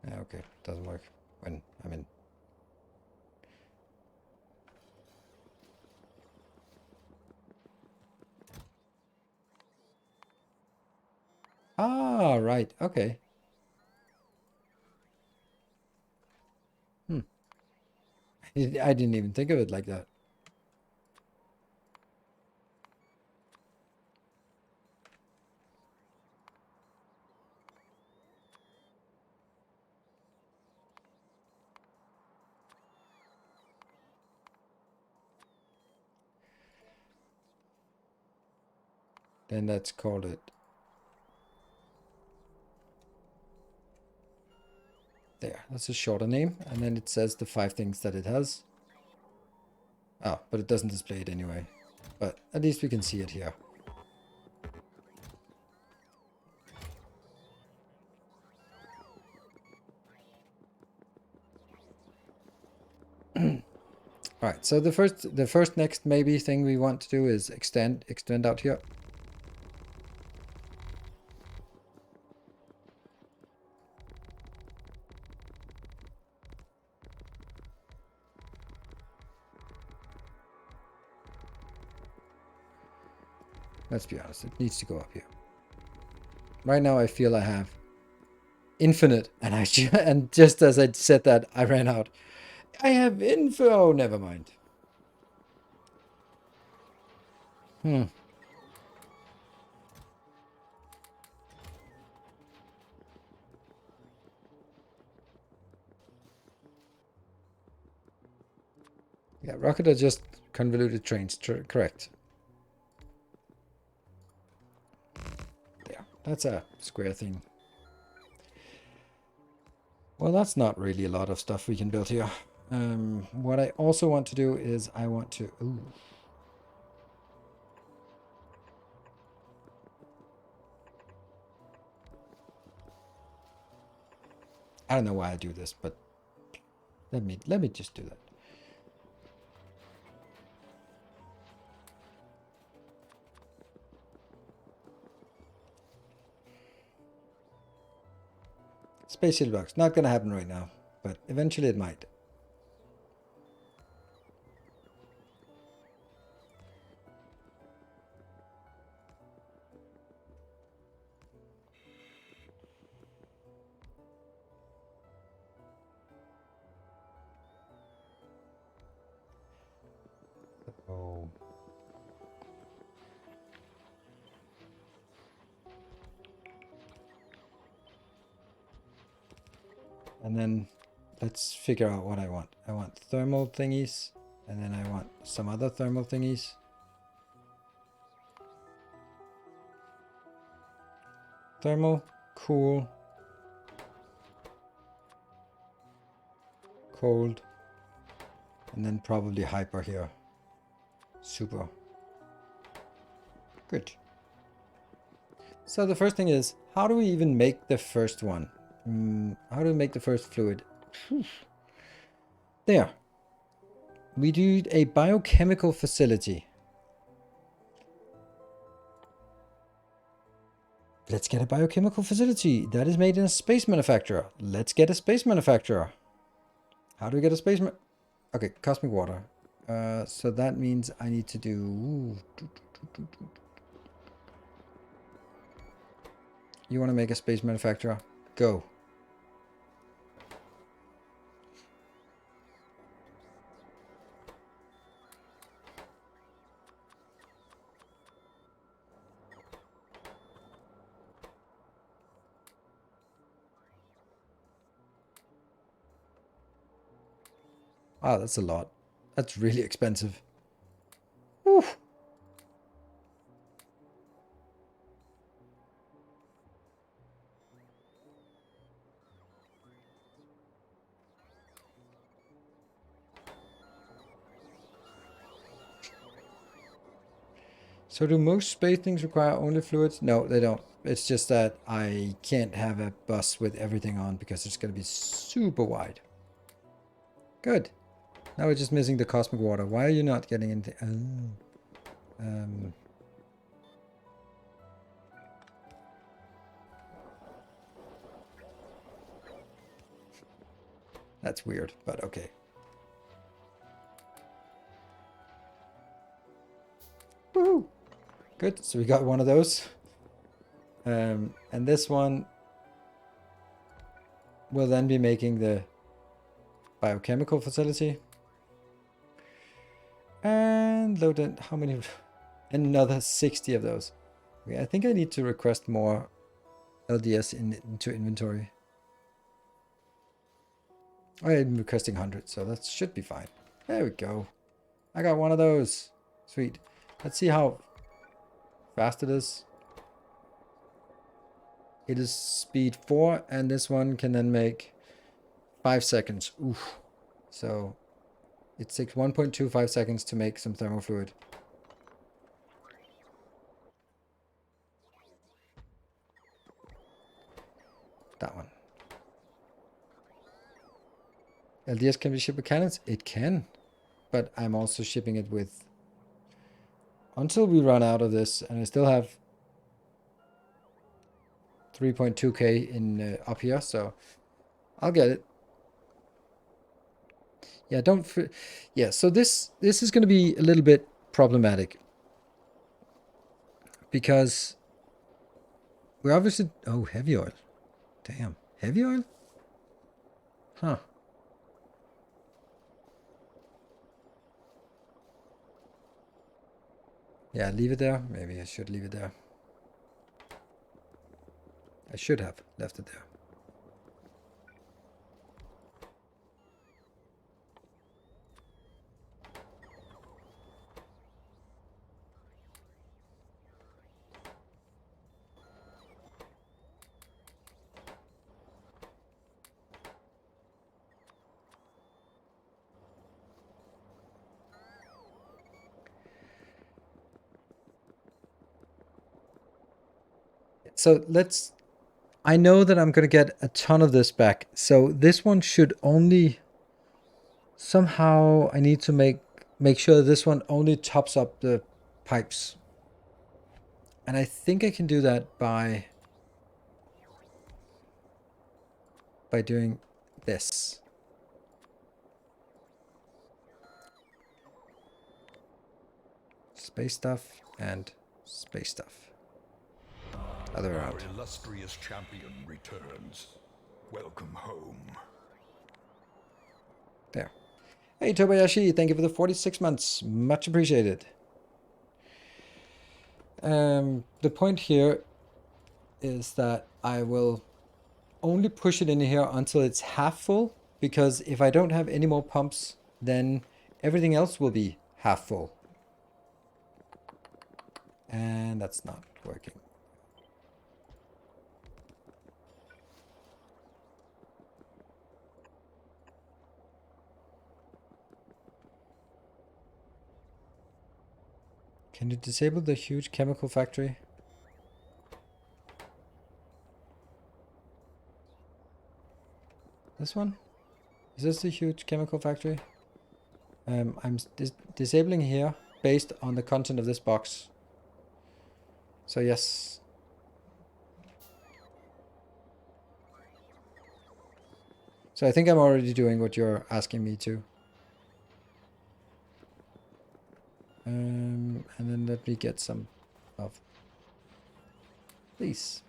Okay, doesn't work when I'm in. Ah, right. Okay. I didn't even think of it like that. Then let's call it. There, that's a shorter name. And then it says the 5 things that it has. Oh, but it doesn't display it anyway. But at least we can see it here. Alright, so the first next maybe thing we want to do is extend out here. Let's be honest, it needs to go up here. Right now I feel I have infinite, and and just as I said that, I ran out. I have info. Oh, never mind. Yeah, rocket are just convoluted trains. Correct. There. That's a square thing. Well, that's not really a lot of stuff we can build here. What I also want to do is I want to... Ooh. I don't know why I do this, but let me just do that. Space shield box. Not gonna happen right now, but eventually it might. Oh. And then let's figure out what I want. I want thermal thingies, and then I want some other thermal thingies. Thermal, cool, cold, and then probably hyper here. Super. Good. So the first thing is, how do we even make the first one? How do we make the first fluid? There. We do a biochemical facility. Let's get a biochemical facility that is made in a space manufacturer. Let's get a space manufacturer. How do we get a space Okay, cosmic water. So that means I need to do... You want to make a space manufacturer? Go. Wow, that's a lot. That's really expensive. Whew. So do most space things require only fluids? No, they don't. It's just that I can't have a bus with everything on because it's going to be super wide. Good. Now we're just missing the cosmic water. Why are you not getting into... That's weird, but okay. Woohoo! Good, so we got one of those. And this one will then be making the biochemical facility. And load in, how many? Another 60 of those. Okay, I think I need to request more LDS into inventory. I'm requesting 100, so that should be fine. There we go. I got one of those. Sweet. Let's see how fast it is. It is speed 4, and this one can then make 5 seconds. Oof. So it takes 1.25 seconds to make some thermal fluid. That one. LDS can be shipped with cannons? It can. But I'm also shipping it with... Until we run out of this, and I still have 3.2k in up here, so I'll get it. Yeah, yeah, so this is going to be a little bit problematic. Because we're obviously... Oh, heavy oil. Damn. Heavy oil? Huh. Yeah, leave it there. Maybe I should leave it there. I should have left it there. So let's... I know that I'm going to get a ton of this back. So this one should only... Somehow I need to make sure this one only tops up the pipes. And I think I can do that by doing this. Space stuff and space stuff. Other way Our around. illustrious champion returns. Welcome home. There. Hey Tobayashi, thank you for the 46 months. Much appreciated. The point here is that I will only push it in here until it's half full. because if I don't have any more pumps, then everything else will be half full. And that's not working. Can you disable the huge chemical factory? This one? Is this the huge chemical factory? I'm disabling here based on the content of this box. So yes. So I think I'm already doing what you're asking me to. And then let me get some of these.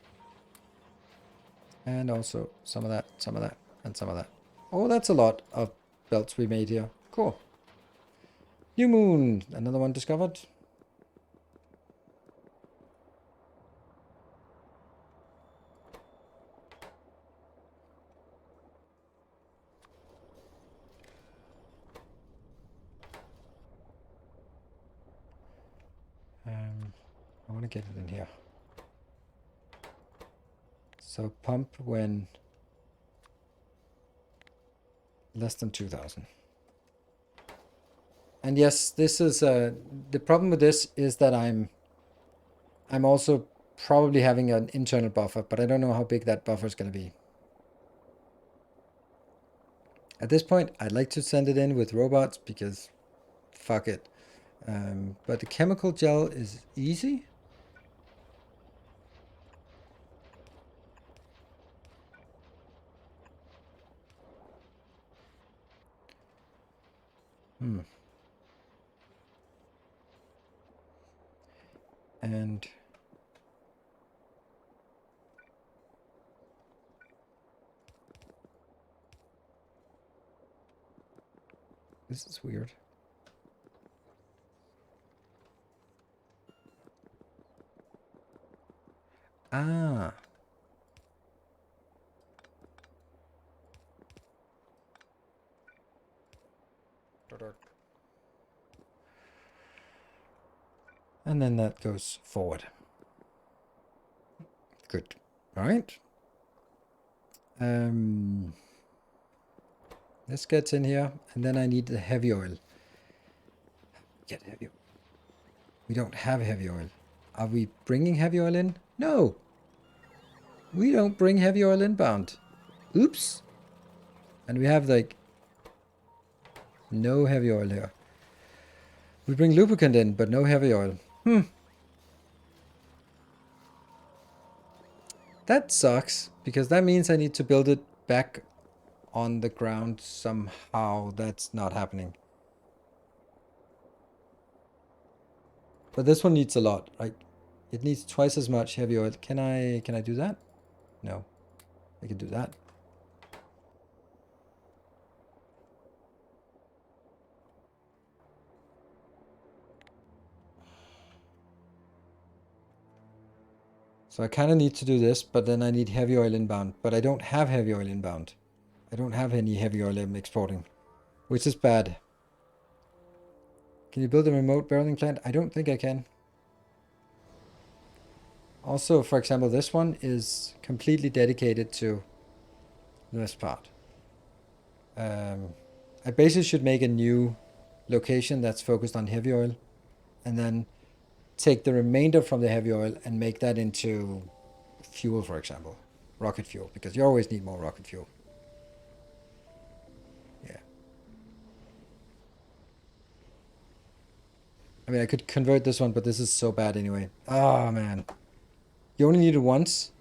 And also some of that, and some of that. Oh, that's a lot of belts we made here. Cool. New moon. Another one discovered. I want to get it in here. So pump when less than 2,000. And yes, this is the problem with this is that I'm also probably having an internal buffer, but I don't know how big that buffer is going to be. At this point, I'd like to send it in with robots because fuck it. But the chemical gel is easy. And this is weird. Ah. And then that goes forward. Good. All right. This gets in here, and then I need the heavy oil. Get heavy oil. We don't have heavy oil. Are we bringing heavy oil in? No. We don't bring heavy oil inbound. Oops. And we have like no heavy oil here. We bring lubricant in, but no heavy oil. That sucks, because that means I need to build it back on the ground somehow. That's not happening. But this one needs a lot, right? It needs twice as much heavy oil. Can I do that? No. I can do that. So I kind of need to do this, but then I need heavy oil inbound. But I don't have heavy oil inbound. I don't have any heavy oil I'm exporting, which is bad. Can you build a remote barreling plant? I don't think I can. Also, for example, this one is completely dedicated to this part. I basically should make a new location that's focused on heavy oil, and then take the remainder from the heavy oil and make that into fuel, for example, rocket fuel, because you always need more rocket fuel. Yeah. I mean, I could convert this one, but this is so bad anyway. Oh, man. You only need it once.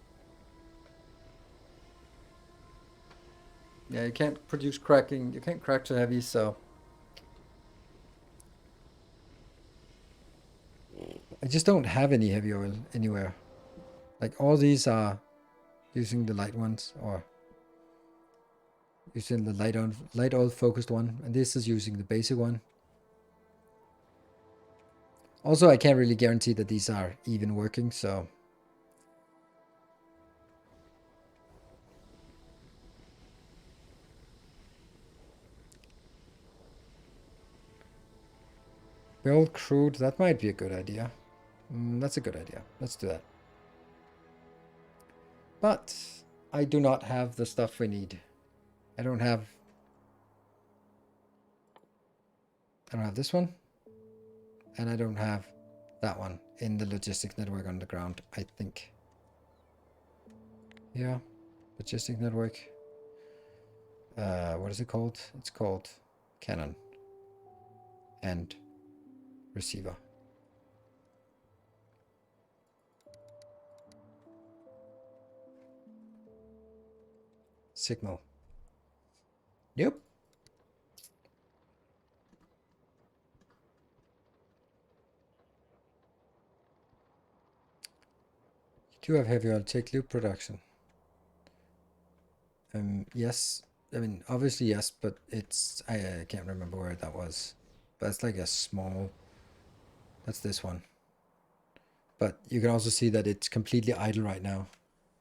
Yeah, you can't produce cracking. You can't crack so heavy, so... I just don't have any heavy oil anywhere. Like, all these are using the light ones, or using the light oil focused one, and this is using the basic one. Also, I can't really guarantee that these are even working, so... Build crude. That might be a good idea. That's a good idea. Let's do that. But I do not have the stuff we need. I don't have this one. And I don't have that one in the logistics network underground, I think. Yeah. Logistics network. What is it called? It's called cannon and receiver. Signal. Yep. You do have heavy oil take loop production. Yes. I mean, obviously yes, but it's I can't remember where that was. But it's like a small. That's this one. But you can also see that it's completely idle right now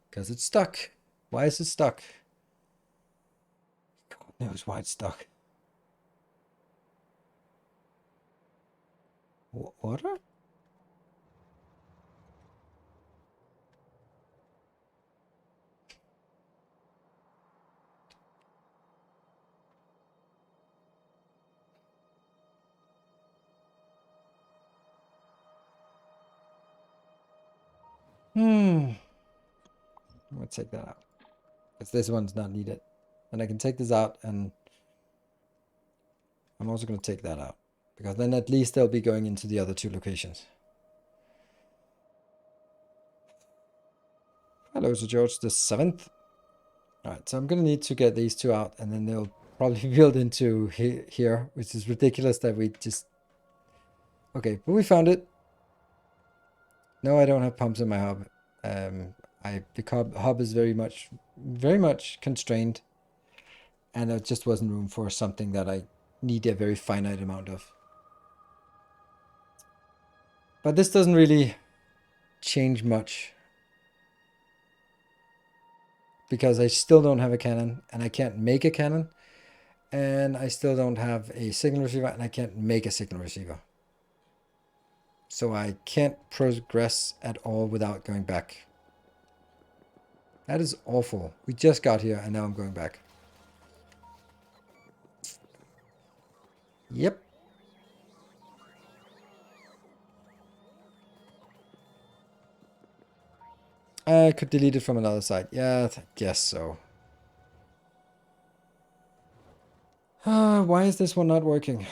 because it's stuck. Why is it stuck? God knows why it's stuck. Water? I'm gonna take that out because this one's not needed, and I can take this out, and I'm also gonna take that out because then at least they'll be going into the other two locations. Hello, Sir George the 7th. All right, so I'm gonna need to get these two out, and then they'll probably build into here, which is ridiculous that we just. Okay, but we found it. No, I don't have pumps in my hub. The hub is very much constrained, and there just wasn't room for something that I need a very finite amount of. But this doesn't really change much because I still don't have a cannon, and I can't make a cannon, and I still don't have a signal receiver, and I can't make a signal receiver. So I can't progress at all without going back. That is awful. We just got here, and now I'm going back. Yep. I could delete it from another site. Yeah, I guess so. Why is this one not working?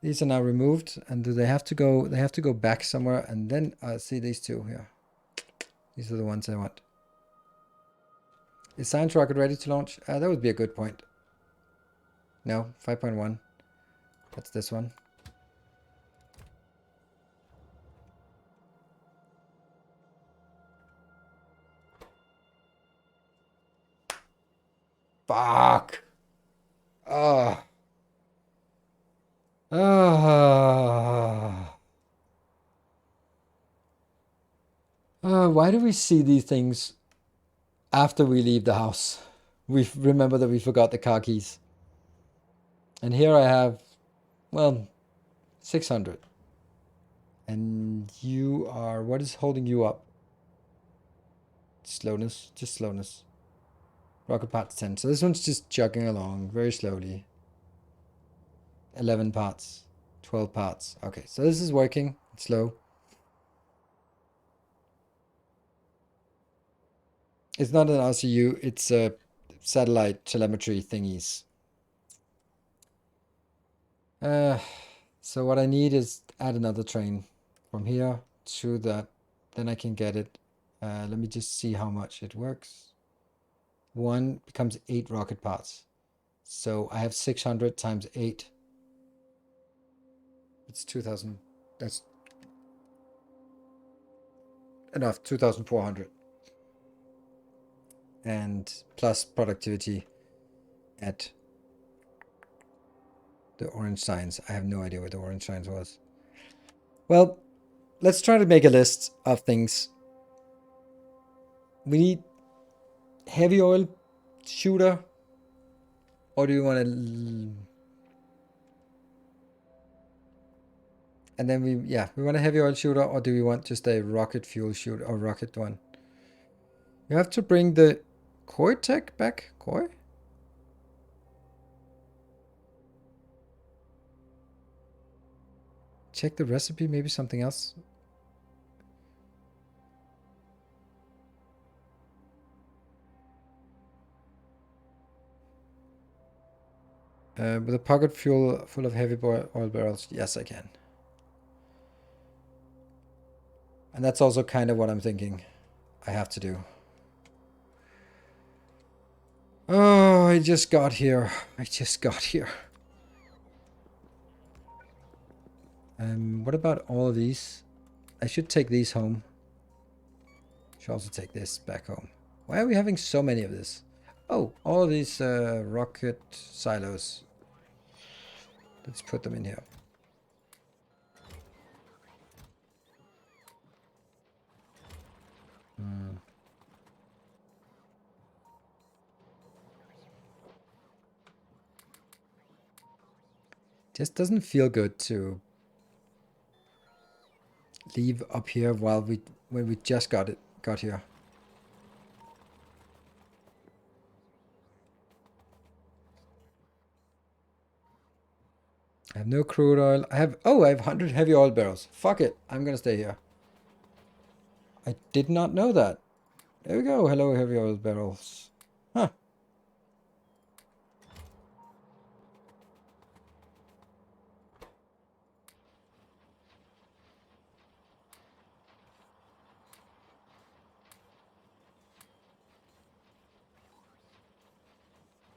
These are now removed, and do they have to go? They have to go back somewhere, and then see these two here. These are the ones I want. Is science rocket ready to launch? That would be a good point. No, 5.1. That's this one. Fuck. Ah. Ah. Why do we see these things after we leave the house? We remember that we forgot the car keys. And here I have, well, 600. And you are, what is holding you up? Slowness, just slowness. Rocket parts 10. So this one's just chugging along very slowly. 11 parts, 12 parts. Okay, so this is working. It's slow. It's not an RCU, it's a satellite telemetry thingies. So what I need is add another train from here to that. Then I can get it. Let me just see how much it works. 1 becomes 8 rocket parts. So I have 600 times 8. It's 2000. That's enough. 2400. And plus productivity at the orange signs. I have no idea what the orange signs was. Well, let's try to make a list of things. We need heavy oil shooter. Or do you want to... And then we want a heavy oil shooter, or do we want just a rocket fuel shooter or rocket one? You have to bring the koi tech back. Koi? Check the recipe, maybe something else. With a pocket fuel full of heavy oil barrels, yes I can. And that's also kind of what I'm thinking I have to do. Oh, I just got here. What about all of these? I should take these home. Should also take this back home. Why are we having so many of this? Oh, all of these rocket silos. Let's put them in here. Just doesn't feel good to leave up here when we just got here. I have no crude oil. I have 100 heavy oil barrels. Fuck it. I'm gonna stay here. I did not know that. There we go. Hello, heavy oil barrels. Huh.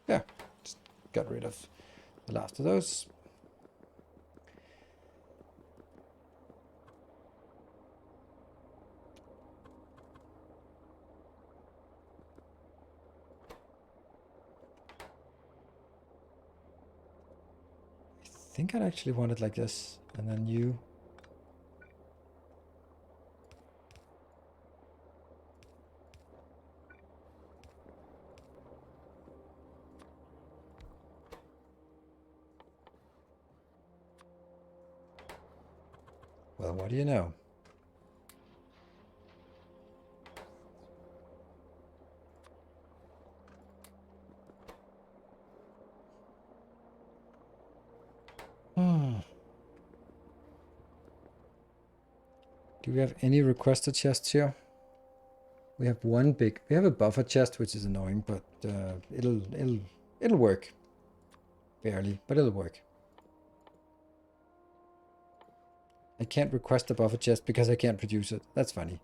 Yeah. Just got rid of the last of those. I think I'd actually want it like this. And then you... Well, what do you know? Do we have any requested chests here? We have we have a buffer chest, which is annoying, but it'll work. Barely, but it'll work. I can't request a buffer chest because I can't produce it. That's funny.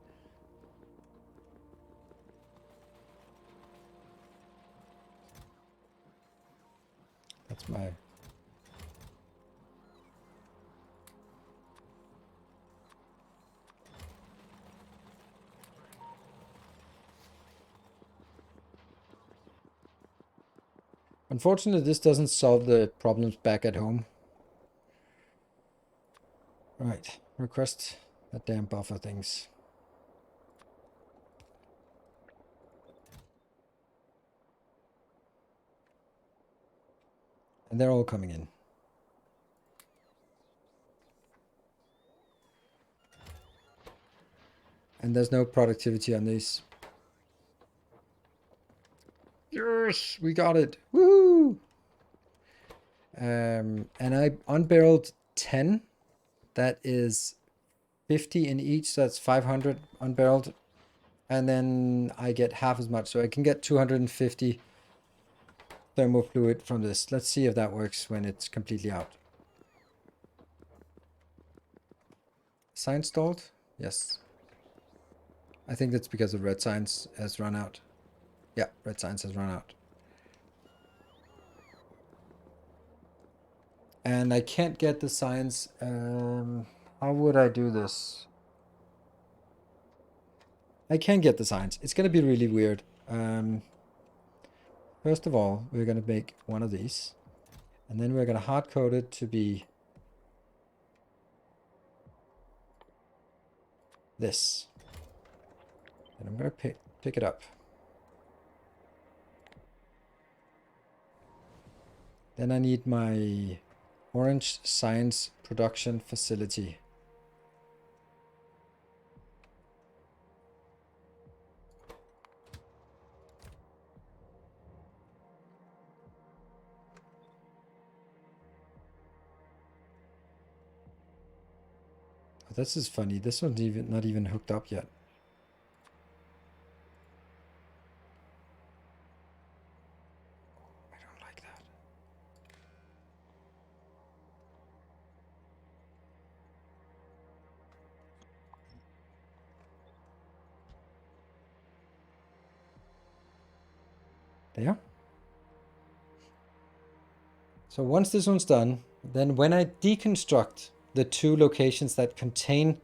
That's my... Unfortunately, this doesn't solve the problems back at home. Right, request that damn buffer things. And they're all coming in. And there's no productivity on these. Yes, we got it. Woo! And I unbarreled 10. That is 50 in each, so that's 500 unbarreled. And then I get half as much, so I can get 250 thermal fluid from this. Let's see if that works when it's completely out. Sign stalled? Yes. I think that's because the red signs has run out. Yeah, red signs has run out. And I can't get the signs. How would I do this? I can get the signs. It's going to be really weird. First of all, we're going to make one of these. And then we're going to hard code it to be this. And I'm going to pick it up. Then I need my orange science production facility. Oh, this is funny. This one's not even hooked up yet. I don't like that. There. So once this one's done, then when I deconstruct the two locations that contain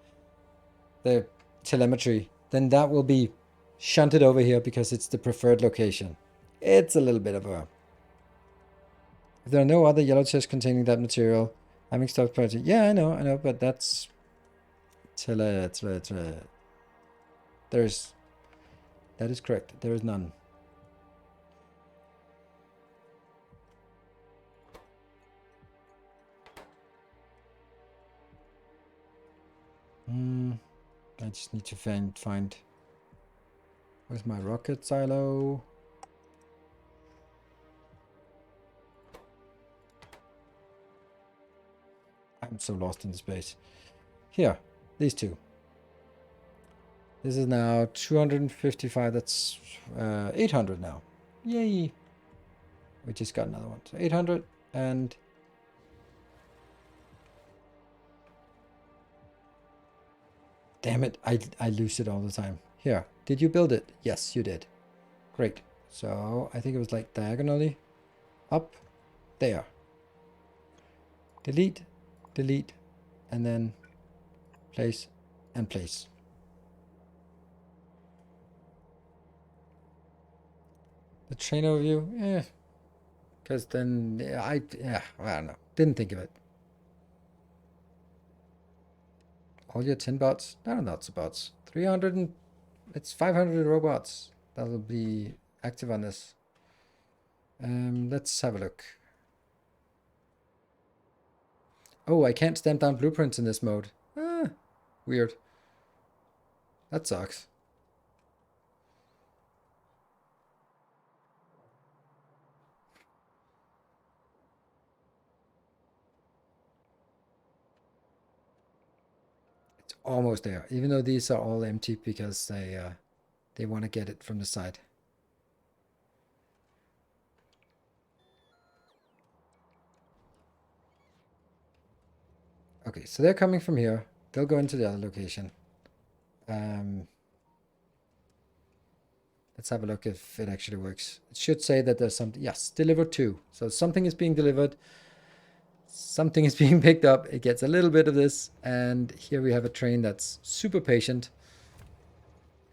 the telemetry, then that will be shunted over here because it's the preferred location. It's a little bit of a... If there are no other yellow chests containing that material, having stuff project. Yeah, I know, but that's... There's... That is correct. There is none. I just need to find... Where's my rocket silo? I'm so lost in the space. Here, these two. This is now 255. That's 800 now. Yay! We just got another one. So 800 and... Damn it, I lose it all the time. Here, did you build it? Yes, you did. Great. So I think it was like diagonally up there. Delete, delete, and then place and place. The train overview, because then I don't know. Didn't think of it. All your 10 bots? No, not so bots. 300 and it's 500 robots that'll be active on this. Let's have a look. Oh, I can't stamp down blueprints in this mode. Weird. That sucks. It's almost there, even though these are all empty because they want to get it from the side. Okay, so they're coming from here. They'll go into the other location. Let's have a look if it actually works. It should say that there's something. Yes, delivered to. So something is being delivered. Something is being picked up. It gets a little bit of this. And here we have a train that's super patient.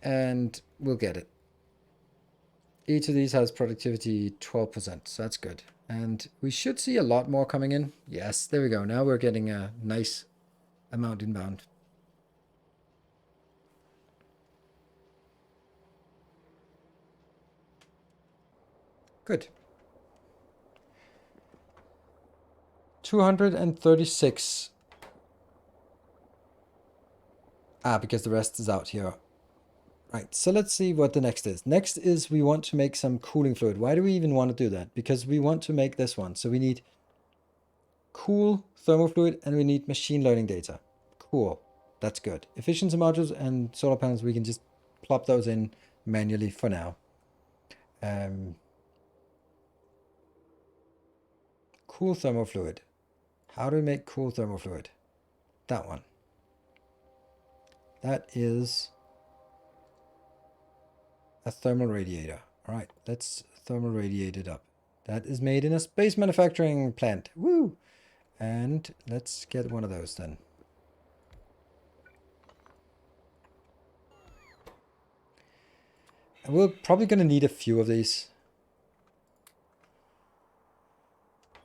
And we'll get it. Each of these has productivity 12%. So that's good. And we should see a lot more coming in. Yes, there we go. Now we're getting a nice amount inbound. Good. 236. Because the rest is out here. Right, so let's see what the next is. Next is we want to make some cooling fluid. Why do we even want to do that? Because we want to make this one. So we need cool thermal fluid and we need machine learning data. Cool, that's good. Efficiency modules and solar panels, we can just plop those in manually for now. Cool thermal fluid. How do we make cool thermal fluid? That one. That is a thermal radiator. All right, let's thermal radiate it up. That is made in a space manufacturing plant. Woo! And let's get one of those then. And we're probably going to need a few of these.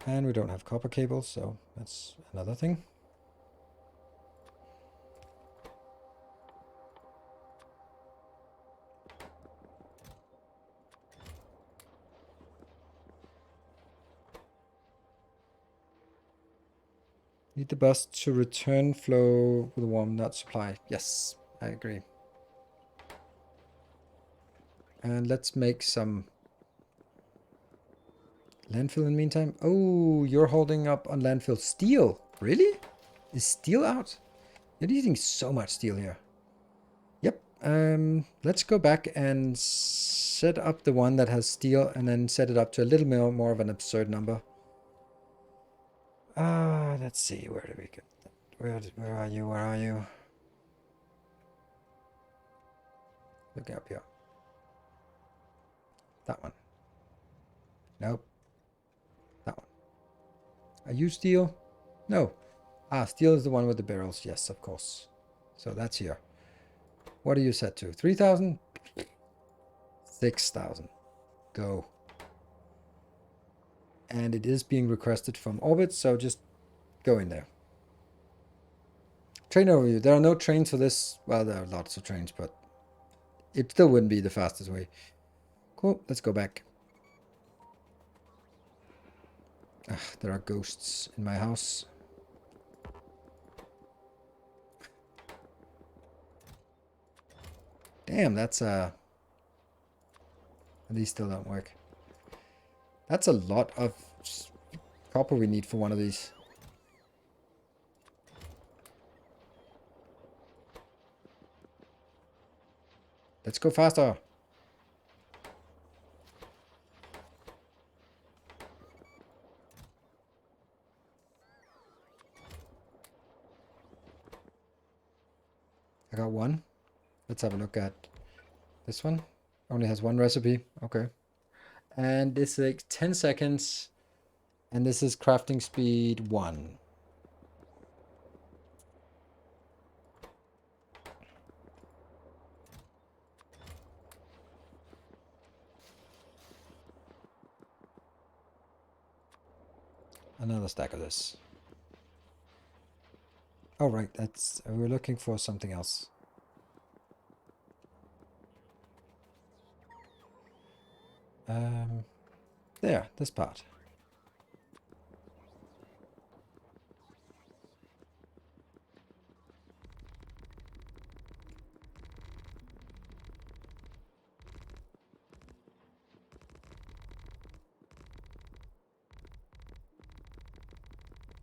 And we don't have copper cables, so that's another thing. Need the bus to return flow with a warm, not supply. Yes, I agree. And let's make some landfill in the meantime. Oh, you're holding up on landfill. Steel? Really? Is steel out? You're using so much steel here. Yep. Let's go back and set up the one that has steel and then set it up to a little more of an absurd number. Let's see. Where do we get that? Where are you? Where are you? Look up here. That one. Nope. That one. Are you steel? No. Steel is the one with the barrels. Yes, of course. So that's here. What are you set to? 3,000? 6,000. Go. And it is being requested from Orbit, so just go in there. Train overview. There are no trains for this. Well, there are lots of trains, but it still wouldn't be the fastest way. Cool. Let's go back. There are ghosts in my house. Damn, that's these still don't work. That's a lot of copper we need for one of these. Let's go faster. I got one. Let's have a look at this one. Only has one recipe. Okay. And this takes 10 seconds. And this is crafting speed 1. Another stack of this. Oh, right. That's we're looking for something else. There, this part.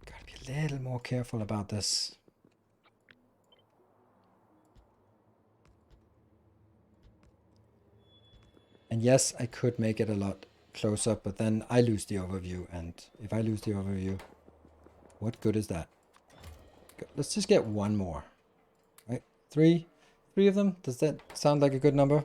Gotta be a little more careful about this. And yes, I could make it a lot closer, but then I lose the overview. And if I lose the overview, what good is that? Let's just get one more. Right? Three of them? Does that sound like a good number?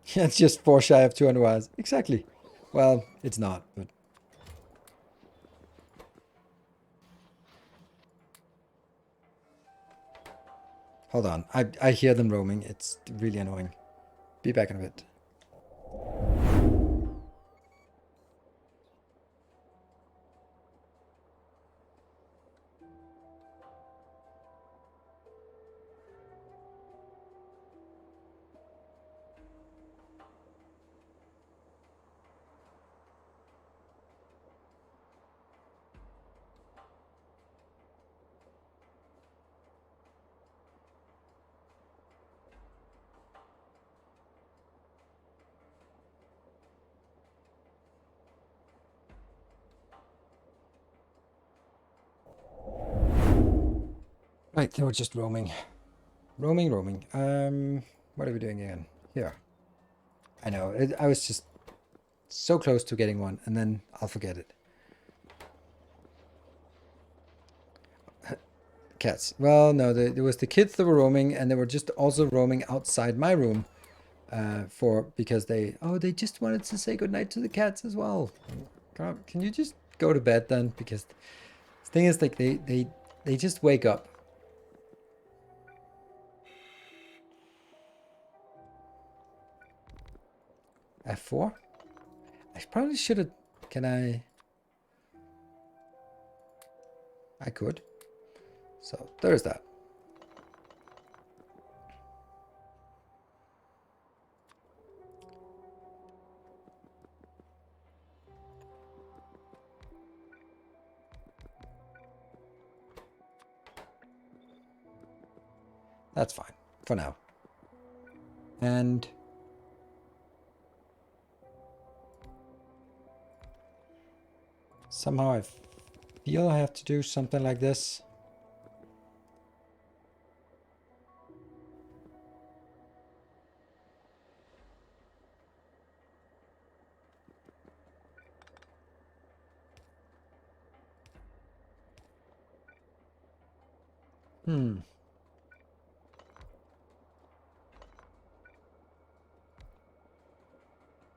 Yeah, it's just 4 shy of 200 wires. Exactly. Well, it's not, but... Hold on. I hear them roaming. It's really annoying. Be back in a bit. Right, they were just roaming. Roaming. What are we doing again? Here. I know, I was just so close to getting one, and then I'll forget it. Cats. Well, no, there was the kids that were roaming, and they were just also roaming outside my room, because they just wanted to say goodnight to the cats as well. God, can you just go to bed then? Because the thing is, like, they just wake up. F4? I probably should have... Can I... I could. So, there's that. That's fine. For now. And... Somehow I've feel I have to do something like this.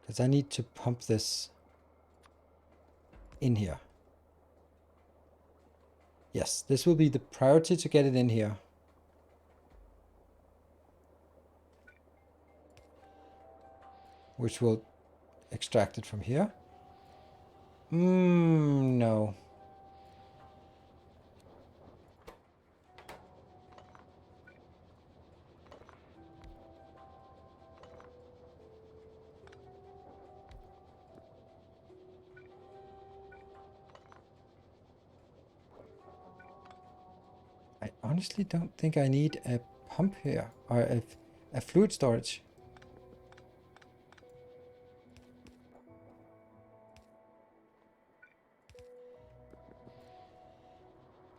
Because I need to pump this in here. Yes, this will be the priority to get it in here. Which will extract it from here. No. I honestly don't think I need a pump here, or a fluid storage.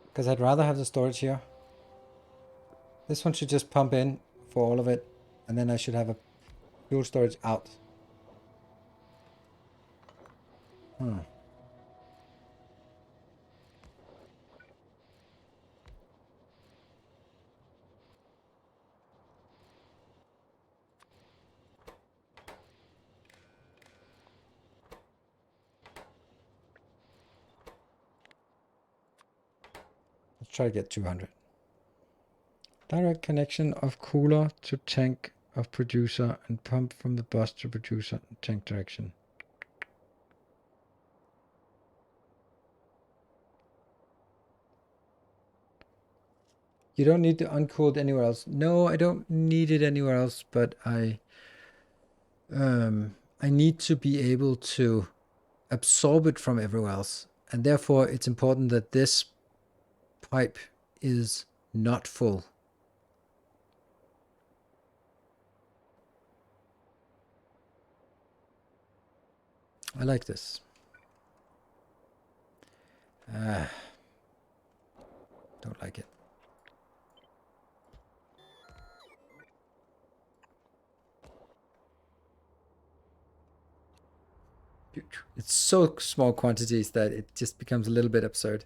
Because I'd rather have the storage here. This one should just pump in for all of it, and then I should have a fuel storage out. Let's try to get 200. Direct connection of cooler to tank of producer and pump from the bus to producer and tank direction. You don't need to uncooled anywhere else. No, I don't need it anywhere else, but I need to be able to absorb it from everywhere else. And therefore it's important that this pipe is not full. I like this. Don't like it. It's so small quantities that it just becomes a little bit absurd.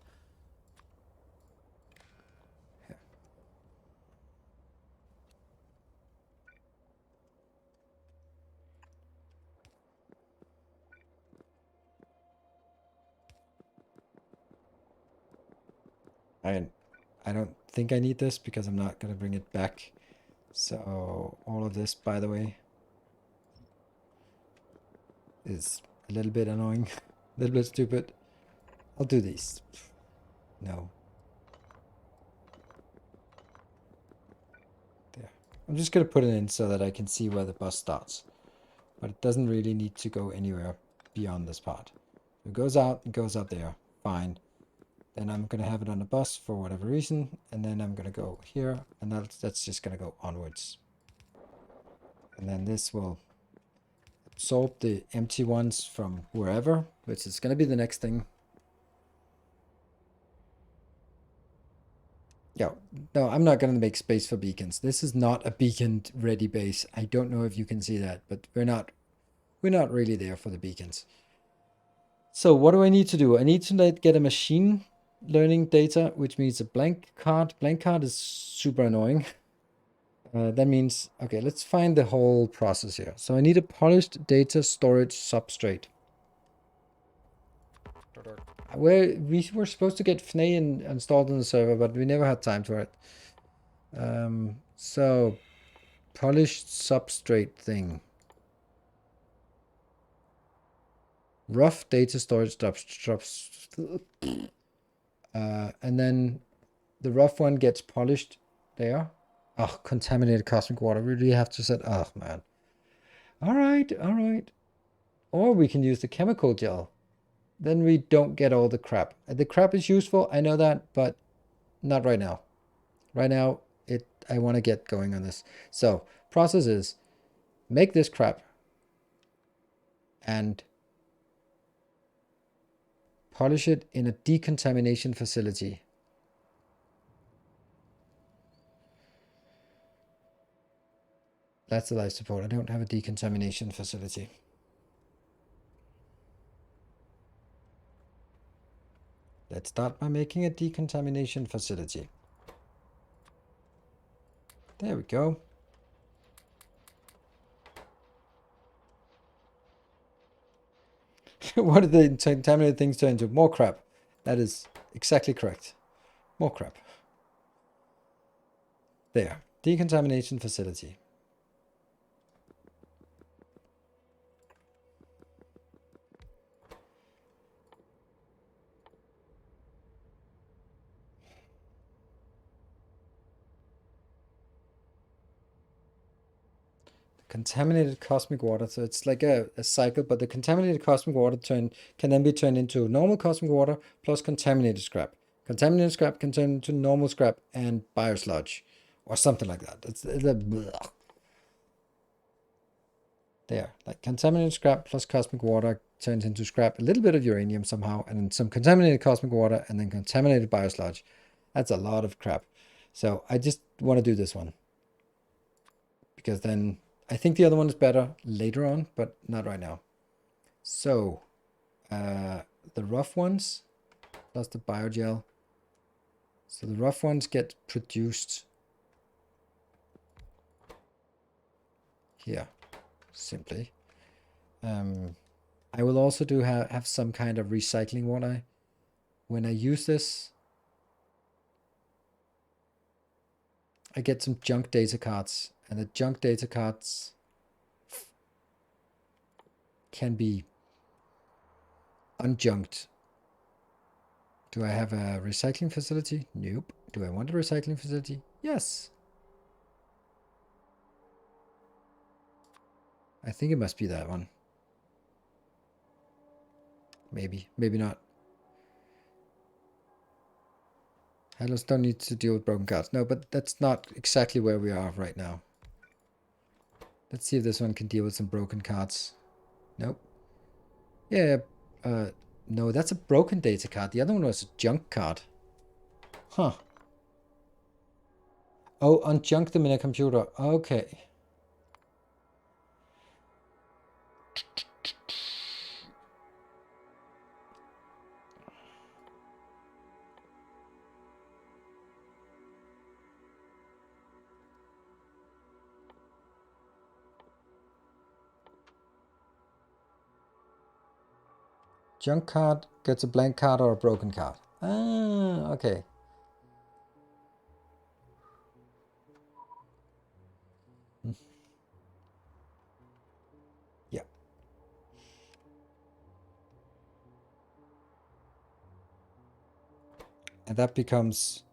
I don't think I need this because I'm not going to bring it back. So all of this, by the way, is a little bit annoying, a little bit stupid. I'll do these. No. There. I'm just going to put it in so that I can see where the bus starts. But it doesn't really need to go anywhere beyond this part. It goes out, it goes up there. Fine. Then I'm going to have it on the bus for whatever reason. And then I'm going to go here. And that's just going to go onwards. And then this will absorb the empty ones from wherever, which is going to be the next thing. Yeah, no, I'm not going to make space for beacons. This is not a beacon ready base. I don't know if you can see that, but we're not really there for the beacons. So what do I need to do? I need to get a machine learning data, which means a blank card. Blank card is super annoying. That means, okay, let's find the whole process here. So I need a polished data storage substrate. We were supposed to get FNA installed on the server, but we never had time for it. So polished substrate thing. Rough data storage and then the rough one gets polished there. Oh, contaminated cosmic water. We really have to set. Oh man. All right, all right. Or we can use the chemical gel. Then we don't get all the crap. The crap is useful, I know that, but not right now. Right now, I want to get going on this. So, process is make this crap and polish it in a decontamination facility. That's the life support. I don't have a decontamination facility. Let's start by making a decontamination facility. There we go. What did the contaminated things turn into? More crap. That is exactly correct. More crap. There. Decontamination facility. Contaminated cosmic water. So it's like a cycle, but the contaminated cosmic water can then be turned into normal cosmic water plus contaminated scrap. Contaminated scrap can turn into normal scrap and biosludge or something like that. It's there. Like contaminated scrap plus cosmic water turns into scrap, a little bit of uranium somehow, and then some contaminated cosmic water and then contaminated biosludge. That's a lot of crap. So I just want to do this one because then I think the other one is better later on, but not right now. So, the rough ones plus the biogel. So the rough ones get produced here, simply. I will also have some kind of recycling water. When I use this, I get some junk data cards. And the junk data cards can be unjunked. Do I have a recycling facility? Nope. Do I want a recycling facility? Yes. I think it must be that one. Maybe. Maybe not. Halos don't need to deal with broken cards. No, but that's not exactly where we are right now. Let's see if this one can deal with some broken cards. Nope. Yeah, no, that's a broken data card. The other one was a junk card. Huh. Oh, unjunk them in a computer. Okay. Junk card gets a blank card or a broken card. Ah, okay. Yeah. And that becomes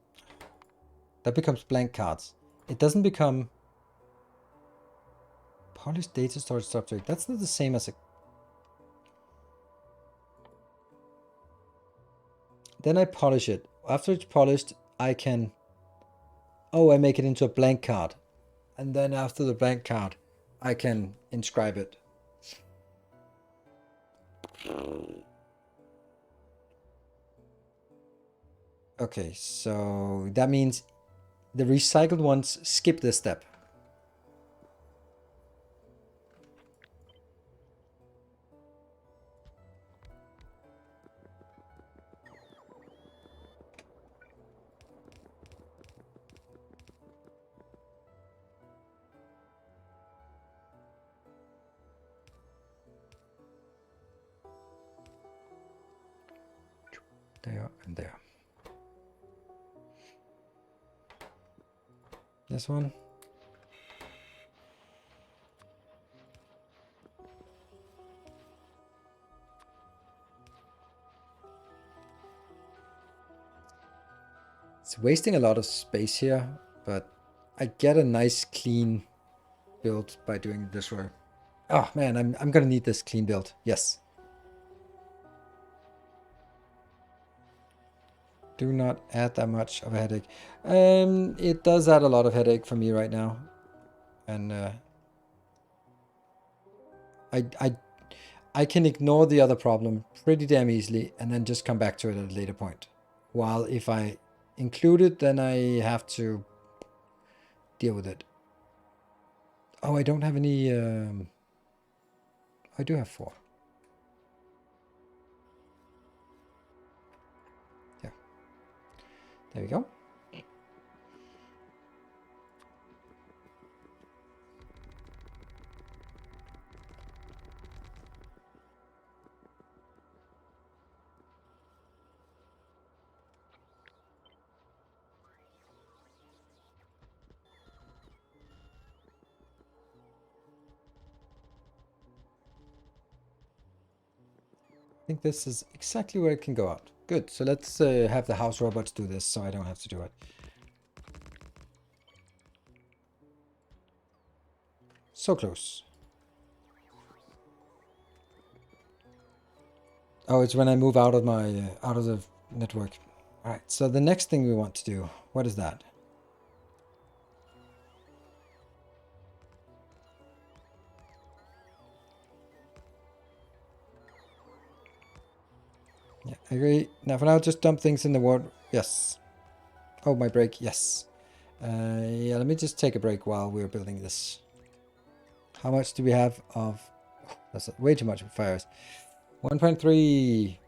blank cards. It doesn't become polished data storage subject. That's not the same as a... Then I polish it. After it's polished, I can... Oh, I make it into a blank card. And then after the blank card, I can inscribe it. Okay, so that means the recycled ones skip this step. There and there. This one. It's wasting a lot of space here, but I get a nice clean build by doing it this way. Oh man, I'm gonna need this clean build. Yes. Do not add that much of a headache. It does add a lot of headache for me right now. And I can ignore the other problem pretty damn easily and then just come back to it at a later point. While if I include it, then I have to deal with it. Oh, I don't have any... I do have 4. Yeah. There we go. I think this is exactly where it can go out. Good. So let's have the house robots do this so I don't have to do it. So close. Oh, it's when I move out of my out of the network. All right. So the next thing we want to do, what is that? Yeah, I agree. Now for now, just dump things in the water. Yes. Oh, my break. Yes. Yeah, let me just take a break while we're building this. How much do we have of... Oh, that's way too much for fires. 1.3.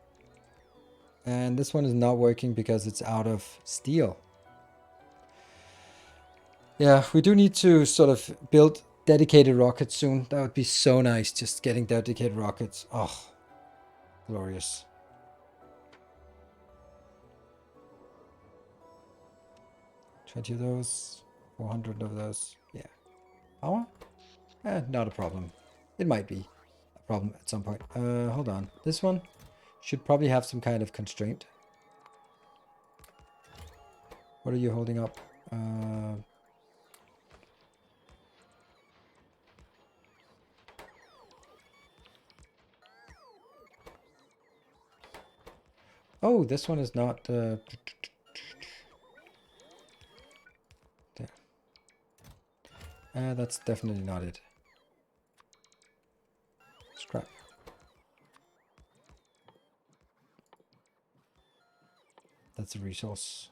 And this one is not working because it's out of steel. Yeah, we do need to sort of build dedicated rockets soon. That would be so nice, just getting dedicated rockets. Oh, glorious. 20 of those, 400 of those. Yeah. Power? Not a problem. It might be a problem at some point. Hold on. This one should probably have some kind of constraint. What are you holding up? Oh, this one is not... there. That's definitely not it. Scrap. That's a resource.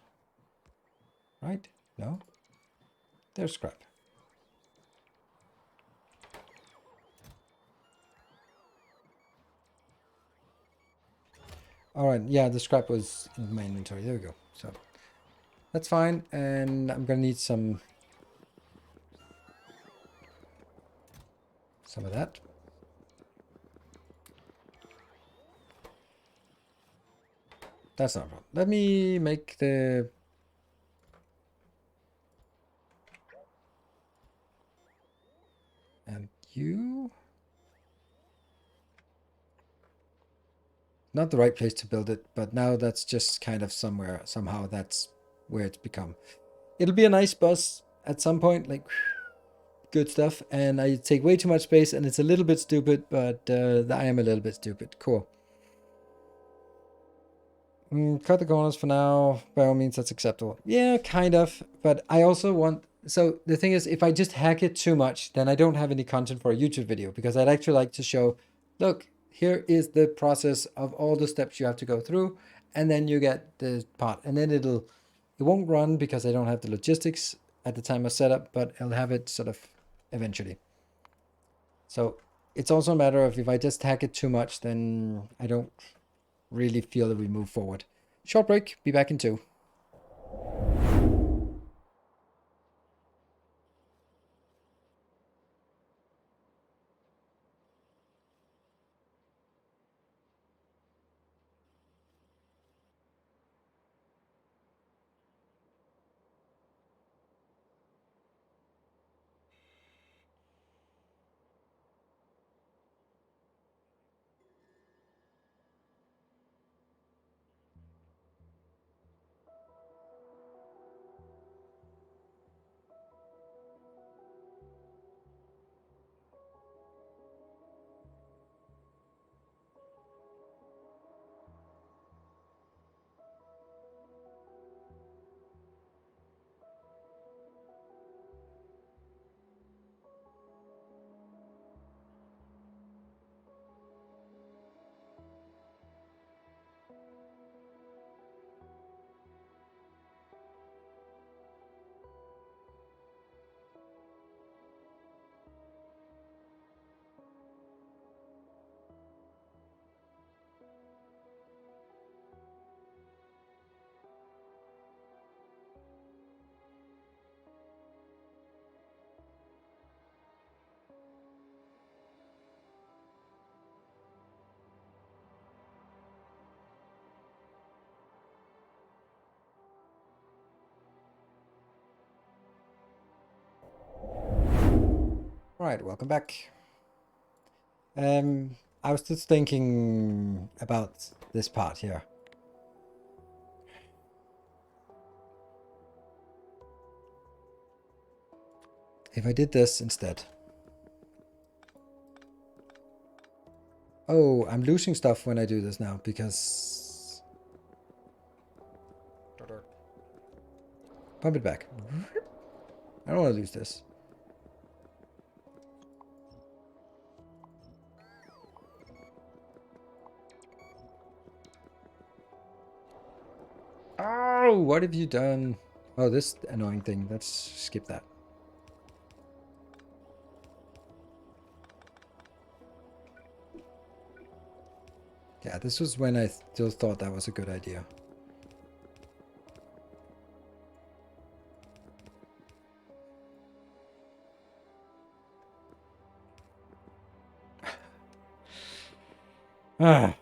Right? No? There's scrap. Alright, yeah, the scrap was in my inventory. There we go. So that's fine. And I'm gonna need some of that. That's not a problem. Let me make the... And you... Not the right place to build it, but now that's just kind of somewhere, somehow that's where it's become. It'll be a nice bus at some point, like good stuff. And I take way too much space and it's a little bit stupid, but I am a little bit stupid. Cool. Cut the corners for now. By all means, that's acceptable. Yeah, kind of. But I also want... So the thing is, if I just hack it too much, then I don't have any content for a YouTube video because I'd actually like to show, look, here is the process of all the steps you have to go through. And then you get the part. And then it won't run because I don't have the logistics at the time of setup, but I'll have it sort of eventually. So it's also a matter of if I just hack it too much, then I don't really feel that we move forward. Short break, be back in 2. Alright, welcome back. I was just thinking about this part here. If I did this instead. Oh, I'm losing stuff when I do this now because... Pump it back. I don't want to lose this. Oh, what have you done? Oh, this annoying thing. Let's skip that. Yeah, this was when I still thought that was a good idea. Ah.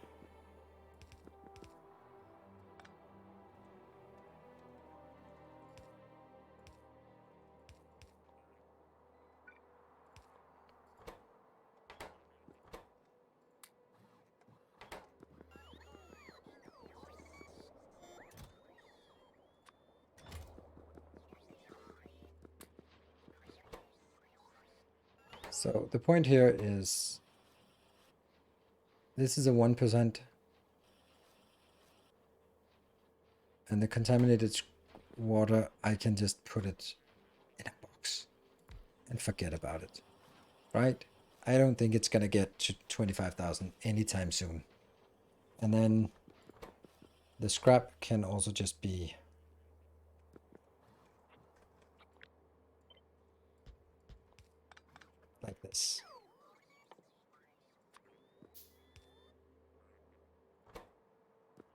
So the point here is this is a 1%, and the contaminated water, I can just put it in a box and forget about it, right? I don't think it's gonna get to 25,000 anytime soon. And then the scrap can also just be like this.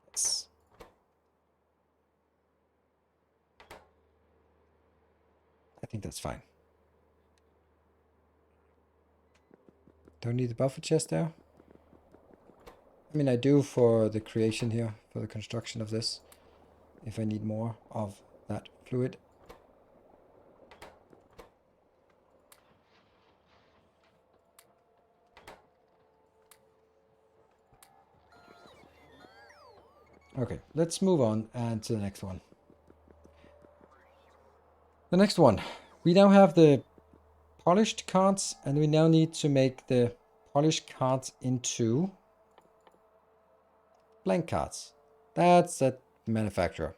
Yes. I think that's fine. Don't need the buffer chest there. I mean, I do for the creation here, for the construction of this, if I need more of that fluid. Okay, let's move on and to the next one. The next one, we now have the polished cards, and we now need to make the polished cards into blank cards. That's a manufacturer.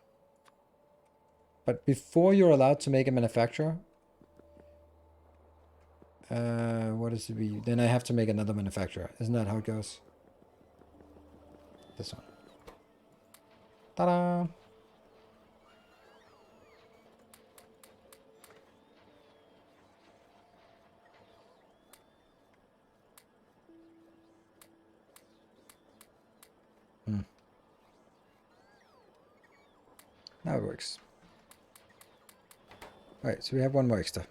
But before you're allowed to make a manufacturer, what is it? Then I have to make another manufacturer. Isn't that how it goes? This one. Ta-da! Now it works. Alright, so we have one more extra.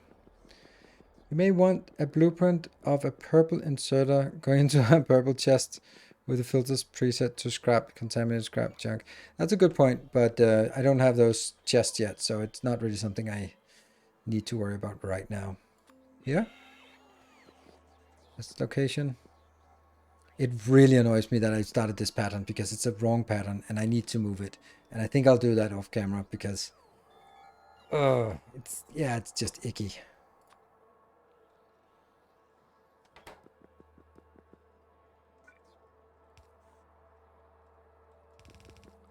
You may want a blueprint of a purple inserter going into a purple chest with the filters preset to scrap, contaminated scrap, junk. That's a good point, but I don't have those chests yet, so it's not really something I need to worry about right now. Here? This location. It really annoys me that I started this pattern because it's a wrong pattern and I need to move it. And I think I'll do that off camera because it's just icky.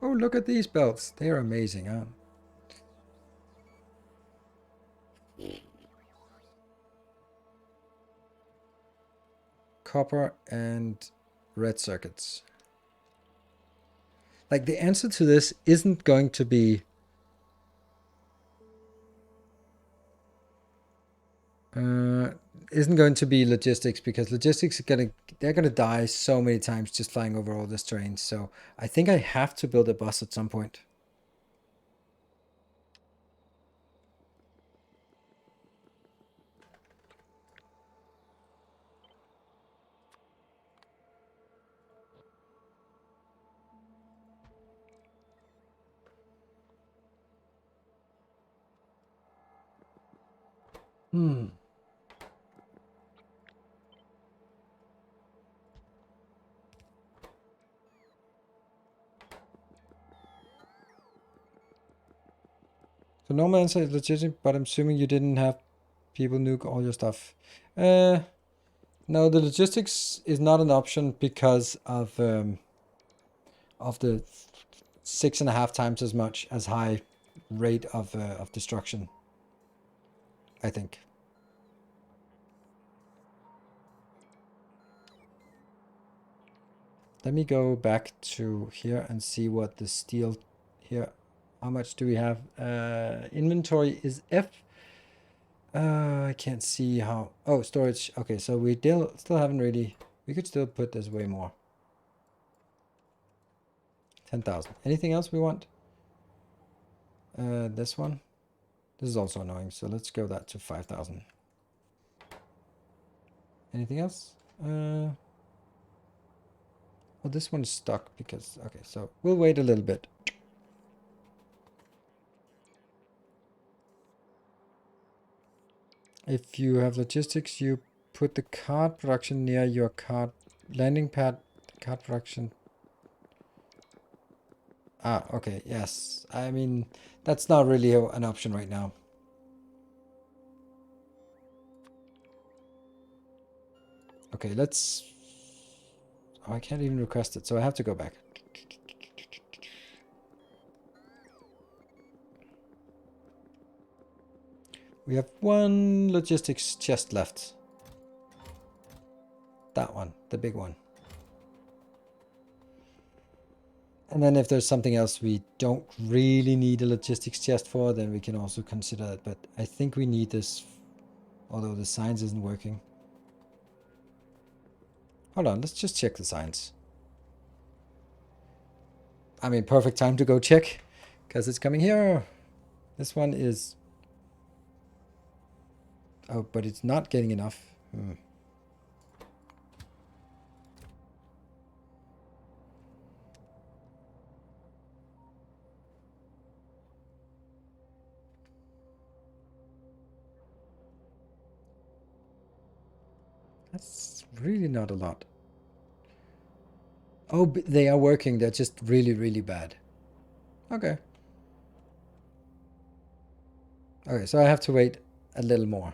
Oh, look at these belts. They are amazing, huh? Copper and red circuits. Like, the answer to this isn't going to be logistics, because logistics are they're gonna die so many times just flying over all this terrain. So I think I have to build a bus at some point. So normal answer is legit, but I'm assuming you didn't have people nuke all your stuff. No, the logistics is not an option because of the 6.5 times as much as high rate of destruction, I think. Let me go back to here and see what the steel here. How much do we have? Inventory is F. I can't see how. Oh, storage. Okay, so we still haven't really. We could still put this way more. 10,000. Anything else we want? This one. This is also annoying, so let's go that to 5,000. Anything else? Well, this one's stuck because, okay, so we'll wait a little bit. If you have logistics, you put the card production near your card landing pad, card production. Ah, okay, yes. I mean, that's not really an option right now. Okay, let's... Oh, I can't even request it, so I have to go back. We have one logistics chest left. That one, the big one. And then if there's something else we don't really need a logistics chest for, then we can also consider it. But I think we need this, although the science isn't working. Hold on, let's just check the science. I mean, perfect time to go check, because it's coming here. This one is... Oh, but it's not getting enough. That's really not a lot. Oh, they are working. They're just really, really bad. Okay. Okay, so I have to wait a little more.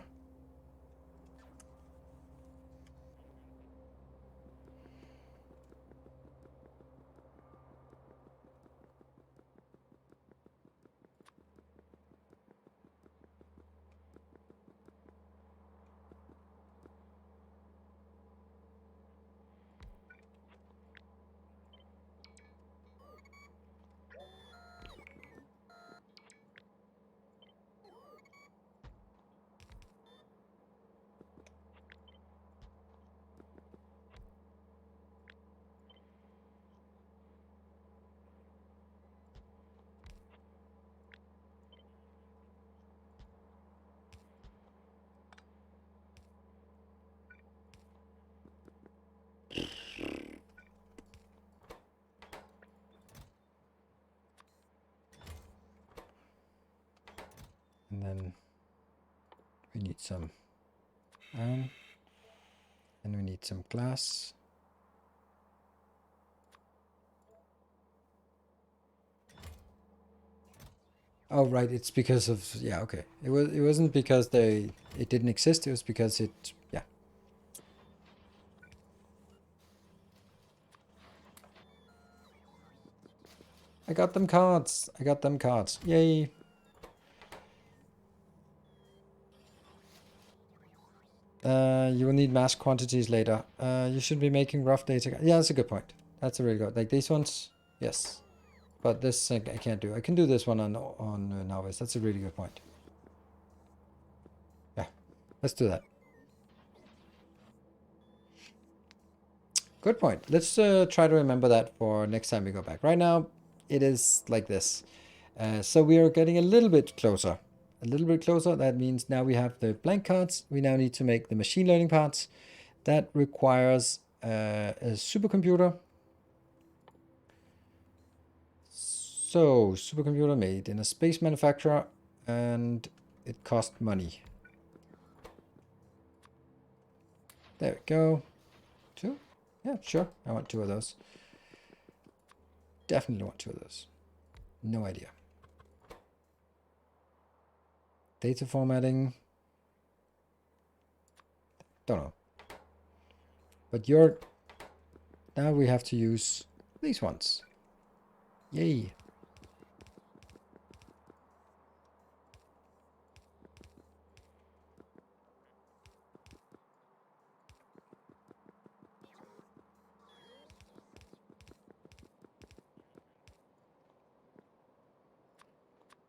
And then we need some iron. And we need some glass. Oh, right. It's because of... Yeah, okay. It wasn't because it didn't exist. It was because it... Yeah. I got them cards. I got them cards. Yay. You will need mass quantities later. You should be making rough data. Yeah, that's a good point. That's a really good... Like these ones? Yes. But this I can't do. I can do this one on Novice. That's a really good point. Yeah. Let's do that. Good point. Let's try to remember that for next time we go back. Right now, it is like this. So we are getting a little bit closer. A little bit closer. That means now we have the blank cards. We now need to make the machine learning parts. That requires a supercomputer. So, supercomputer made in a space manufacturer, and it cost money. There we go. 2? Yeah, sure. I want 2 of those. Definitely want 2 of those. No idea. Data formatting. Don't know. But now we have to use these ones. Yay.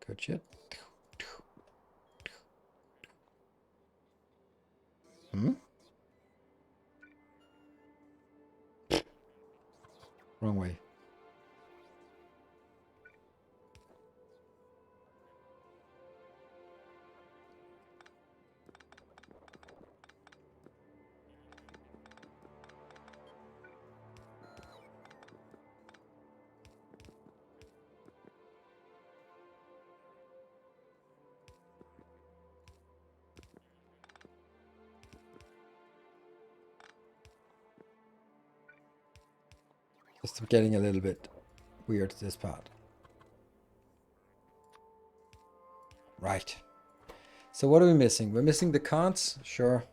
Good shit. Hmm? Wrong way. Just getting a little bit weird, this part. Right. So what are we missing? We're missing the cards? Sure.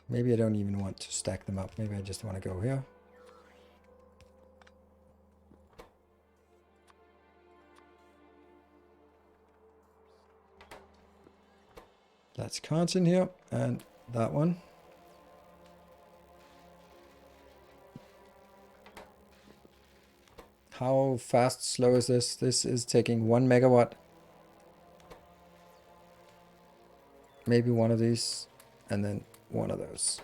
Maybe I don't even want to stack them up. Maybe I just want to go here. That's cards in here, and that one. How fast, slow is this? This is taking 1 megawatt. Maybe one of these, and then one of those.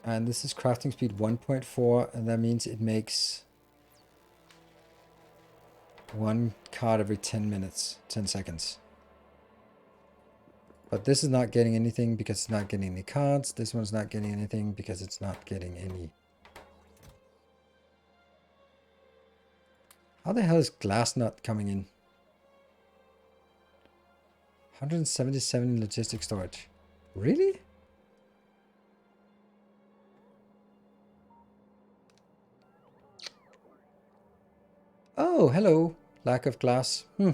And this is crafting speed 1.4, and that means it makes 1 card every 10 minutes, 10 seconds. But this is not getting anything because it's not getting any cards. This one's not getting anything because it's not getting any. How the hell is glass not coming in? 177 logistic storage. Really? Oh, hello. Lack of glass. Why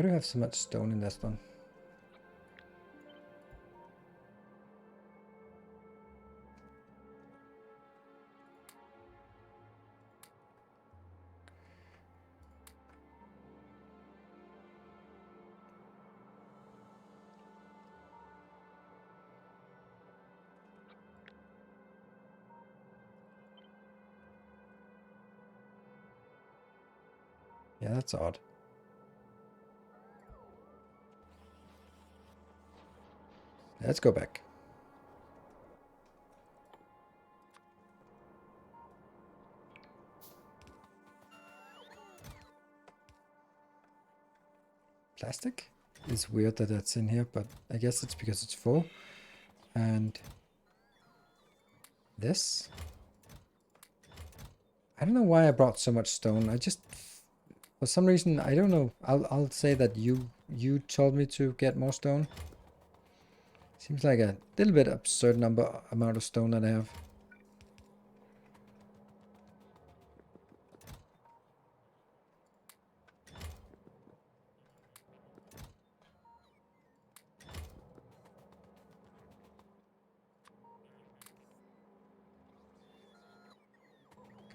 do I have so much stone in this one? Yeah, that's odd. Let's go back. Plastic? It's weird that that's in here, but I guess it's because it's full. And this? I don't know why I brought so much stone. I just, for some reason, I don't know. I'll say that you told me to get more stone. Seems like a little bit absurd amount of stone that I have.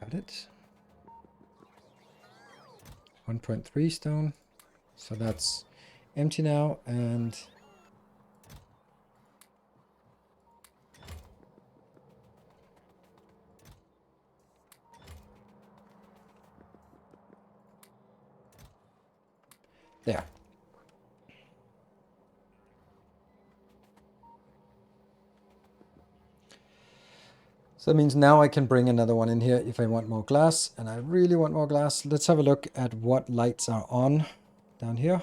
Got it. 1.3 stone. So that's empty now, and there. So that means now I can bring another one in here if I want more glass, and I really want more glass. Let's have a look at what lights are on down here.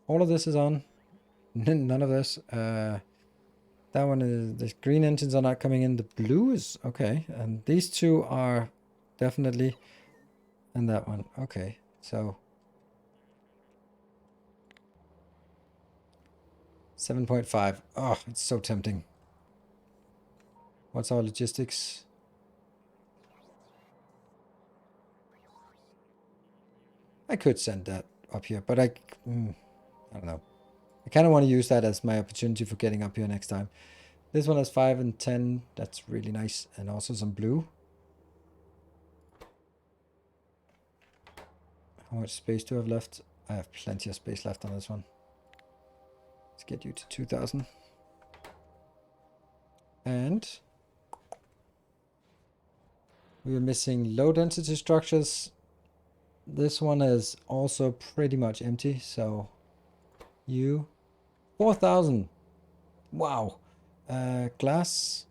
All of this is on. None of this. That one is, the green engines are not coming in. The blue is okay, and these two are definitely, and that one. Okay, so 7.5. Oh, it's so tempting. What's our logistics? I could send that up here, but I don't know. I kind of want to use that as my opportunity for getting up here next time. This one has 5 and 10. That's really nice. And also some blue. How much space do I have left? I have plenty of space left on this one. Let's get you to 2,000. And we are missing low density structures. This one is also pretty much empty. So you 4,000. Wow. Glass.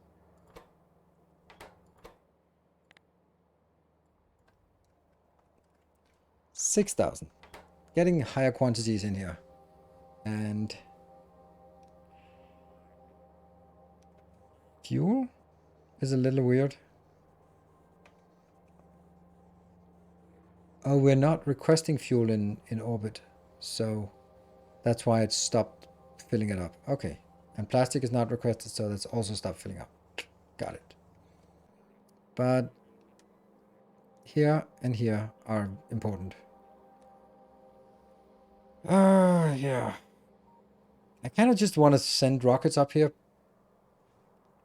6,000. Getting higher quantities in here. And fuel is a little weird. Oh, we're not requesting fuel in orbit. So that's why it stopped filling it up. Okay. And plastic is not requested, so that's also stopped filling up. Got it. But here and here are important. Yeah. I kind of just want to send rockets up here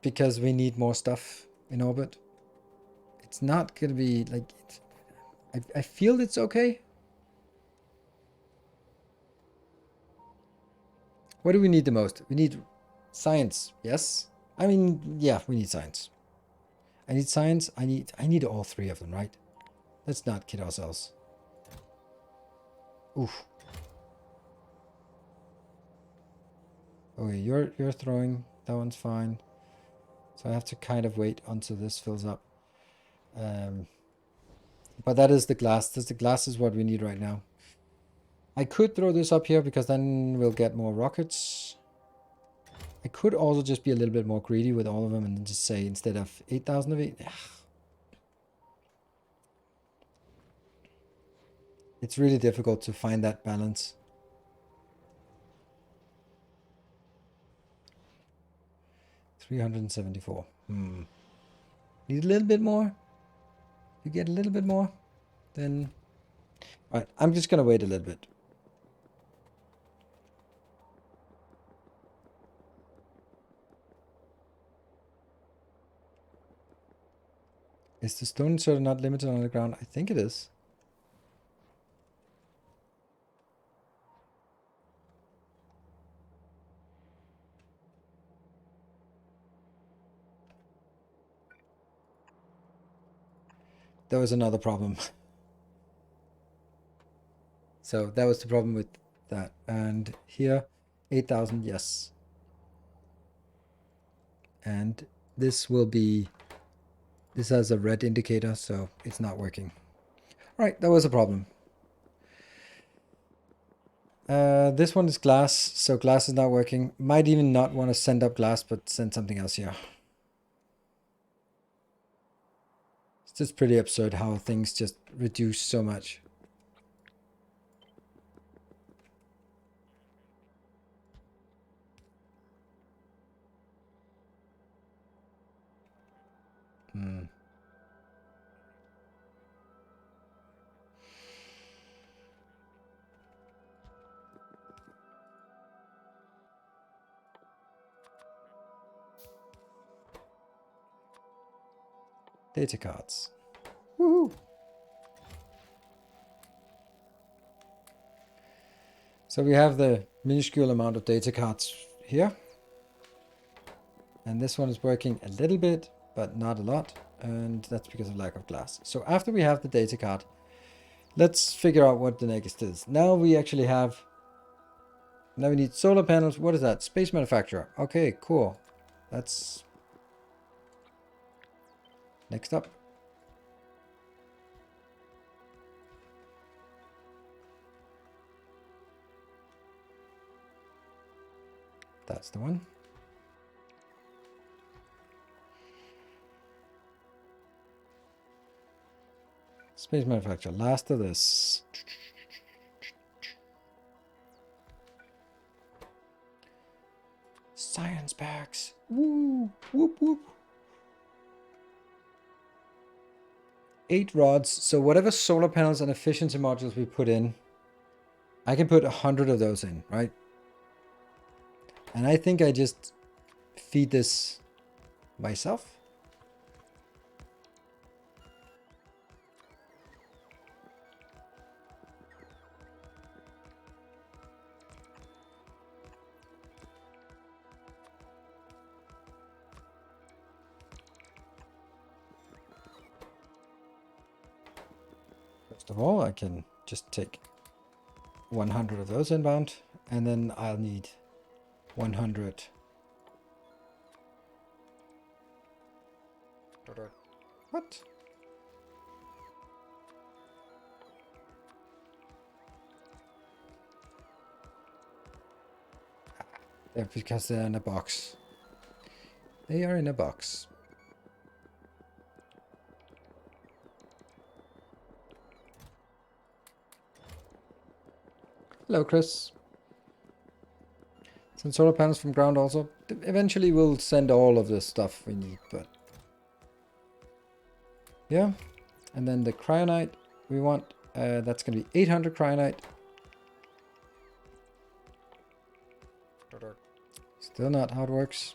because we need more stuff in orbit. It's not going to be like... I feel it's okay. What do we need the most? We need science, yes? I mean, yeah, we need science. I need science. I need all three of them, right? Let's not kid ourselves. Oof. Okay, you're throwing. That one's fine. So I have to kind of wait until this fills up. But that is the glass. The glass is what we need right now. I could throw this up here because then we'll get more rockets. I could also just be a little bit more greedy with all of them and just say instead of 8,000 of it. It's really difficult to find that balance. $374. Need a little bit more. You get a little bit more, then... Alright, I'm just going to wait a little bit. Is the stone inserter not limited on the ground? I think it is. There was another problem. So that was the problem with that. And here, 8,000, yes. And this will be... This has a red indicator, so it's not working. Right, that was a problem. This one is glass, so glass is not working. Might even not want to send up glass, but send something else here. It's just pretty absurd how things just reduce so much. Data cards. Woohoo! So we have the minuscule amount of data cards here. And this one is working a little bit, but not a lot. And that's because of lack of glass. So after we have the data card, let's figure out what the next is. Now we actually have... Now we need solar panels. What is that? Space manufacturer. Okay, cool. That's... Next up. That's the one. Space manufacturer. Last of this. Science packs. Woo! Whoop whoop. 8 rods. So whatever solar panels and efficiency modules we put in, I can put 100 of those in, right? And I think I just feed this myself. First of all, I can just take 100 of those inbound, and then I'll need 100. What? Yeah, because they're in a box. They are in a box. Hello, Chris. Send solar panels from ground also. Eventually we'll send all of the stuff we need, but... yeah. And then the cryonite we want, that's going to be 800 cryonite. Still not how it works.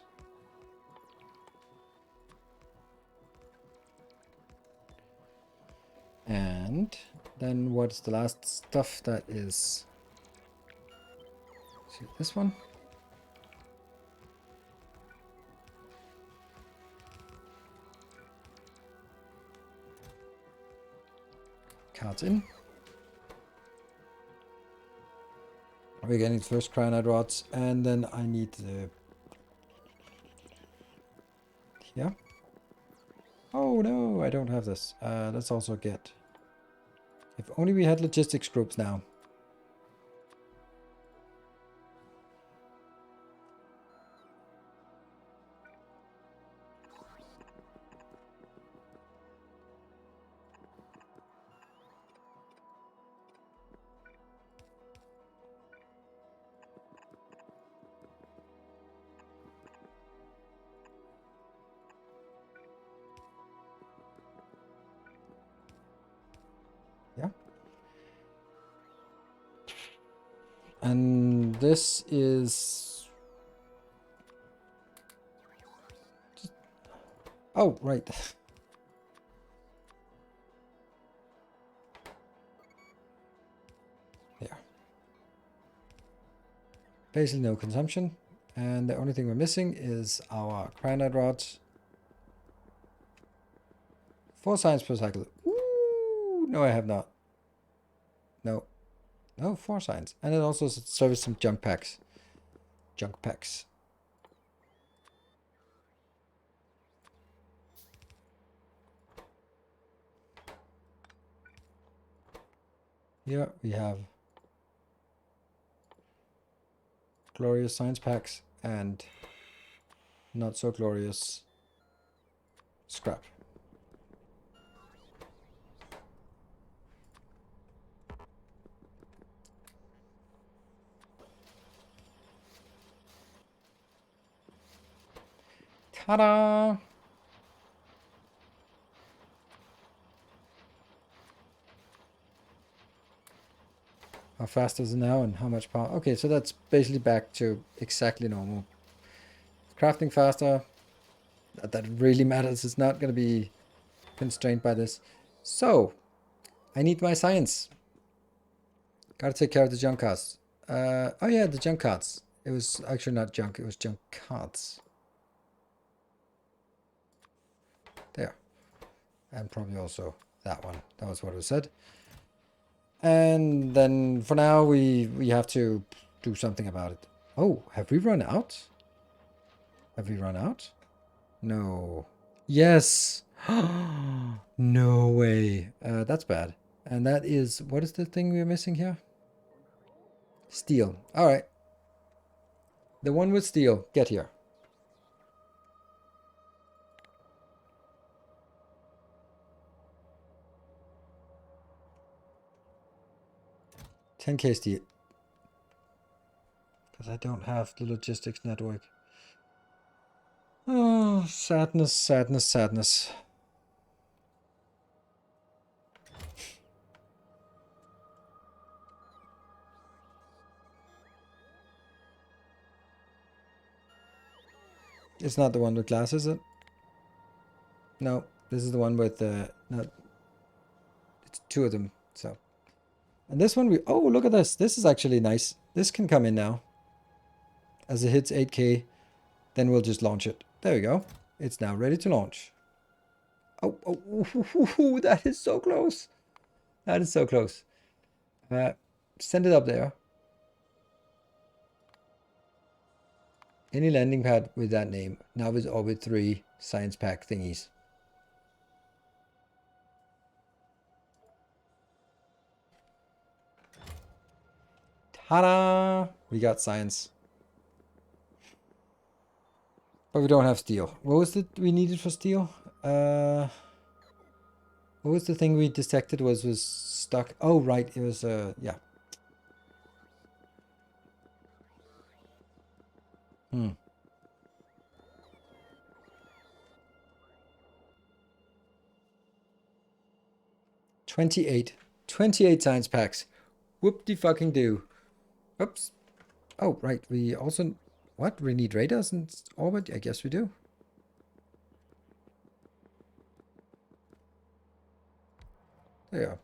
And then what's the last stuff that is... see this one? Cards in. We're getting the first cryonite rods, and then I need the... yeah. Oh no, I don't have this. Let's also get... if only we had logistics groups now. Yeah. And this is... oh, right. There. Basically no consumption. And the only thing we're missing is our cryonite rods. 4 science per cycle. Ooh, no, I have not. No. No, 4 science. And it also serves some junk packs. Junk packs. Here we have glorious science packs and not so glorious scrap. Ta-da! How fast is it now and how much power? Okay, so that's basically back to exactly normal. Crafting faster. That really matters. It's not going to be constrained by this. So, I need my science. Gotta take care of the junk cards. Oh yeah, the junk cards. It was actually not junk, it was junk cards. There. And probably also that one. That was what it said. And then for now we have to do something about it. Oh, have we run out? Have we run out? No. Yes. No way. That's bad. And that is, what is the thing we're missing here? Steel. All right. The one with steel. Get here. $10K steel. Because I don't have the logistics network. Oh, sadness, sadness, sadness. It's not the one with glass, is it? No, this is the one with the... No, it's two of them, so... And this one, oh, look at this. This is actually nice. This can come in now. As it hits 8K, then we'll just launch it. There we go. It's now ready to launch. Oh, oh, that is so close. That is so close. Send it up there. Any landing pad with that name. Now with Orbit 3 science pack thingies. Ta-da! We got science. But we don't have steel. What was it we needed for steel? What was the thing we detected was stuck? Oh, right. It was, yeah. 28. 28 science packs. Whoop-de-fucking-do. Oops. Oh, right. We also... What? We need radars in orbit? I guess we do. There you are.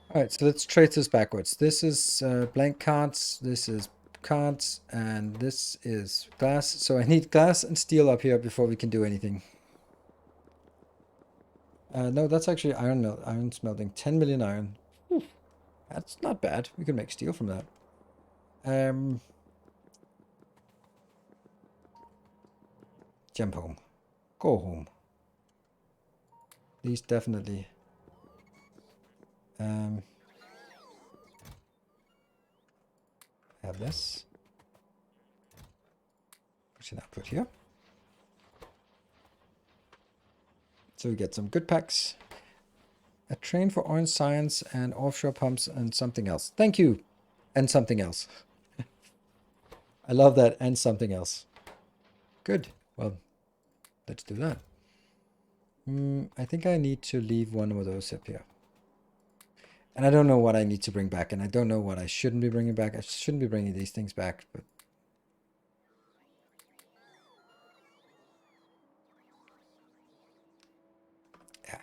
Alright, so let's trace this backwards. This is blank cards, this is cards, and this is glass. So I need glass and steel up here before we can do anything. No, that's actually iron smelting. 10 million iron. That's not bad. We can make steel from that. Jump home. Go home. These definitely. Have this. Which I now put here. So we get some good packs. A train for orange science and offshore pumps and something else. Thank you. And something else. I love that. And something else. Good. Well, let's do that. I think I need to leave one of those up here. And I don't know what I need to bring back. And I don't know what I shouldn't be bringing back. I shouldn't be bringing these things back. But yeah.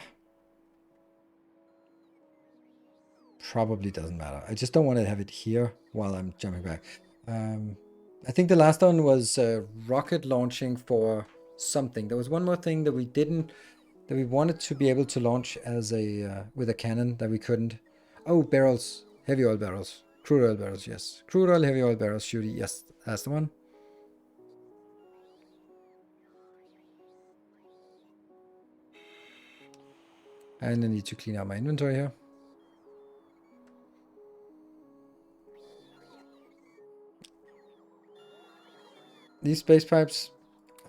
Probably doesn't matter. I just don't want to have it here while I'm jumping back. I think the last one was rocket launching for something. There was one more thing that we didn't, that we wanted to be able to launch as a with a cannon that we couldn't. Oh, barrels, heavy oil barrels, crude oil barrels. Yes, crude oil, heavy oil barrels, shooty. Yes, that's the one. And I need to clean out my inventory here. These space pipes,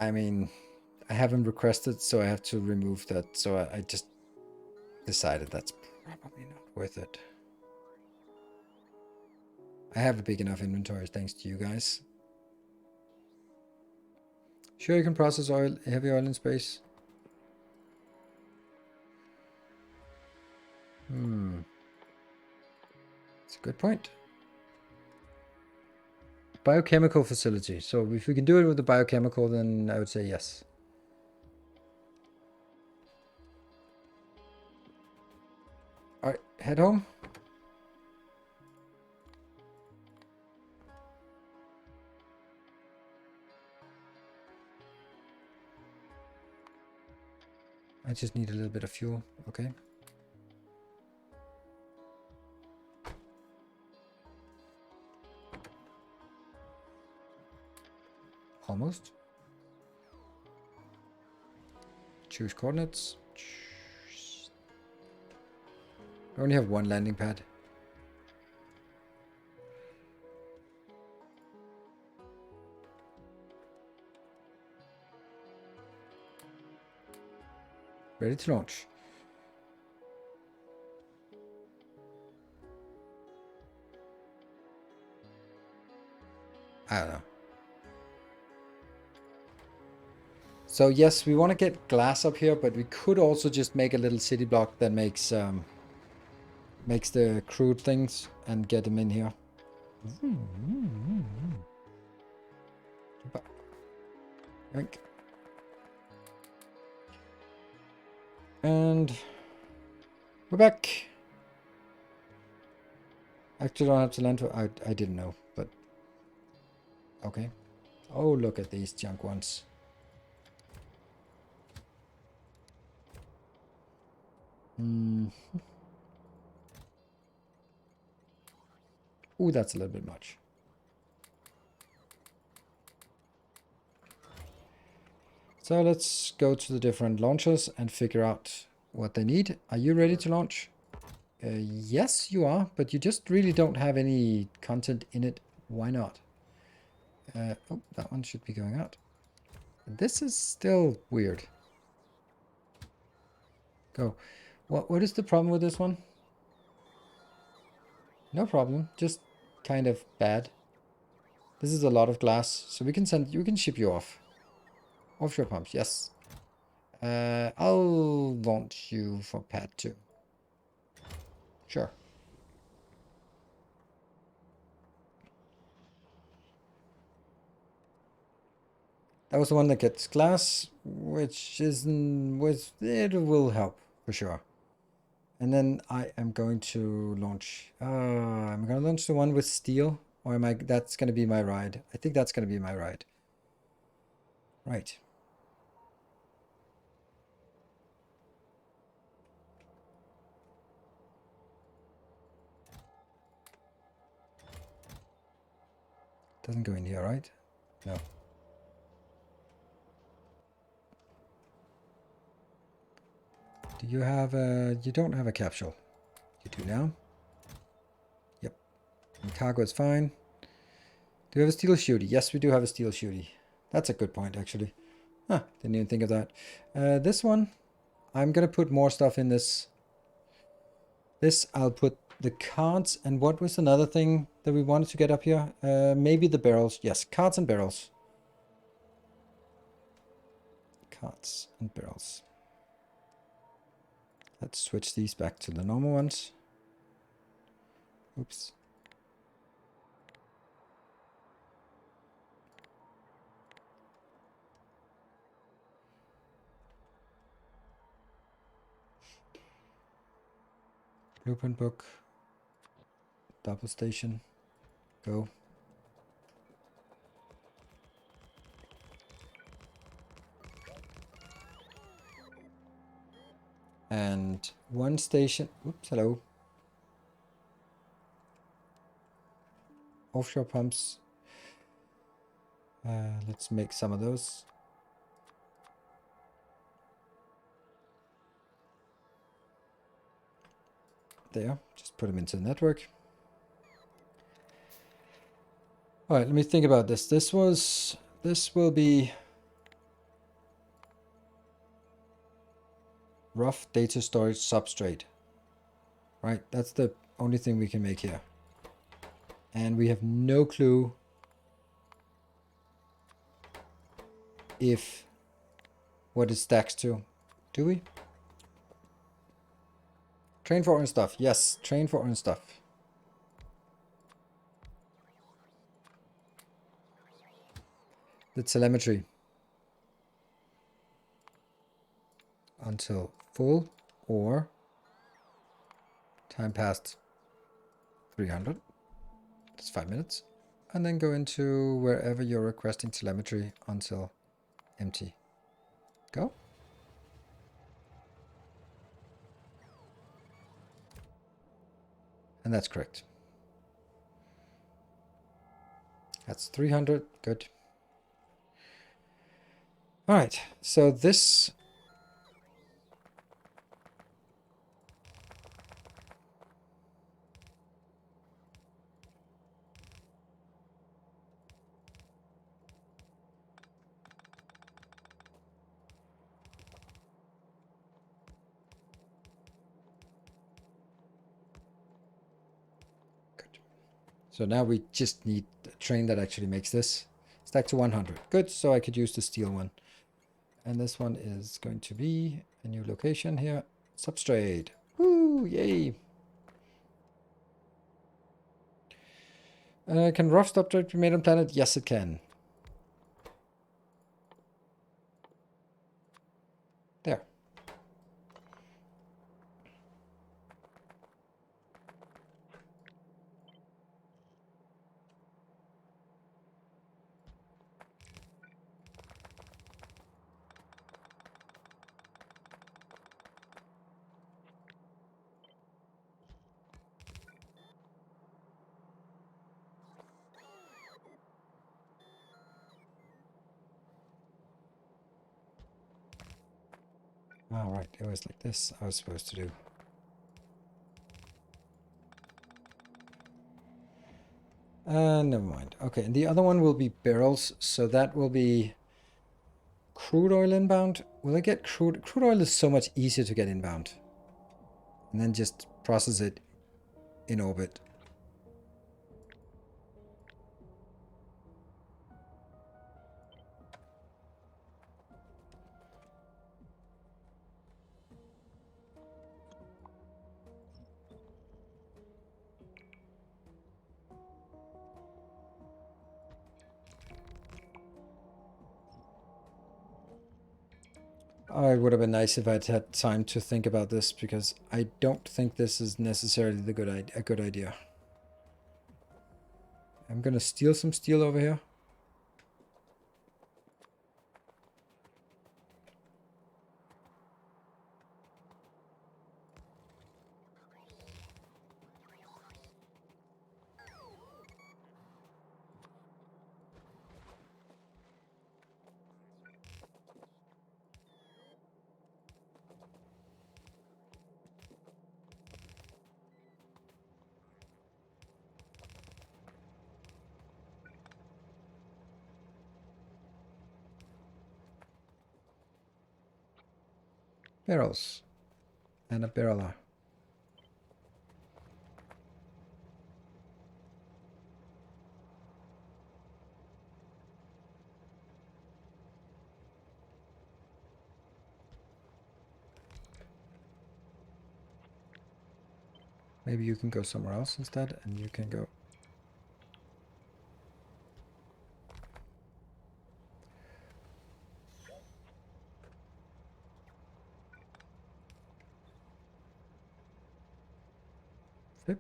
I mean, I haven't requested, so I have to remove that. So I just decided that's probably not worth it. I have a big enough inventory thanks to you guys. Sure, you can process oil, heavy oil in space. That's a good point. Biochemical facility. So if we can do it with the biochemical, then I would say yes. All right, head home. I just need a little bit of fuel. Okay. Almost. Choose coordinates. I only have one landing pad. Ready to launch. I don't know. So yes, we want to get glass up here, but we could also just make a little city block that makes the crude things and get them in here. Yoink. And we're back. Actually, don't have to land for. I didn't know, but okay. Oh, look at these junk ones. Ooh, that's a little bit much. So let's go to the different launchers and figure out what they need. Are you ready to launch? Yes, you are, but you just really don't have any content in it. Why not? Oh, that one should be going out. This is still weird. Go. What is the problem with this one? No problem, just kind of bad. This is a lot of glass, so we can ship you off. Offshore pumps, yes. I'll launch you for pad 2. Sure. That was the one that gets glass, which it will help for sure. And then I am going to launch. I'm going to launch the one with steel, or am I? That's going to be my ride. I think that's going to be my ride. Right. Doesn't go in here, right? No. Do you have a... You don't have a capsule. You do now? Yep. And cargo is fine. Do we have a steel shooty? Yes, we do have a steel shooty. That's a good point, actually. Huh, didn't even think of that. This one, I'm going to put more stuff in this. This, I'll put the carts. And what was another thing that we wanted to get up here? Maybe the barrels. Yes, carts and barrels. Carts and barrels. Let's switch these back to the normal ones. Oops. Blueprint book. Double station. Go. And one station. Oops, hello. Offshore pumps. Let's make some of those. There, just put them into the network. All right, let me think about this. This will be rough data storage substrate. Right, that's the only thing we can make here. And we have no clue if what it stacks to. Do we? Train for orange stuff. Yes, train for orange stuff. The telemetry. Until full or time past 300. That's 5 minutes. And then go into wherever you're requesting telemetry until empty. Go. And that's correct. That's 300. Good. All right. So this... So now we just need train that actually makes this. Stack to 100. Good, so I could use the steel one. And this one is going to be a new location here. Substrate. Woo, yay. Can rough substrate be made on planet? Yes, it can. There. Oh, right, it was like this I was supposed to do. Never mind. Okay, and the other one will be barrels, so that will be crude oil inbound. Will I get crude? Crude oil is so much easier to get inbound. And then just process it in orbit. Oh, it would have been nice if I'd had time to think about this, because I don't think this is necessarily a good idea. I'm gonna steal some steel over here. Barrels. And a barreler. Maybe you can go somewhere else instead, and you can go. Flip.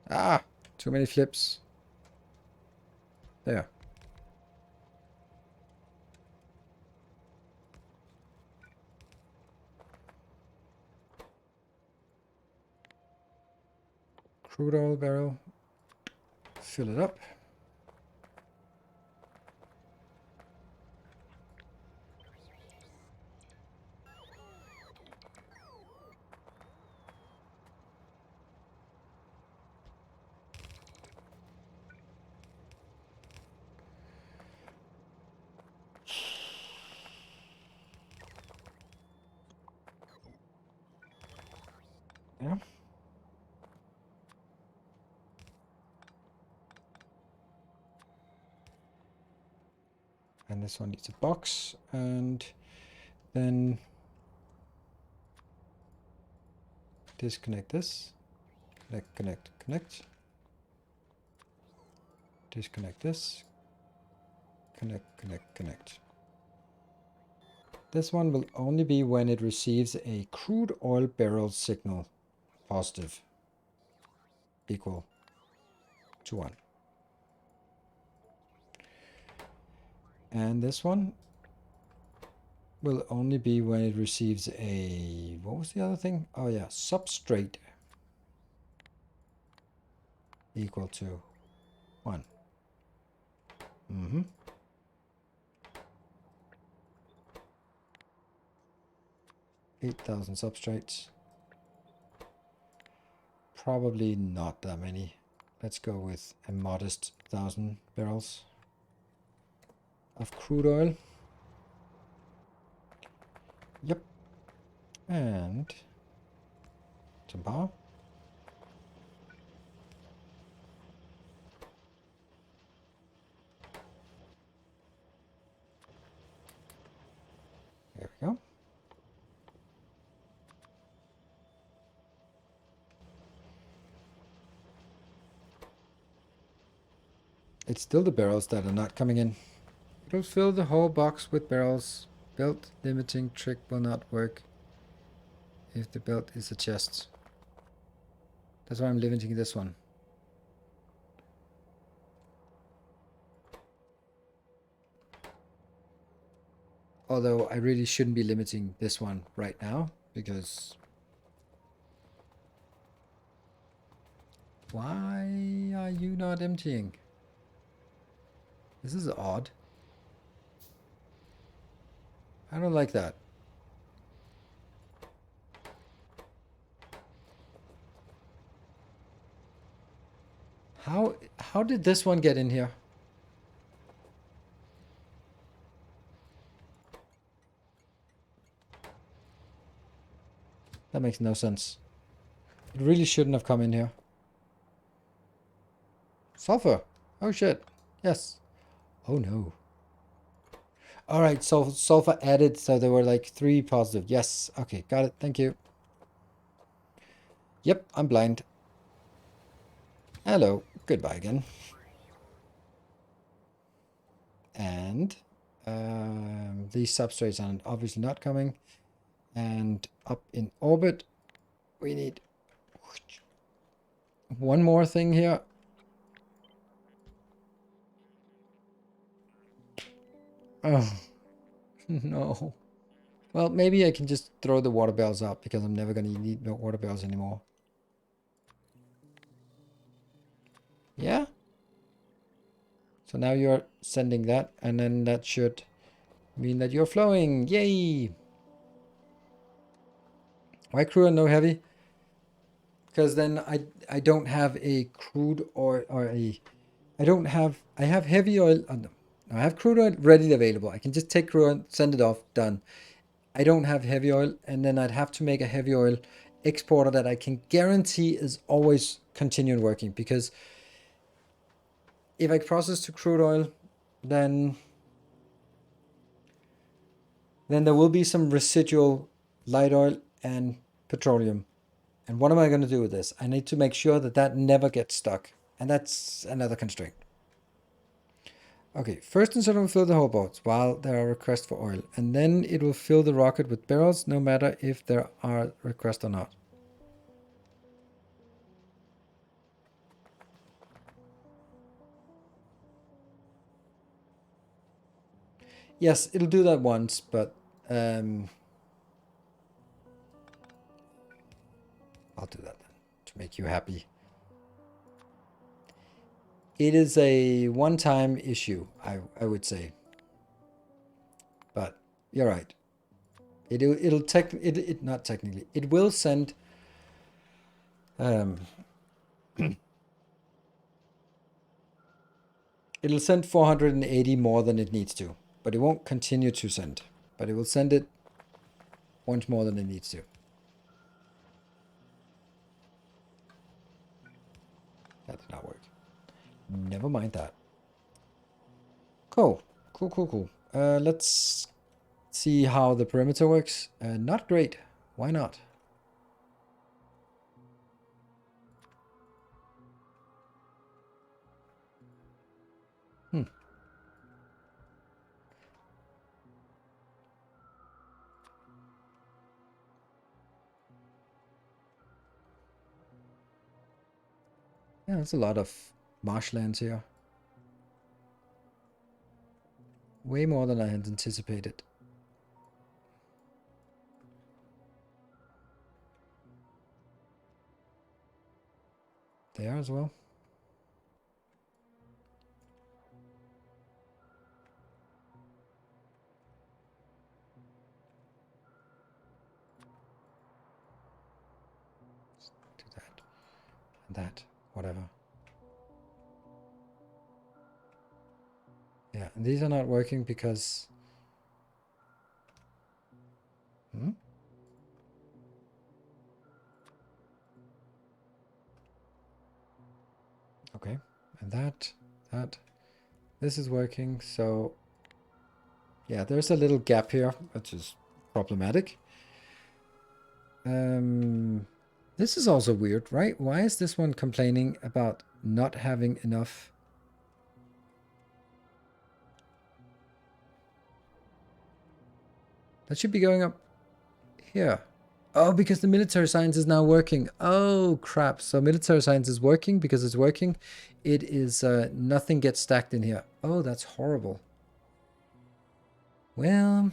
Ah! Too many flips. There. Crude oil barrel. Fill it up. Yeah. And this one needs a box, and then disconnect this. Connect, connect, connect. Disconnect this. Connect, connect, connect. This one will only be when it receives a crude oil barrel signal, positive, equal to 1. And this one will only be when it receives a, what was the other thing? Oh yeah, substrate equal to 1. 8,000 substrates. Probably not that many. Let's go with a modest 1,000 barrels of crude oil. Yep. And some power. There we go. It's still the barrels that are not coming in. It'll fill the whole box with barrels. Belt limiting trick will not work if the belt is a chest. That's why I'm limiting this one. Although I really shouldn't be limiting this one right now, because why are you not emptying? This is odd. I don't like that. How did this one get in here? That makes no sense. It really shouldn't have come in here. Sulfur. Oh shit. Yes. Oh no. Alright, so sulfur added, so there were like 3 positive. Yes. Okay, got it. Thank you. Yep, I'm blind. Hello. Goodbye again. And these substrates are obviously not coming. And up in orbit, we need one more thing here. Oh, no. Well, maybe I can just throw the water bells up because I'm never going to need no water bells anymore. Yeah? So now you're sending that, and then that should mean that you're flowing. Yay! Why crew and no heavy? Because then I don't have a crude or a... I have heavy oil. No, I have crude oil readily available. I can just take crude oil, send it off, done. I don't have heavy oil, and then I'd have to make a heavy oil exporter that I can guarantee is always continuing working, because if I process to crude oil, then there will be some residual light oil and petroleum. And what am I going to do with this? I need to make sure that that never gets stuck. And that's another constraint. Okay, first insert will fill the whole boat while there are requests for oil. And then it will fill the rocket with barrels no matter if there are requests or not. Yes, it'll do that once, but I'll do that then to make you happy. It is a one-time issue, I would say. But you're right. Not technically. It will send it'll send 480 more than it needs to, but it won't continue to send. But it will send it once more than it needs to. That did not work. Never mind that. Cool. Cool. Let's see how the perimeter works. Not great. Why not? Yeah, there's a lot of marshlands here. Way more than I had anticipated. There as well. Do that. And that. Whatever. Yeah, and these are not working because... Okay, and that. This is working, so... Yeah, there's a little gap here, which is problematic. This is also weird, right? Why is this one complaining about not having enough? That should be going up here. Oh, because the military science is now working. Oh, crap. So military science is working. Because it's working, it is nothing gets stacked in here. Oh, that's horrible. Well,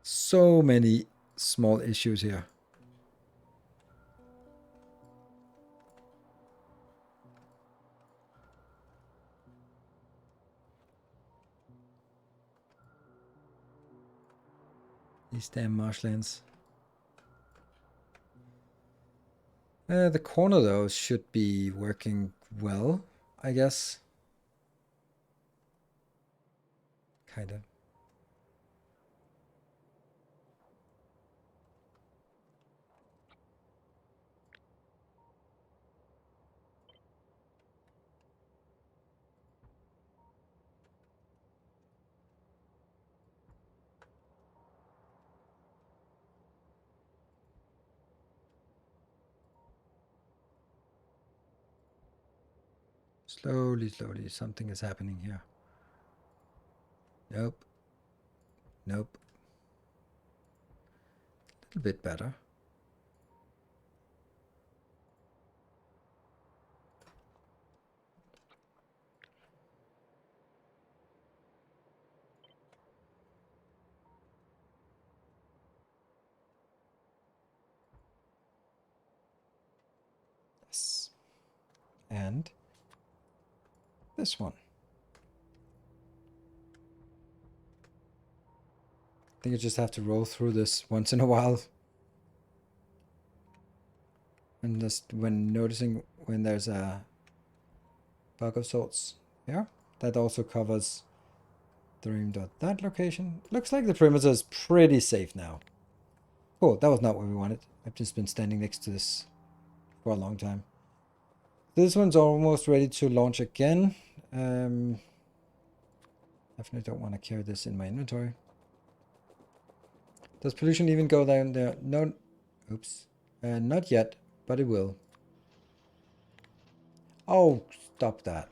so many small issues here. These damn marshlands. The corner, though, should be working well, I guess. Kind of. Slowly, slowly, something is happening here. Nope. Nope. A little bit better. Yes. And this one. I think you just have to roll through this once in a while. And just when noticing when there's a bug of sorts. Yeah, that also covers the room dot that location. Looks like the perimeter is pretty safe now. Oh, that was not what we wanted. I've just been standing next to this for a long time. This one's almost ready to launch again. Definitely don't want to carry this in my inventory. Does pollution even go down there? No. Oops. Not yet, but it will. Oh, stop that.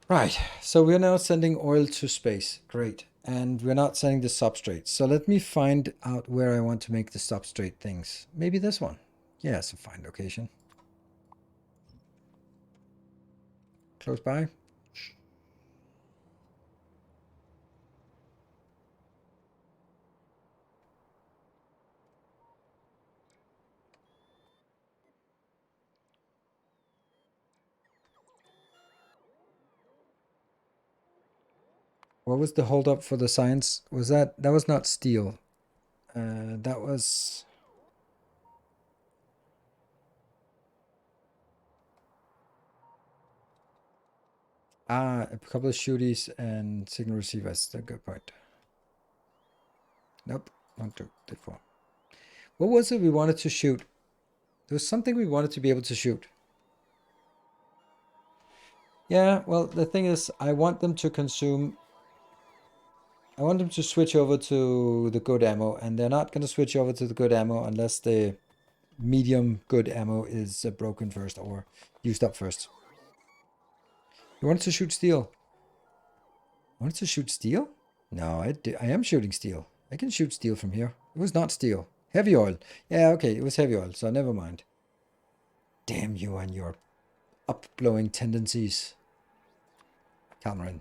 Right, so we're now sending oil to space. Great. And we're not sending the substrate. So let me find out where I want to make the substrate things. Maybe this one. Yeah, it's a fine location. Close by. What was the holdup for the science? Was that was not steel. That was a couple of shooties and signal receivers. That's a good point. Nope, 1, 2, 3, 4. What was it we wanted to shoot? There was something we wanted to be able to shoot. Yeah, well, the thing is, I want them to consume. I want them to switch over to the good ammo, and they're not going to switch over to the good ammo unless the medium good ammo is broken first or used up first. You wanted to shoot steel? Wanted to shoot steel? No, I am shooting steel. I can shoot steel from here. It was not steel. Heavy oil. Yeah, okay, it was heavy oil, so never mind. Damn you and your upblowing tendencies. Cameron.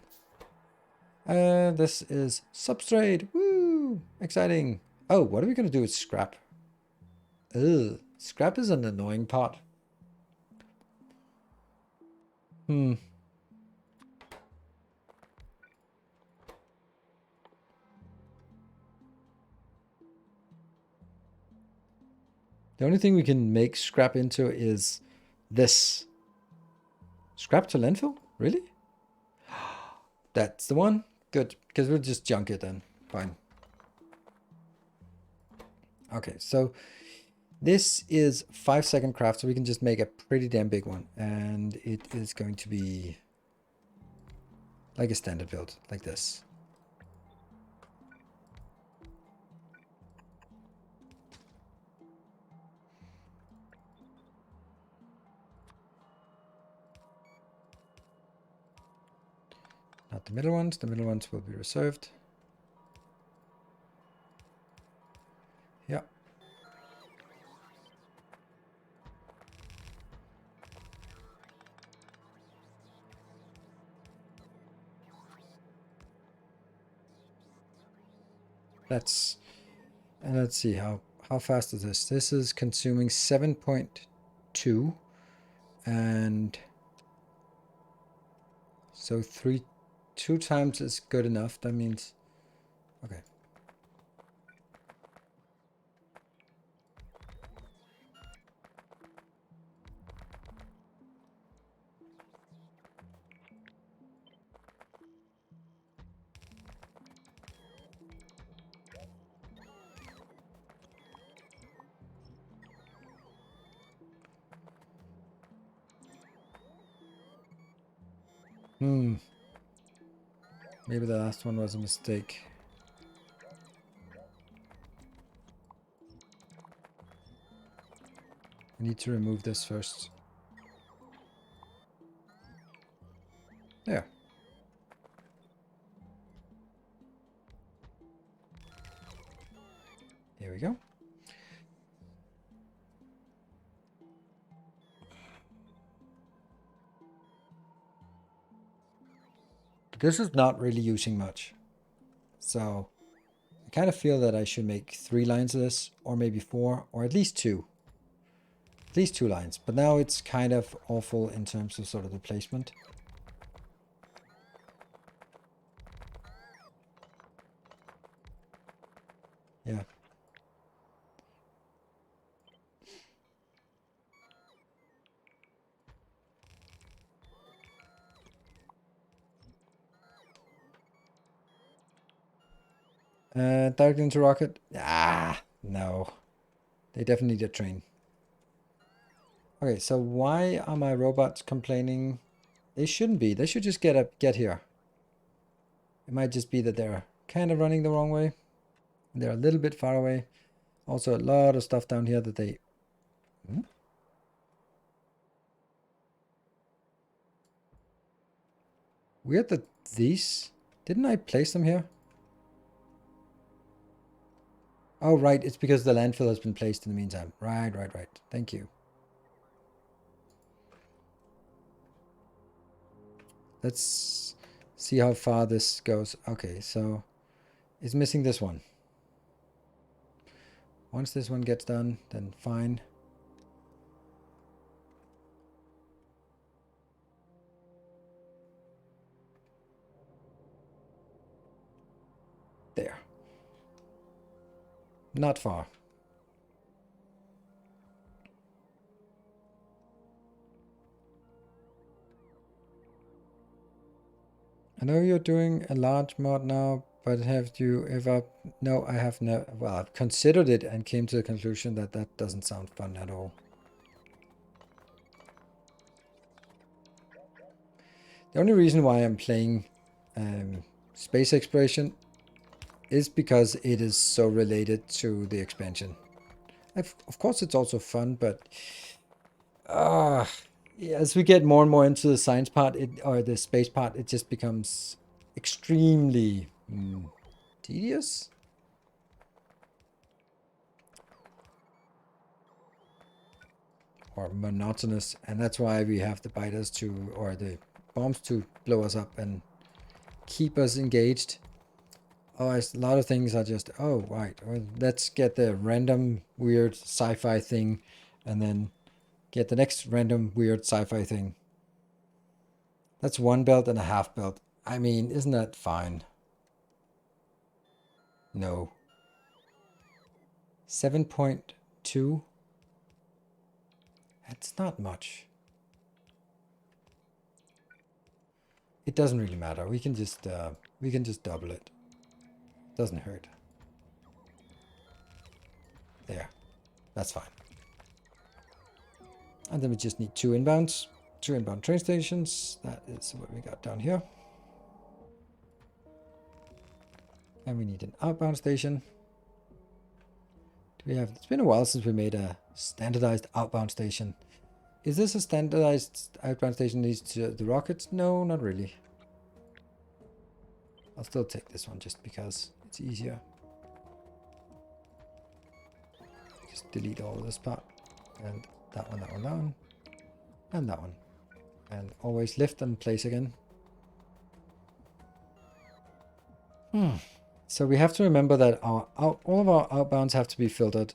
This is substrate. Woo! Exciting. Oh, what are we going to do with scrap? Ugh. Scrap is an annoying part. The only thing we can make scrap into is this. Scrap to landfill? Really? That's the one. Good, because we'll just junk it then. Fine. Okay, so this is 5-second craft, so we can just make a pretty damn big one. And it is going to be like a standard build, like this. Not the middle ones. The middle ones will be reserved. Yeah. Let's see how fast is this. This is consuming 7.2, and so 2 times is good enough. That means okay. Maybe the last one was a mistake. I need to remove this first. There. Here we go. This is not really using much. So I kind of feel that I should make 3 lines of this, or maybe 4, or at least 2. At least 2 lines. But now it's kind of awful in terms of sort of the placement. Yeah. Directly into rocket. Ah, no. They definitely need a train. Okay, so why are my robots complaining? They shouldn't be. They should just get here. It might just be that they're kind of running the wrong way. They're a little bit far away. Also, a lot of stuff down here that they... Weird that these... Didn't I place them here? Oh, right. It's because the landfill has been placed in the meantime. Right. Thank you. Let's see how far this goes. Okay, so it's missing this one. Once this one gets done, then fine. There. Not far. I know you're doing a large mod now, but have you ever... No, I have never... Well, I've considered it and came to the conclusion that that doesn't sound fun at all. The only reason why I'm playing space exploration is because it is so related to the expansion. Of course, it's also fun, but as we get more and more into the science part, or the space part, it just becomes extremely tedious. Or monotonous, and that's why we have the biters to, or the bombs to blow us up and keep us engaged. Otherwise, a lot of things are just, oh, right, well, let's get the random weird sci-fi thing, and then get the next random weird sci-fi thing. That's 1 belt and a half belt. I mean, isn't that fine? No. 7.2? That's not much. it doesn't really matter. We can just double it. Doesn't hurt. There. That's fine. And then we just need two inbound train stations. That is what we got down here. And we need an outbound station. Do we have? It's been a while since we made a standardized outbound station. Is this a standardized outbound station needs to the rockets? No, not really. I'll still take this one just because it's easier. Just delete all of this part. And that one, that one, that one. And that one. And always lift and place again. So we have to remember that all of our outbounds have to be filtered.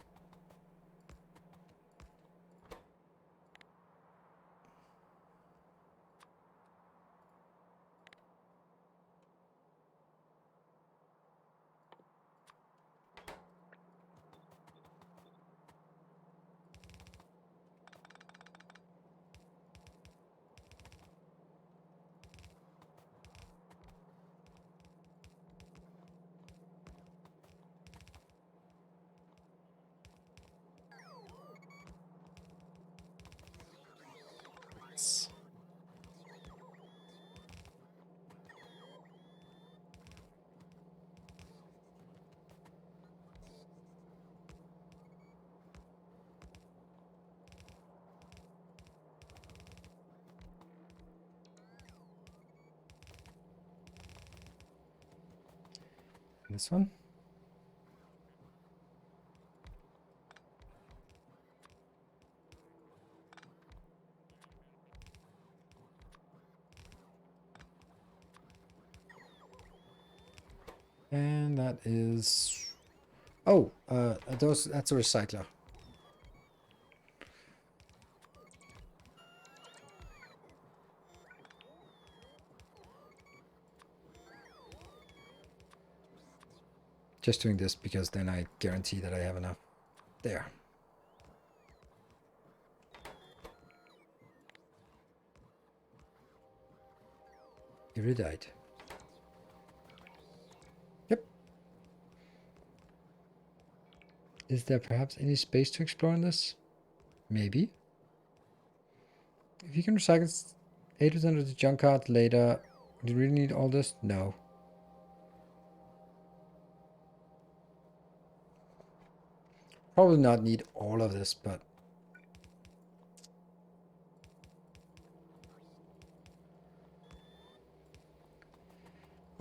This one. And that is... Oh, that's a recycler. Just doing this because then I guarantee that I have enough. There. Iridite. Yep. Is there perhaps any space to explore in this? Maybe. If you can recycle 8% of the junk card later, do you really need all this? No. Probably not need all of this, but...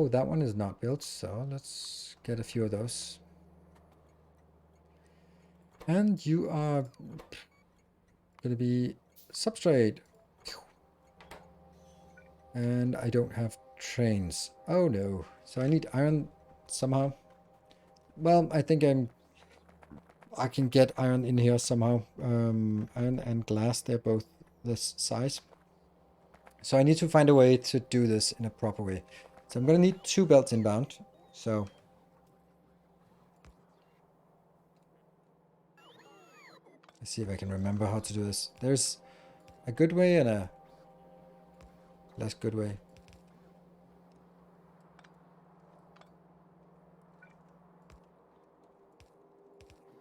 Oh, that one is not built, so let's get a few of those. And you are going to be substrate. And I don't have trains. Oh no. So I need iron somehow. Well, I think I can get iron in here somehow. Iron and glass, they're both this size. So I need to find a way to do this in a proper way. So I'm going to need 2 belts inbound. So let's see if I can remember how to do this. There's a good way and a less good way.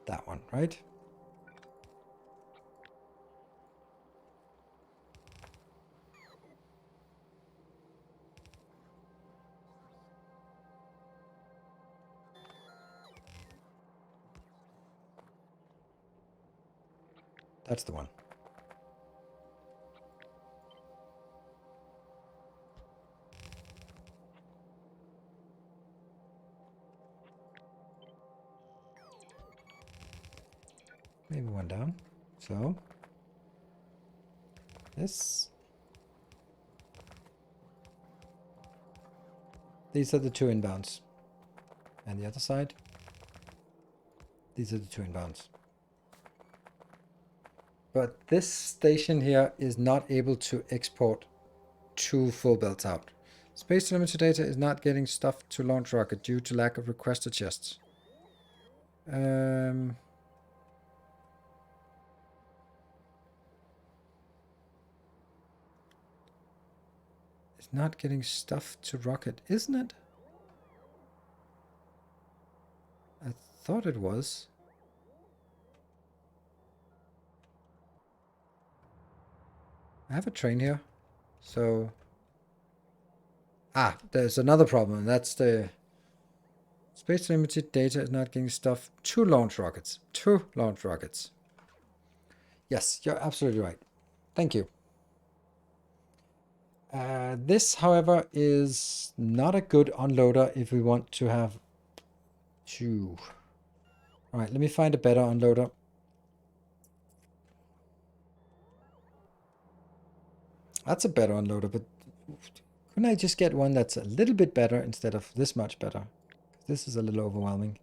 That one, right? That's the one. Maybe one down. So this. These are the 2 inbounds. And the other side. These are the 2 inbounds. But this station here is not able to export 2 full belts out. Space telemetry data is not getting stuff to launch rocket due to lack of requested chests. Is It's not getting stuff to rocket, isn't it? I thought it was. I have a train here. So... Ah, there's another problem. That's the... Space limited data is not getting stuff to launch rockets. To launch rockets. Yes, you're absolutely right. Thank you. This, however, is not a good unloader if we want to have two. Alright, let me find a better unloader. That's a better unloader, but couldn't I just get one that's a little bit better instead of this much better? This is a little overwhelming.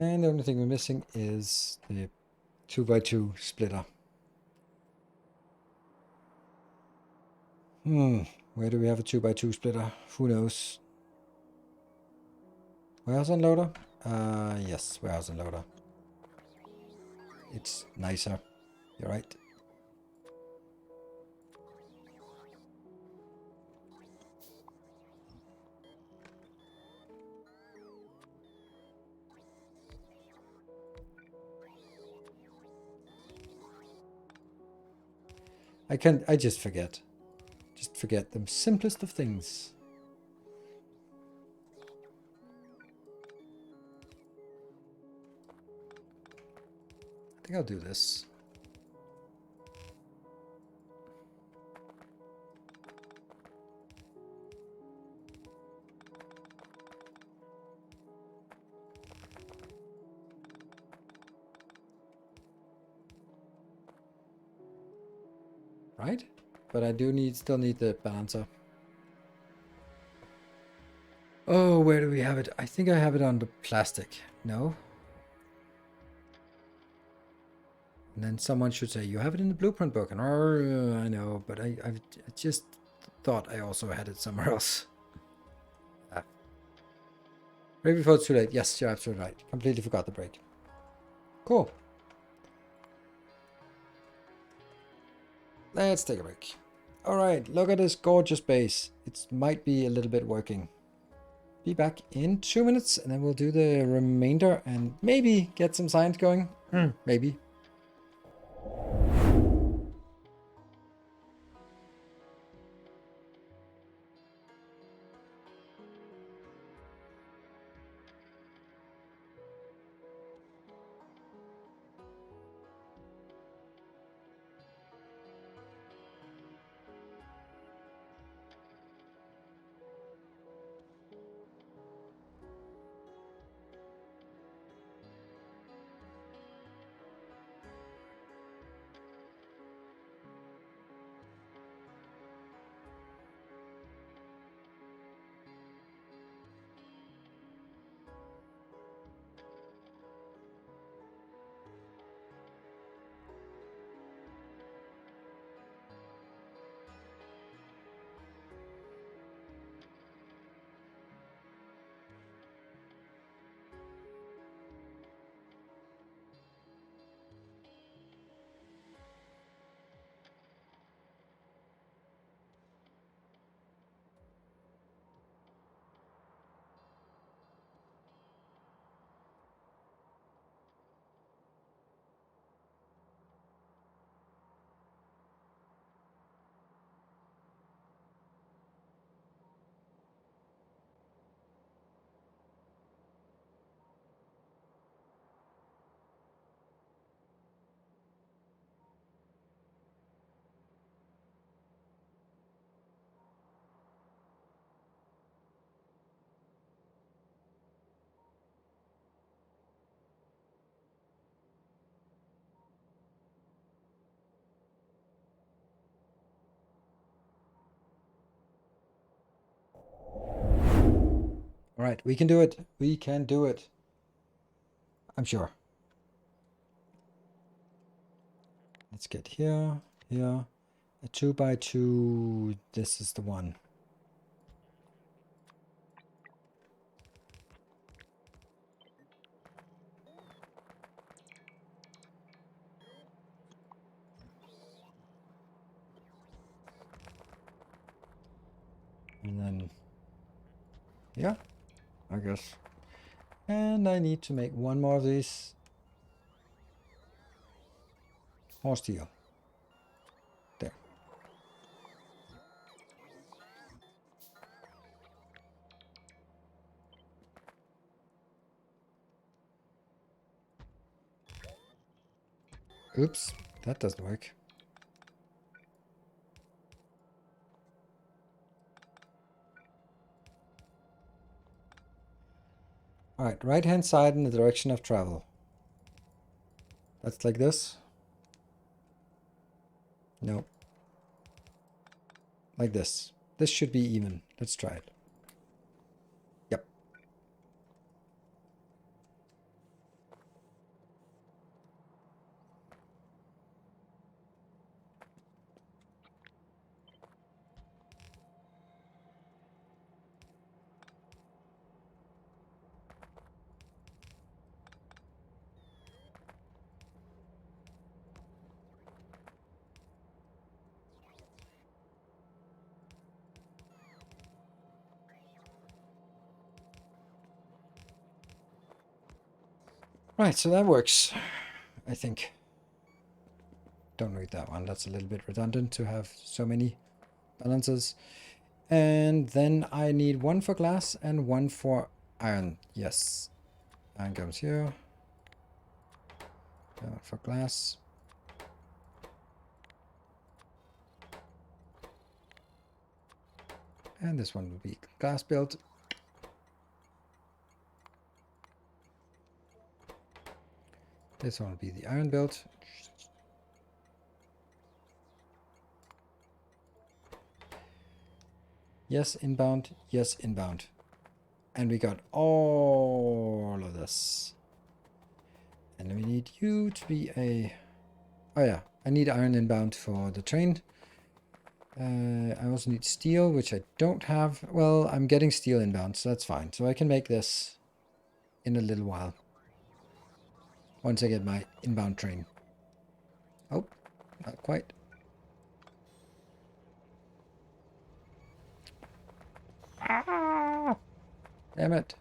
And the only thing we're missing is the 2x2 splitter. Where do we have a 2x2 splitter? Who knows? Warehouse unloader? Yes, warehouse unloader. It's nicer. You're right. I just forget. Just forget the simplest of things. I think I'll do this. Right? But I do still need the balancer. Oh, where do we have it? I think I have it on the plastic. No? And then someone should say, you have it in the blueprint book. And I know, but I just thought I also had it somewhere else. Right before it's too late. Yes, you're absolutely right. Completely forgot the break. Cool. Let's take a break. Alright, look at this gorgeous base. It might be a little bit working. Be back in 2 minutes and then we'll do the remainder and maybe get some science going. Maybe. All right, we can do it. We can do it. I'm sure. Let's get here, here. A 2x2. This is the one. And then, yeah, I guess. And I need to make one more of these. More steel. There. Oops, that doesn't work. Alright, right hand side in the direction of travel. That's like this. No. Like this. This should be even. Let's try it. Yep. Right, so that works, I think. Don't read that one. That's a little bit redundant to have so many balances. And then I need one for glass and one for iron. Yes. Iron comes here. For glass. And this one will be glass built. This one will be the iron built. Yes, inbound. Yes, inbound. And we got all of this. And we need you to be a... Oh yeah, I need iron inbound for the train. I also need steel, which I don't have. Well, I'm getting steel inbound, so that's fine. So I can make this in a little while. Once I get my inbound train. Oh, not quite. Ah! Damn it.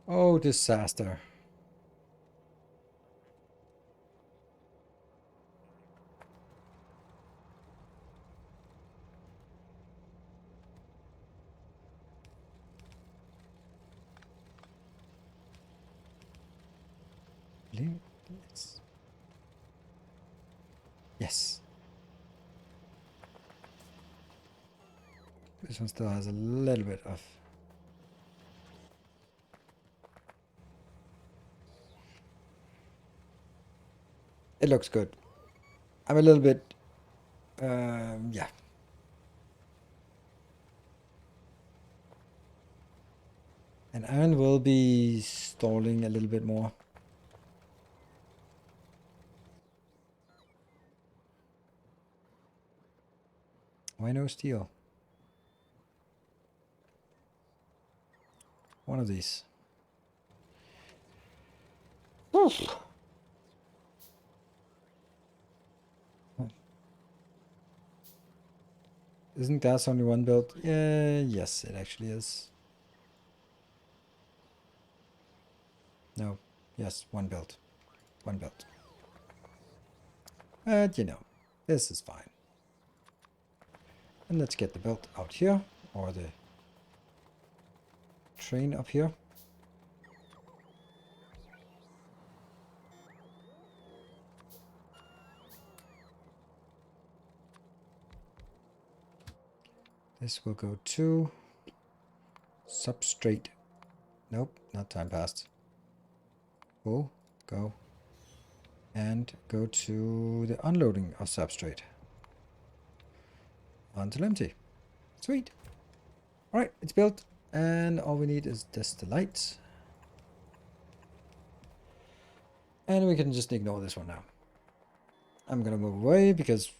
Oh, disaster. Yes. This one still has a little bit of... It looks good. I'm a little bit... yeah. And iron will be stalling a little bit more. Why no steel? One of these. Oof. Isn't gas only one built? Yeah, yes, it actually is. No, yes, one built. One built. But, you know, this is fine. And let's get the belt out here, or the train up here. This will go to substrate. Nope, not time passed. Full, go. And go to the unloading of substrate. Until empty. Sweet. Alright, it's built. And all we need is just the lights. And we can just ignore this one now. I'm gonna move away because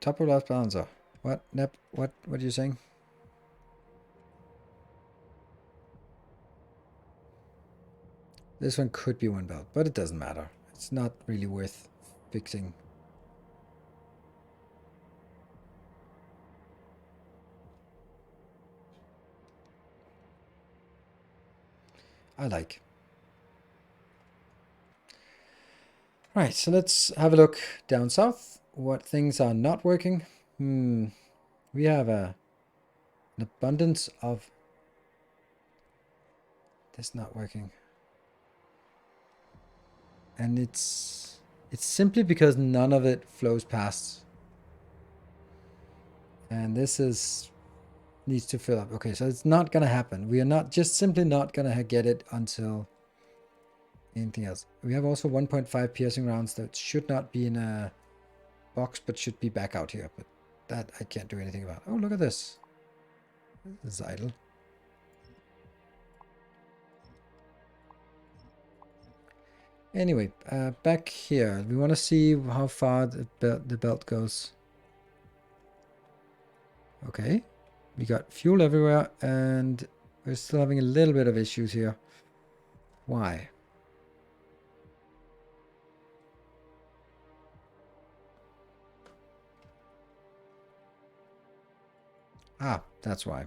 top or left balancer. What? Nep? What are you saying? This one could be one belt, but it doesn't matter. It's not really worth fixing. I like. Right, so let's have a look down south. What things are not working? We have an abundance of this not working. And it's simply because none of it flows past. And this needs to fill up. Okay, so it's not gonna happen. We are not just simply not gonna get it until anything else. We have also 1.5 piercing rounds that should not be in a box, but should be back out here. But that I can't do anything about. Oh, look at this. This is idle. Anyway, back here, we want to see how far the belt goes. Okay, we got fuel everywhere, and we're still having a little bit of issues here. Why? Ah, that's why.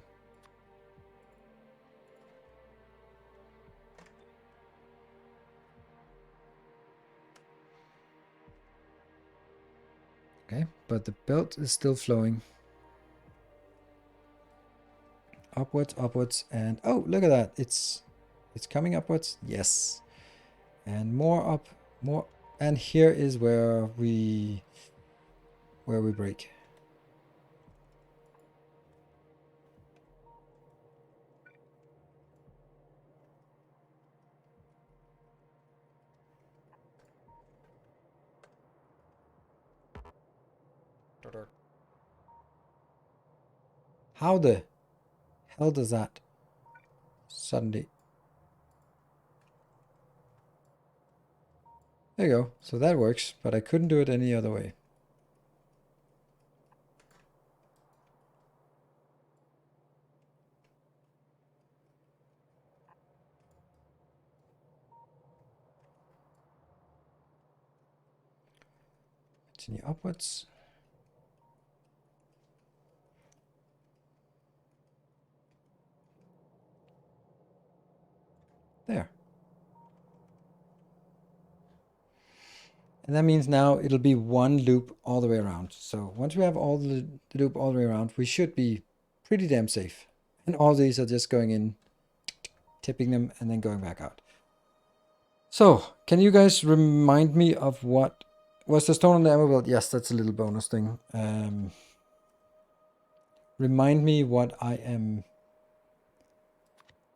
Okay, but the belt is still flowing. Upwards, upwards, and oh, look at that. It's coming upwards. Yes. And more up, more, and here is where we break. How the hell does that suddenly? There you go. So that works, but I couldn't do it any other way. Continue upwards. There. And that means now it'll be one loop all the way around. So once we have all the loop all the way around, we should be pretty damn safe. And all these are just going in, tipping them, and then going back out. So, can you guys remind me of what was the stone on the ammo belt? Yes, that's a little bonus thing. Remind me what I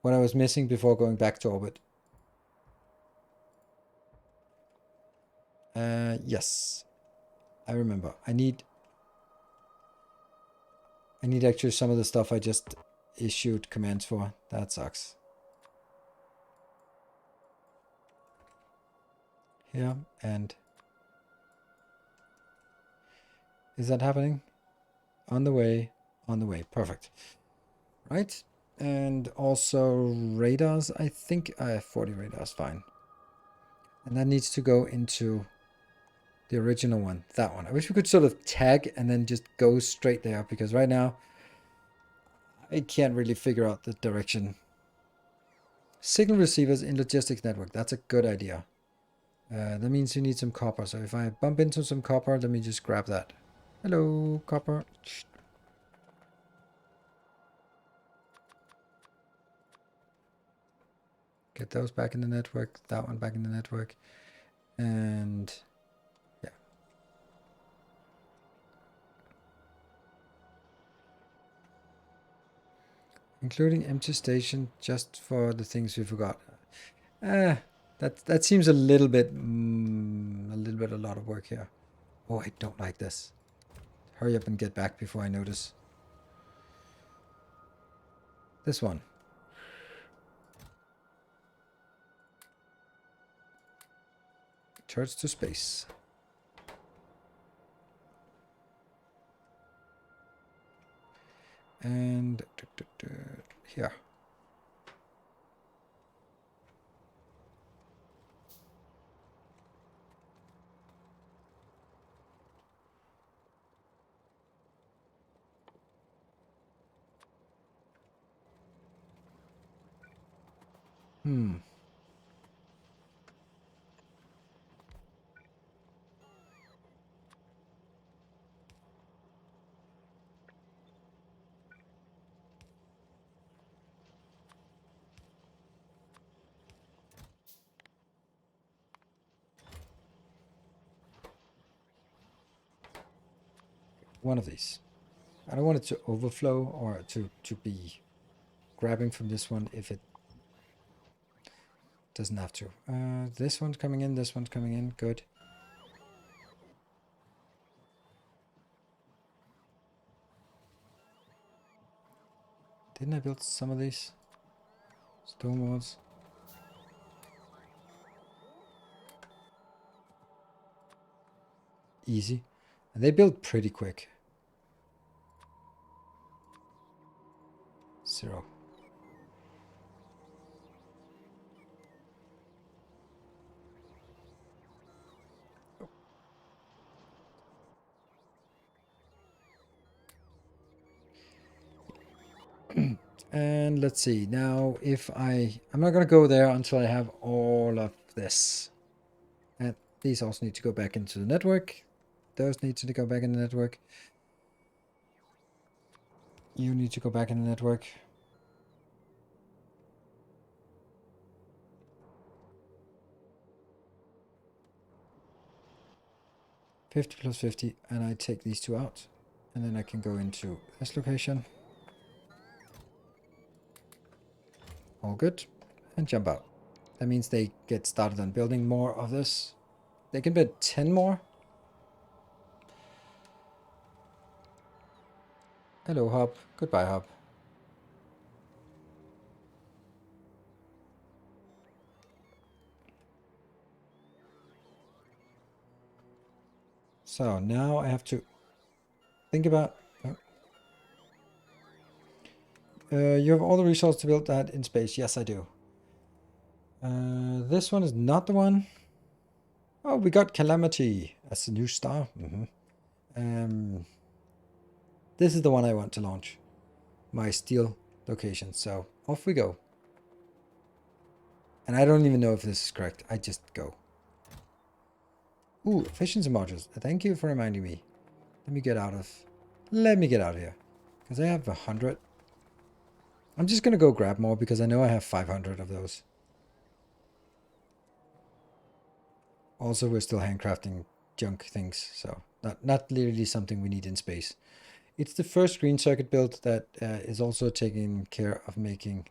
was missing before going back to orbit. Yes, I remember. I need actually some of the stuff I just issued commands for. That sucks. Here, and is that happening? On the way, perfect. Right, and also radars, I think 40 radars, fine. And that needs to go into the original one, that one. I wish we could sort of tag and then just go straight there, because right now I can't really figure out the direction. Signal receivers in logistics network, that's a good idea. That means you need some copper. So if I bump into some copper, let me just grab that. Hello, copper. Get those back in the network. That one back in the network. And yeah. Including empty station just for the things we forgot. That seems a little bit a lot of work here. Oh, I don't like this. Hurry up and get back before I notice. This one. Turns to space. And here. One of these. I don't want it to overflow or to be grabbing from this one if it doesn't have to. This one's coming in, this one's coming in, good. Didn't I build some of these? Stone walls. Easy. And they build pretty quick. 0. And let's see. Now, if I'm not going to go there until I have all of this. And these also need to go back into the network. Those need to go back in the network. You need to go back in the network. +50 +50, and I take these two out. And then I can go into this location. All good. And jump out. That means they get started on building more of this. They can build 10 more. Hello, Hub. Goodbye, Hub. So now I have to think about... you have all the resources to build that in space. Yes, I do. This one is not the one. Oh, we got Calamity as a new star. This is the one I want to launch. My steel location. So off we go. And I don't even know if this is correct. I just go. Ooh, efficiency modules. Thank you for reminding me. Let me get out of here. Because I have 100. I'm just going to go grab more because I know I have 500 of those. Also, we're still handcrafting junk things. So not literally something we need in space. It's the first green circuit build that is also taking care of making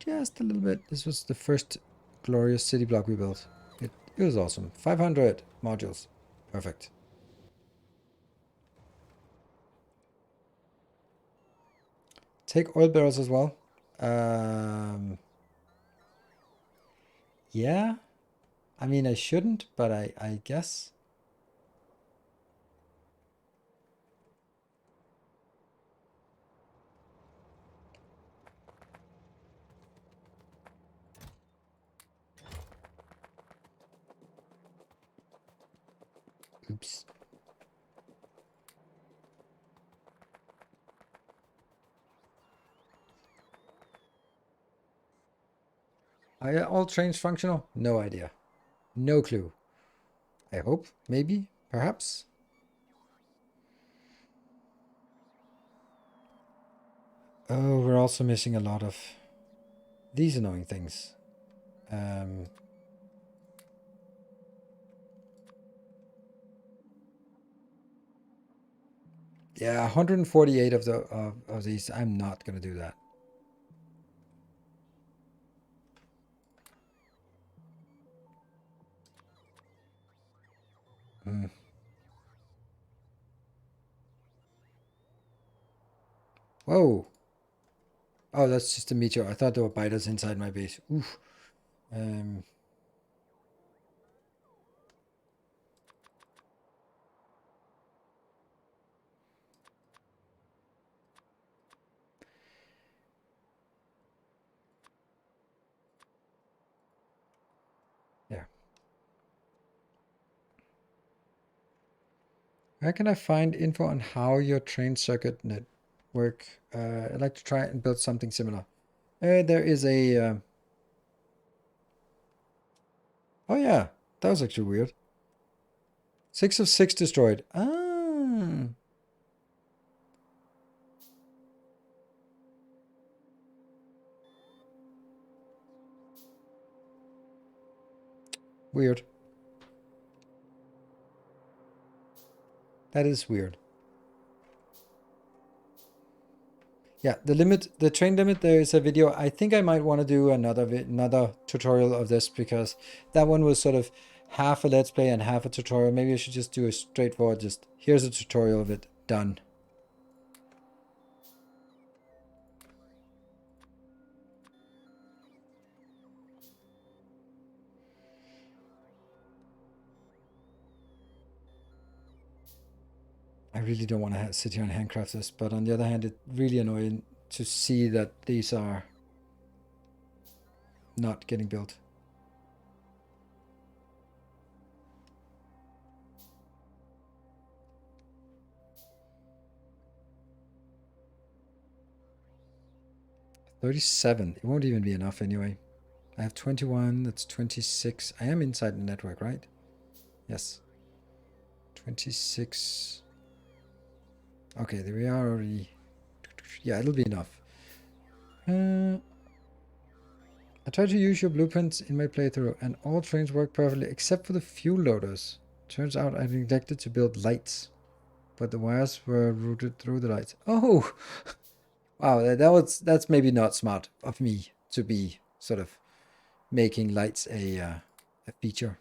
just a little bit. This was the first glorious city block we built. It was awesome. 500 modules. Perfect. Take oil barrels as well. Yeah. I mean, I shouldn't, but I guess. Oops. Are all trains functional? No idea. No clue. I hope. Maybe. Perhaps. Oh, we're also missing a lot of these annoying things. Yeah, 148 of these. I'm not going to do that. Mm. Whoa. Oh, that's just a meteor. I thought there were biters inside my base. Oof. Um, yeah. Where can I find info on how your train circuit net work? I'd like to try and build something similar. There is a... oh yeah, that was actually weird. 6 of 6 destroyed. Ah, weird. That is weird. Yeah, the train limit, there is a video. I think I might want to do another tutorial of this because that one was sort of half a let's play and half a tutorial. Maybe I should just do a straightforward, just here's a tutorial of it, done. I really don't want to sit here and handcraft this, but on the other hand, it's really annoying to see that these are not getting built. $37. It won't even be enough anyway. I have 21. That's 26. I am inside the network, right? Yes. 26. Okay, there we are already. Yeah, it'll be enough. I tried to use your blueprints in my playthrough, and all trains work perfectly except for the fuel loaders. Turns out I neglected to build lights, but the wires were routed through the lights. Oh, wow, that's maybe not smart of me to be sort of making lights a feature.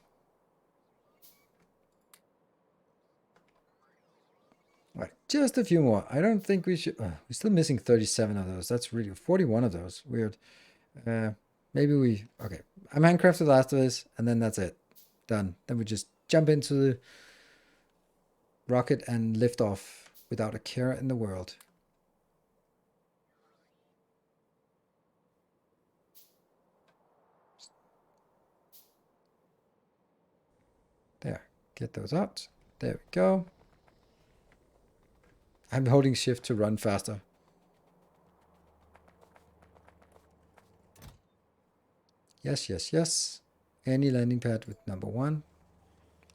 All right, just a few more. I don't think we should. We're still missing 37 of those. That's really 41 of those. Weird. Maybe we. Okay, I'm handcrafted the last of this, and then that's it. Done. Then we just jump into the rocket and lift off without a care in the world. There. Get those out. There we go. I'm holding shift to run faster. Yes, yes, yes. Any landing pad with number 1.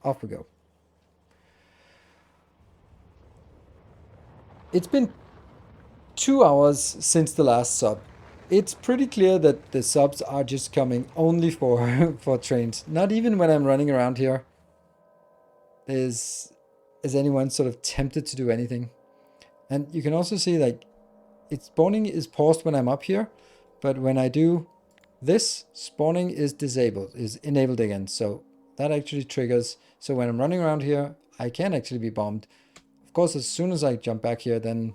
Off we go. It's been 2 hours since the last sub. It's pretty clear that the subs are just coming only for for trains. Not even when I'm running around here is anyone sort of tempted to do anything. And you can also see like spawning is paused when I'm up here, but when I do this, spawning is disabled, is enabled again. So that actually triggers. So when I'm running around here, I can actually be bombed. Of course, as soon as I jump back here, then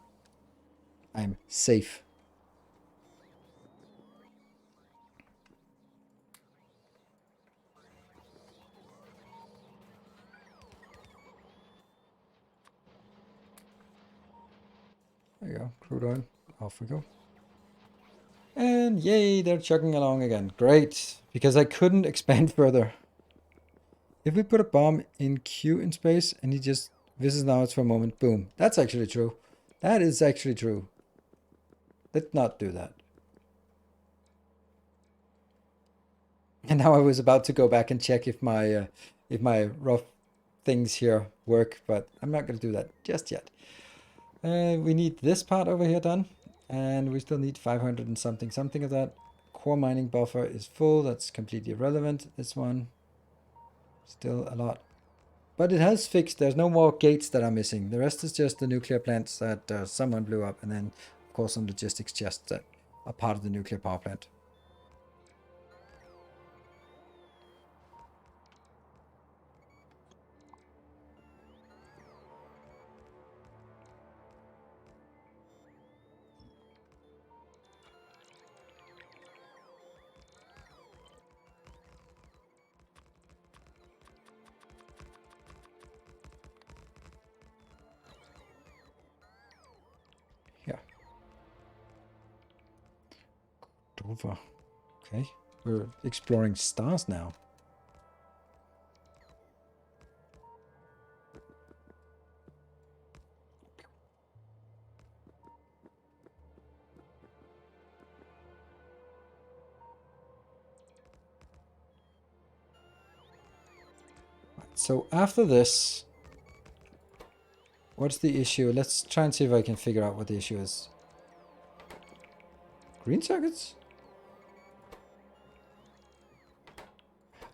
I'm safe. There you go, crude oil. Off we go. And yay, they're chugging along again. Great, because I couldn't expand further. If we put a bomb in Q in space and he just visits now for a moment, boom. That's actually true. That is actually true. Let's not do that. And now I was about to go back and check if my rough things here work, but I'm not going to do that just yet. We need this part over here done, and we still need 500 and something of that. Core mining buffer is full. That's completely irrelevant. This one, still a lot. But it has fixed. There's no more gates that are missing. The rest is just the nuclear plants that someone blew up, and then, of course, some logistics chests that are part of the nuclear power plant. Over. Okay. We're exploring stars now. So after this, what's the issue? Let's try and see if I can figure out what the issue is. Green circuits?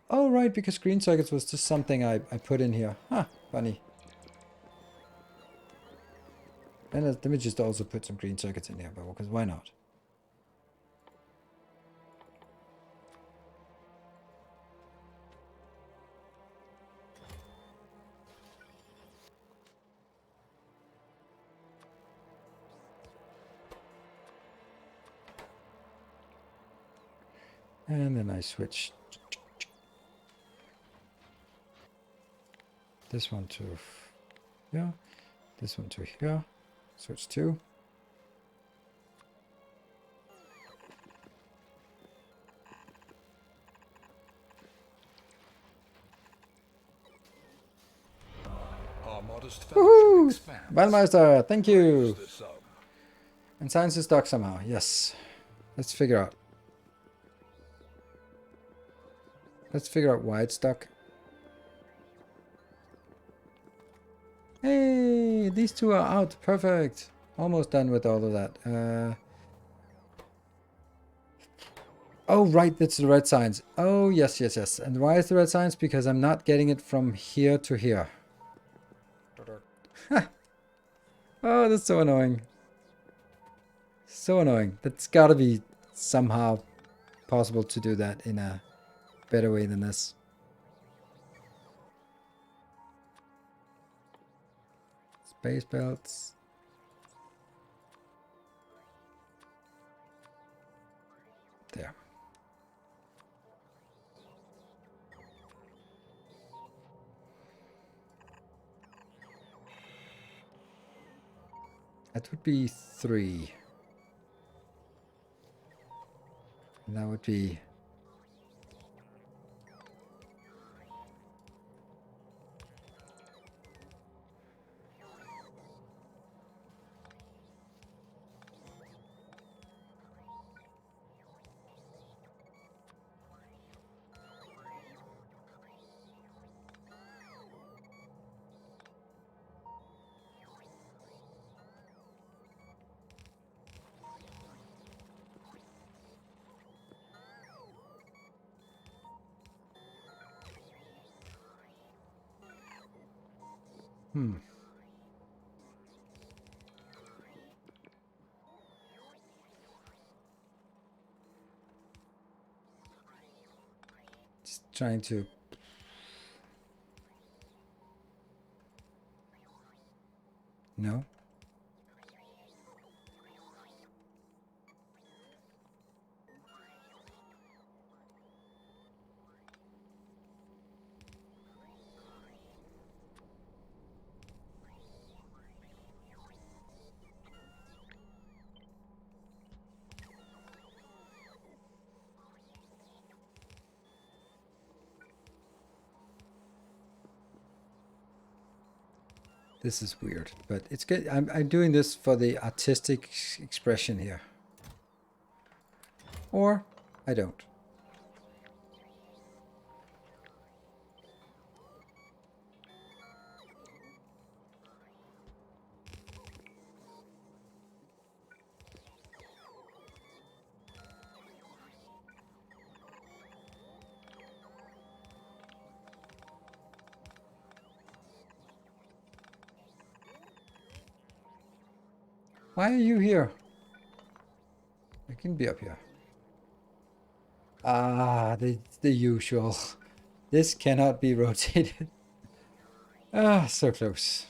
Oh, right, because green circuits was just something I put in here. Huh, funny. And let me just also put some green circuits in here, because why not? And then I switch this one to here, this one to here, switch 2. Our modest Woohoo! fellowship expands. Waldmeister, thank you! Use this, And science is stuck somehow, yes. Let's figure out. Let's figure out why it's stuck. Hey, these two are out. Perfect. Almost done with all of that. Oh, right, that's the red signs. Oh, yes, yes, yes. And why is the red signs? Because I'm not getting it from here to here. Oh, that's so annoying. So annoying. That's gotta be somehow possible to do that in a better way than this. Space belts. There. That would be 3. And that would be... Just trying to... No? This is weird, but it's good. I'm doing this for the artistic expression here. Or I don't. Why are you here? I can be up here. Ah, the usual. This cannot be rotated. Ah, so close.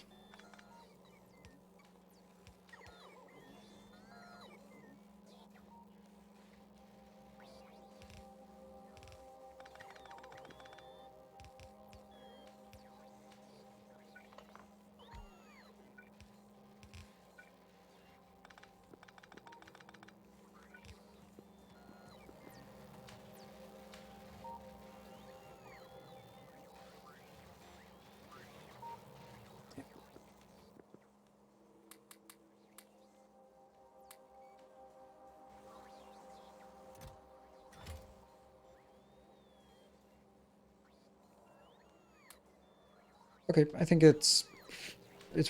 Okay, I think it's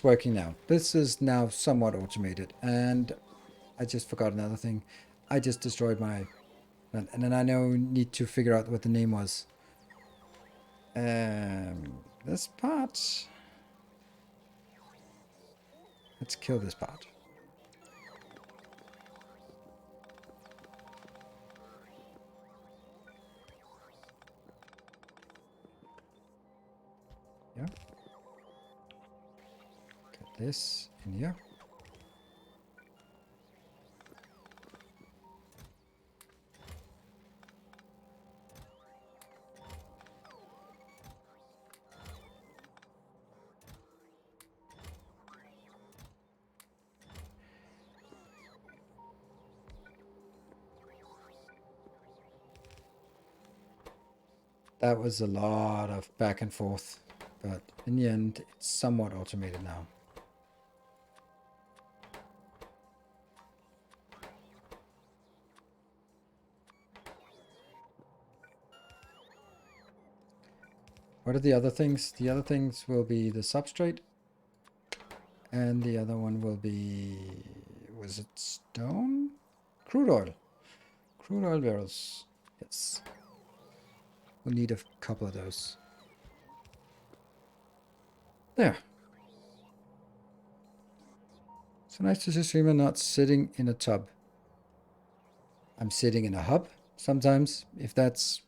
working now. This is now somewhat automated, and I just forgot another thing. I just destroyed my, and then I now need to figure out what the name was. This part. Let's kill this part. Yeah. Get this in here. That was a lot of back and forth, but in the end, it's somewhat automated now. What are the other things? The other things will be the substrate, and the other one will be, was it stone? Crude oil. Crude oil barrels. Yes. We'll need a couple of those. There. So nice to see streamer not sitting in a tub. I'm sitting in a hub sometimes, if that's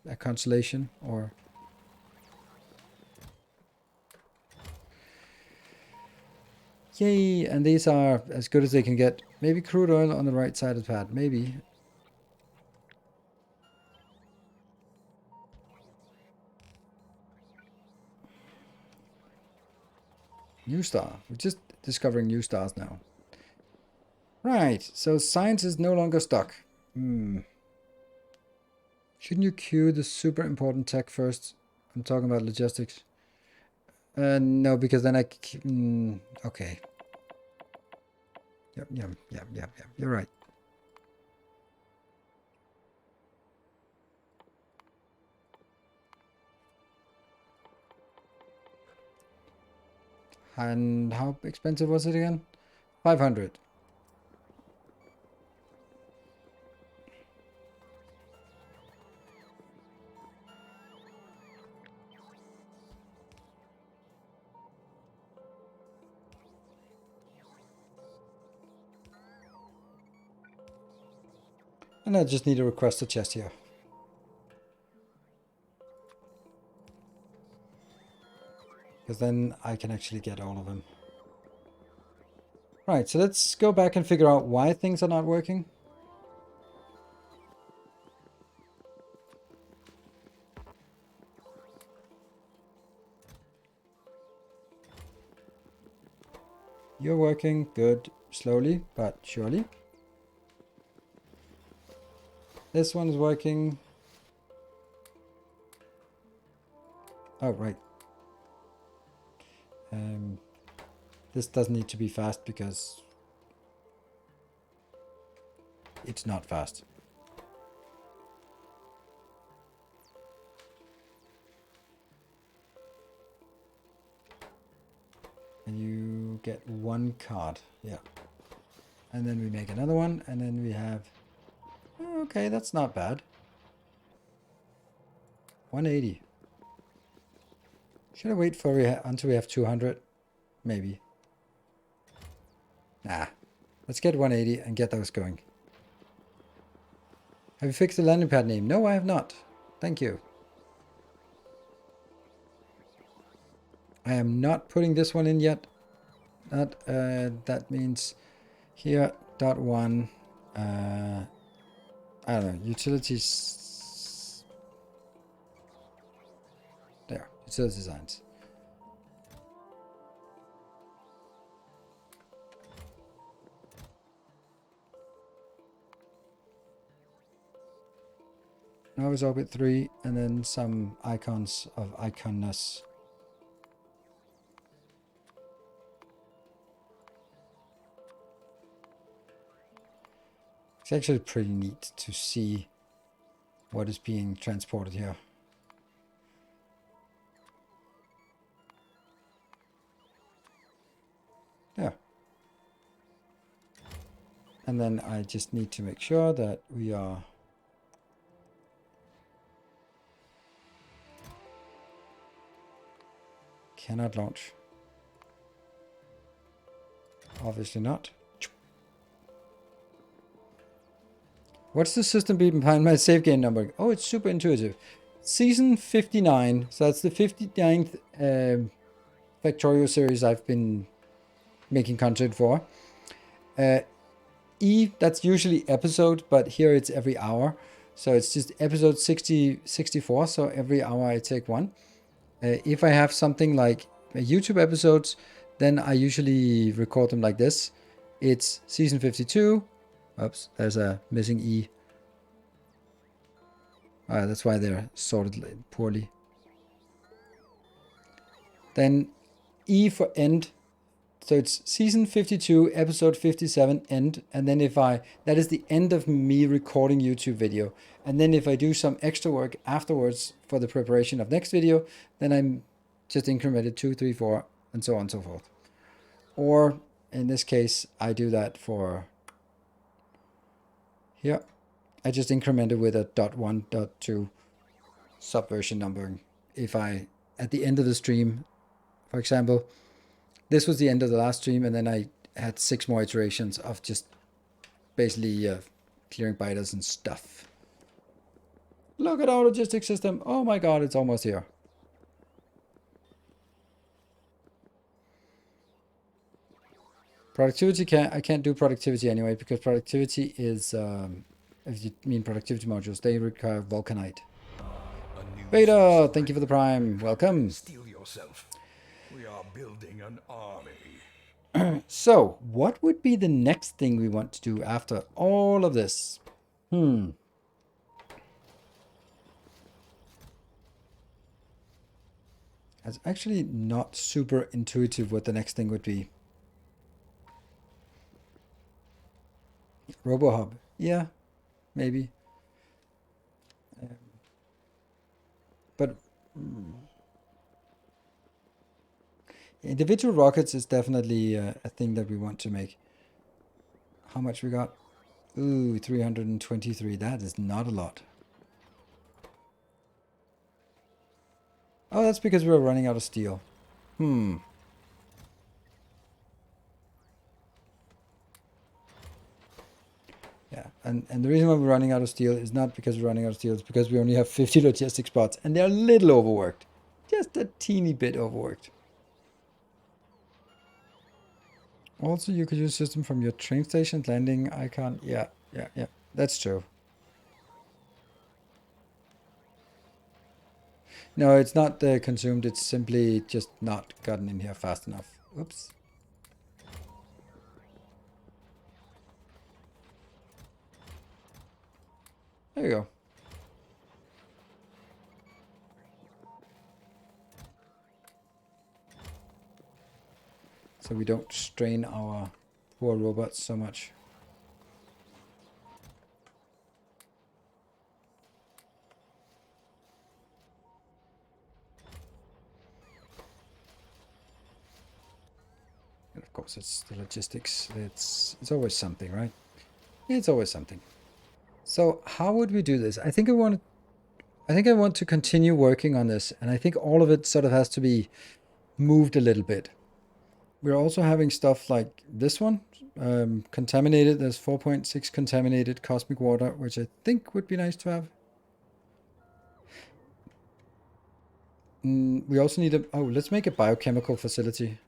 a consolation, or... Yay, and these are as good as they can get. Maybe crude oil on the right side of the pad, maybe. New star. We're just discovering new stars now. Right, so science is no longer stuck. Shouldn't you queue the super important tech first? I'm talking about logistics. No, because then okay. Yep. You're right. And how expensive was it again? 500. And I just need to request a chest here. Because then I can actually get all of them. Right, so let's go back and figure out why things are not working. You're working good, slowly, but surely. This one is working. Oh, right. This doesn't need to be fast because it's not fast. And you get one card, yeah. And then we make another one, and then we have, okay, that's not bad. 180. Should I wait for until we have 200? Maybe. Nah, let's get 180 and get those going. Have you fixed the landing pad name? No, I have not. Thank you. I am not putting this one in yet. That means here .1. I don't know. Utilities. There. Utility designs. Now it's Orbit 3, and then some icons of iconness. It's actually pretty neat to see what is being transported here. And then I just need to make sure that we are cannot launch. Obviously not. What's the system behind my save game number? Oh, it's super intuitive. Season 59. So that's the 59th Factorio series I've been making content for. That's usually episode, but here it's every hour. So it's just episode 64. So every hour I take one. If I have something like YouTube episodes, then I usually record them like this. It's season 52. Oops, there's a missing E. That's why they're sorted poorly. Then E for end. So it's season 52, episode 57, end. And then that is the end of me recording YouTube video. And then if I do some extra work afterwards for the preparation of next video, then I'm just incremented 2, 3, 4, and so on and so forth. Or in this case, I do that for here. I just increment it with a .1, .2 subversion numbering. If I, at the end of the stream, for example, this was the end of the last stream, and then I had 6 more iterations of just basically clearing biters and stuff. Look at our logistics system. Oh my god, it's almost here. Productivity I can't do productivity anyway, because productivity is, if you mean productivity modules, they require Vulcanite. Vader, thank you for the prime. Welcome. Steel yourself. We are building an army. So, what would be the next thing we want to do after all of this? It's actually not super intuitive what the next thing would be. RoboHub. Yeah, maybe. But individual rockets is definitely a thing that we want to make. How much we got? Ooh, 323. That is not a lot. Oh, that's because we were running out of steel. Yeah, and the reason why we're running out of steel is not because we're running out of steel, it's because we only have 50 logistic spots, and they're a little overworked. Just a teeny bit overworked. Also, you could use system from your train station landing icon. Yeah, that's true. No, it's not consumed, it's simply just not gotten in here fast enough. Oops. There you go. So we don't strain our poor robots so much. And of course, it's the logistics. It's always something, right? It's always something. So how would we do this? I think I want to continue working on this, and I think all of it sort of has to be moved a little bit. We're also having stuff like this one, contaminated. There's 4.6 contaminated cosmic water, which I think would be nice to have. We also need let's make a biochemical facility.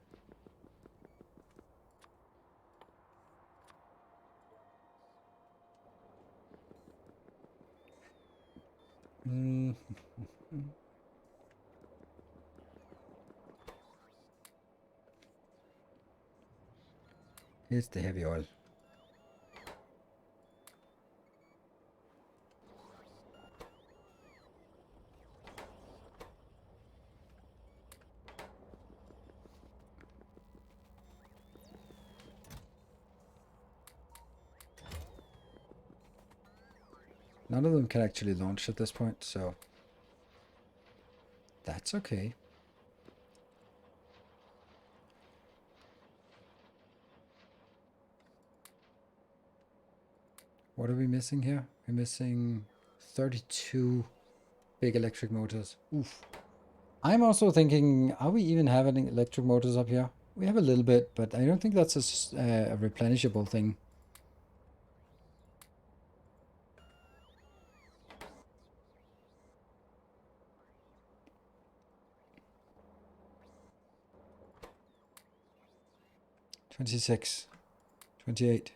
Here's the heavy oil. None of them can actually launch at this point, so that's okay. What are we missing here? We're missing 32 big electric motors. Oof. I'm also thinking, are we even having electric motors up here? We have a little bit, but I don't think that's a replenishable thing. $26, $28.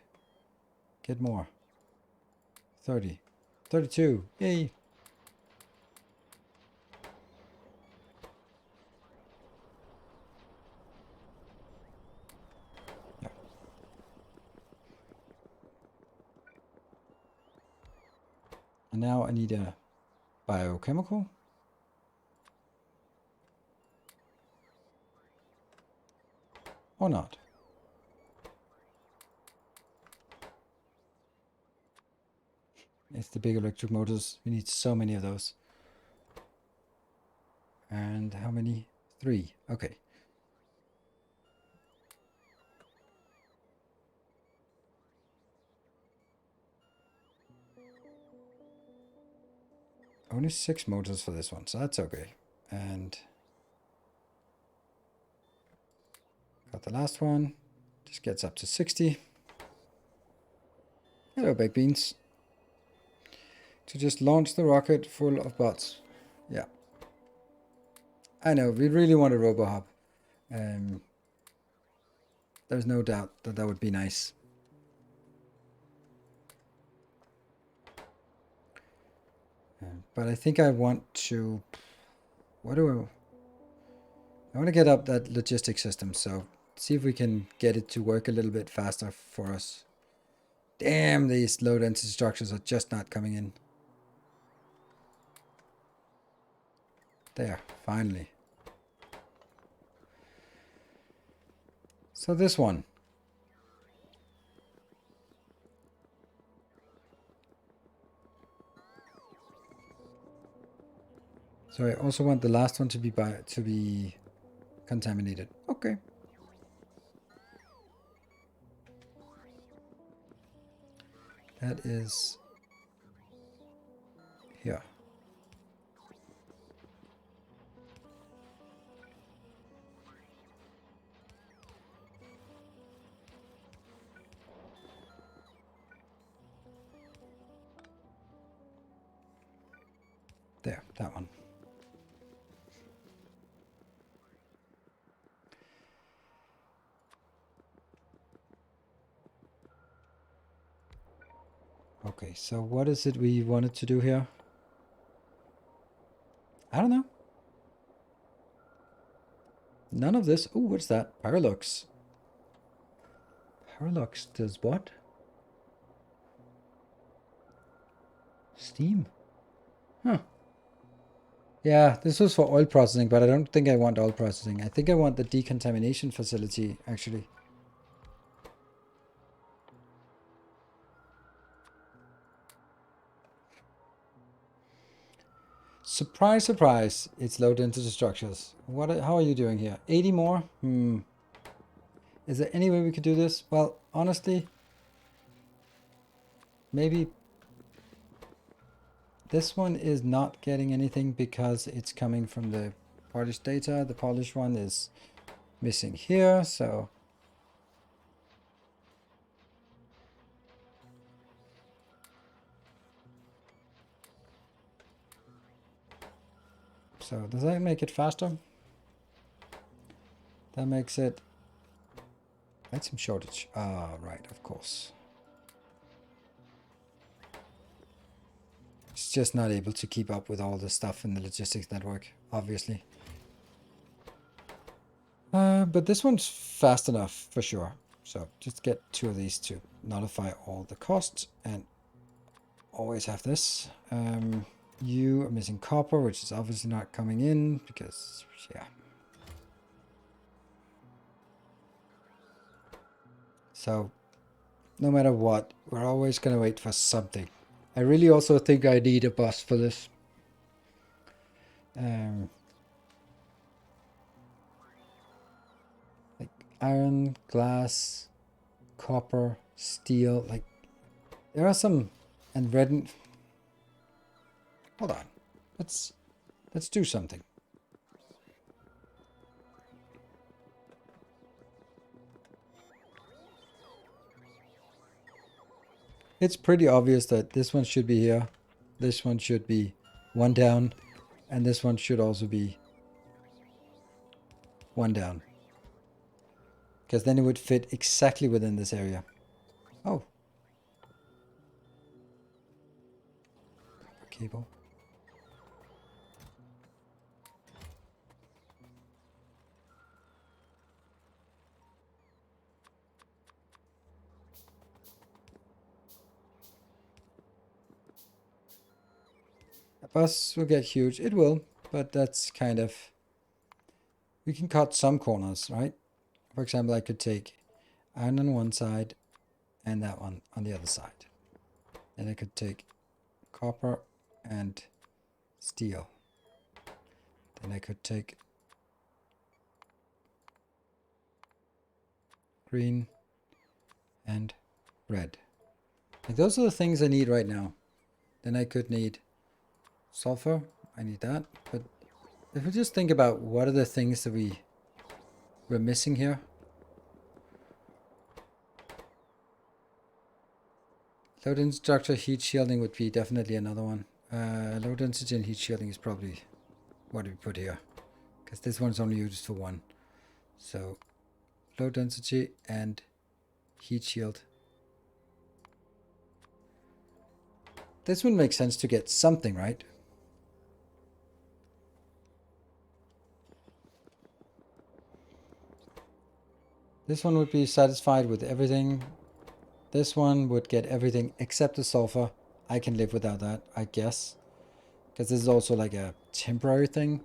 Get more. $30, $32. Yay. Yeah. And now I need a biochemical. Or not. It's the big electric motors. We need so many of those. And how many? 3. Okay. Only 6 motors for this one, so that's okay. And got the last one. Just gets up to 60. Hello, baked beans. To just launch the rocket full of bots. Yeah. I know, we really want a RoboHub. There's no doubt that that would be nice. But I think I want to... What do I want to get up that logistics system, so see if we can get it to work a little bit faster for us. Damn, these low density structures are just not coming in. There, finally. So this one. So I also want the last one to be contaminated. Okay. That is here. There, that one. Okay, so what is it we wanted to do here? I don't know. None of this. Oh, what's that? Parallax. Parallax does what? Steam. Huh. Yeah, this was for oil processing, but I don't think I want oil processing. I think I want the decontamination facility, actually. Surprise, surprise. It's low density structures. How are you doing here? 80 more? Is there any way we could do this? Well, honestly, maybe this one is not getting anything because it's coming from the polished data. The polished one is missing here, so... So does that make it faster? That makes it... Item shortage. Ah, right, of course. It's just not able to keep up with all the stuff in the logistics network, obviously. But this one's fast enough, for sure. So just get 2 of these to nullify all the costs, and always have this. You are missing copper, which is obviously not coming in, because, yeah. So, no matter what, we're always going to wait for something. I really also think I need a bus for this. Like iron, glass, copper, steel, like There are some, and red. Hold on. Let's do something. It's pretty obvious that this one should be here. This one should be one down. And this one should also be one down. Because then it would fit exactly within this area. Oh. Cable. A bus will get huge. It will, but that's kind of... We can cut some corners, right? For example, I could take iron on one side and that one on the other side. And I could take copper and steel. Then I could take green and red. Like those are the things I need right now. Then I could need sulfur. I need that. But if we just think about what are the things that we're missing here. Low density structure, heat shielding would be definitely another one. Low density and heat shielding is probably what we put here. Because this one's only used for one. So low density and heat shield. This would make sense to get something, right? This one would be satisfied with everything. This one would get everything except the sulfur. I can live without that, I guess. Because this is also like a temporary thing.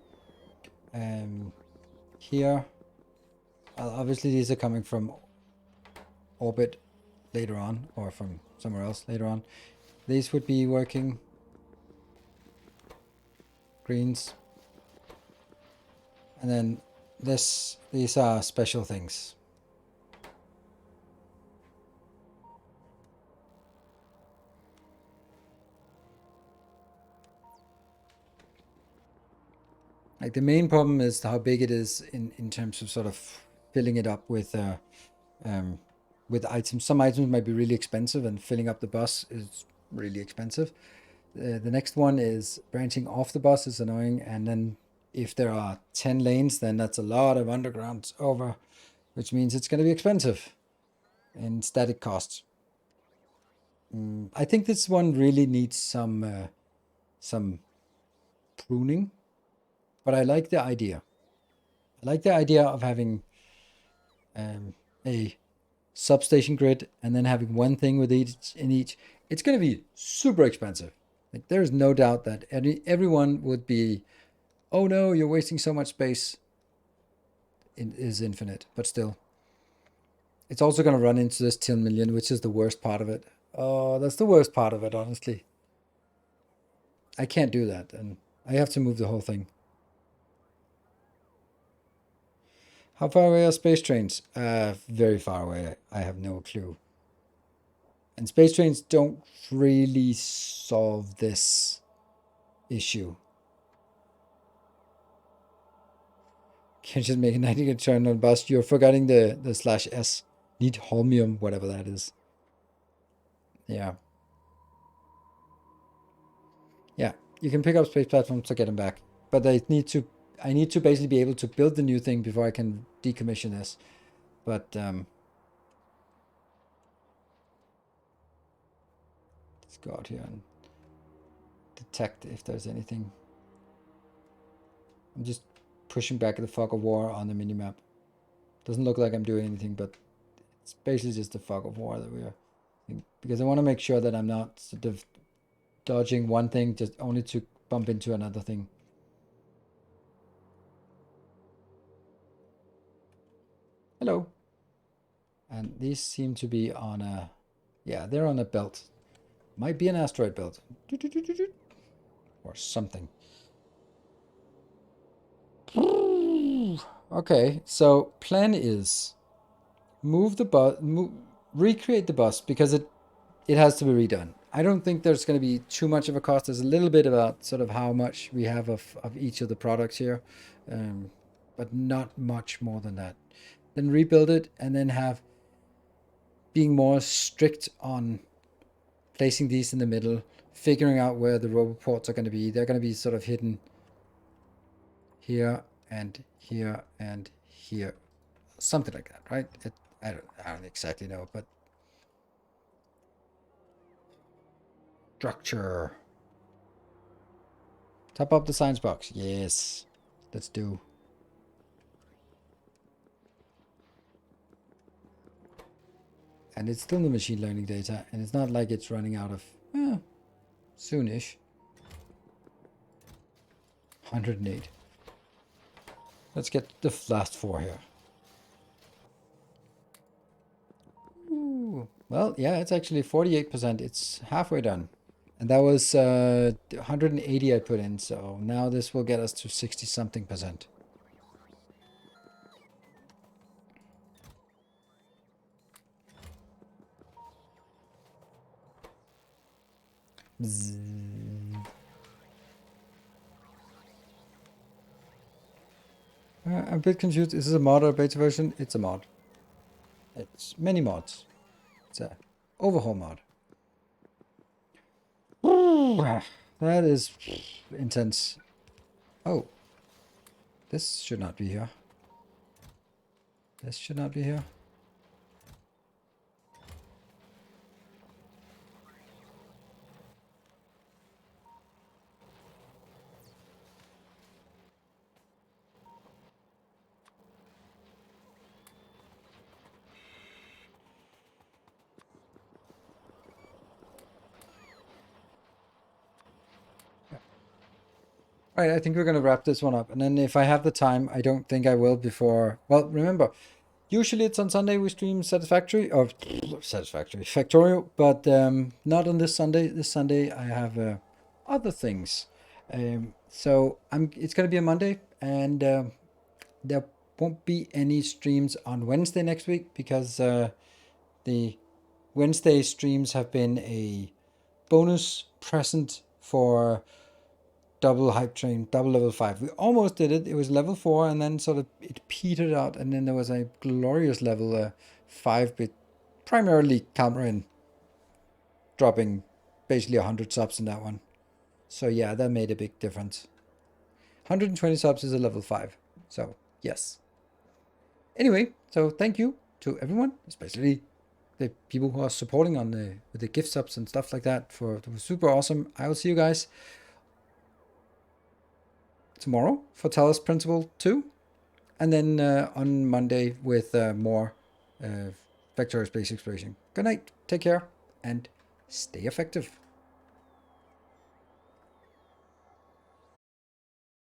Here. Obviously these are coming from Orbit later on. Or from somewhere else later on. These would be working. Greens. And then these are special things. Like the main problem is how big it is in terms of sort of filling it up with items. Some items might be really expensive, and filling up the bus is really expensive. The next one is branching off the bus is annoying, and then if there are 10 lanes, then that's a lot of underground over, which means it's going to be expensive in static costs. I think this one really needs some pruning. But I like the idea. I like the idea of having a substation grid and then having one thing with each in each. It's going to be super expensive. Like there's no doubt that everyone would be, oh no, you're wasting so much space. It is infinite, but still. It's also going to run into this 10 million, which is the worst part of it. Oh, that's the worst part of it, honestly. I can't do that, and I have to move the whole thing. How far away are space trains? Very far away. I have no clue. And space trains don't really solve this issue. Can't just make a 90 turn on bus. You're forgetting the /S. Need holmium, whatever that is. Yeah. Yeah, you can pick up space platforms to get them back. But I need to basically be able to build the new thing before I can decommission this. But let's go out here and detect if there's anything. I'm just pushing back the fog of war on the minimap. Doesn't look like I'm doing anything, but it's basically just the fog of war that we are. Because I want to make sure that I'm not sort of dodging one thing just only to bump into another thing. Hello. And these seem to be on a... Yeah, they're on a belt. Might be an asteroid belt. Or something. Okay, so plan is... Move the bus... Recreate the bus, because it it has to be redone. I don't think there's going to be too much of a cost. There's a little bit about sort of how much we have of each of the products here, but not much more than that. Then rebuild it and then have being more strict on placing these in the middle, figuring out where the roboports are going to be. They're going to be sort of hidden here and here and here, something like that, right? I don't exactly know, but structure. Top up the science box. Yes, let's do. And it's still the machine learning data, and it's not like it's running out of soonish. 108. Let's get the last 4 here. Ooh. Well, yeah, it's actually 48%. It's halfway done. And that was 180 I put in, so now this will get us to 60 something percent. I'm a bit confused. Is this a mod or a beta version? It's a mod. It's many mods. It's a overhaul mod. That is intense. Oh. This should not be here. This should not be here. All right, I think we're going to wrap this one up. And then if I have the time, I don't think I will before... Well, remember, usually it's on Sunday we stream Satisfactory, or Satisfactory, Factorio, but not on this Sunday. This Sunday I have other things. So it's going to be a Monday, and there won't be any streams on Wednesday next week because the Wednesday streams have been a bonus present for double hypetrain, double level 5. We almost did it. It was level 4 and then sort of it petered out, and then there was a glorious level 5 with primarily Cameron dropping basically 100 subs in that one. So yeah, that made a big difference. 120 subs is a level 5. So yes. Anyway, so thank you to everyone, especially the people who are supporting on with the gift subs and stuff like that. It was super awesome. I will see you guys tomorrow for Talos Principle 2, and then on Monday with more Factorio Space Exploration. Good night, take care, and stay effective.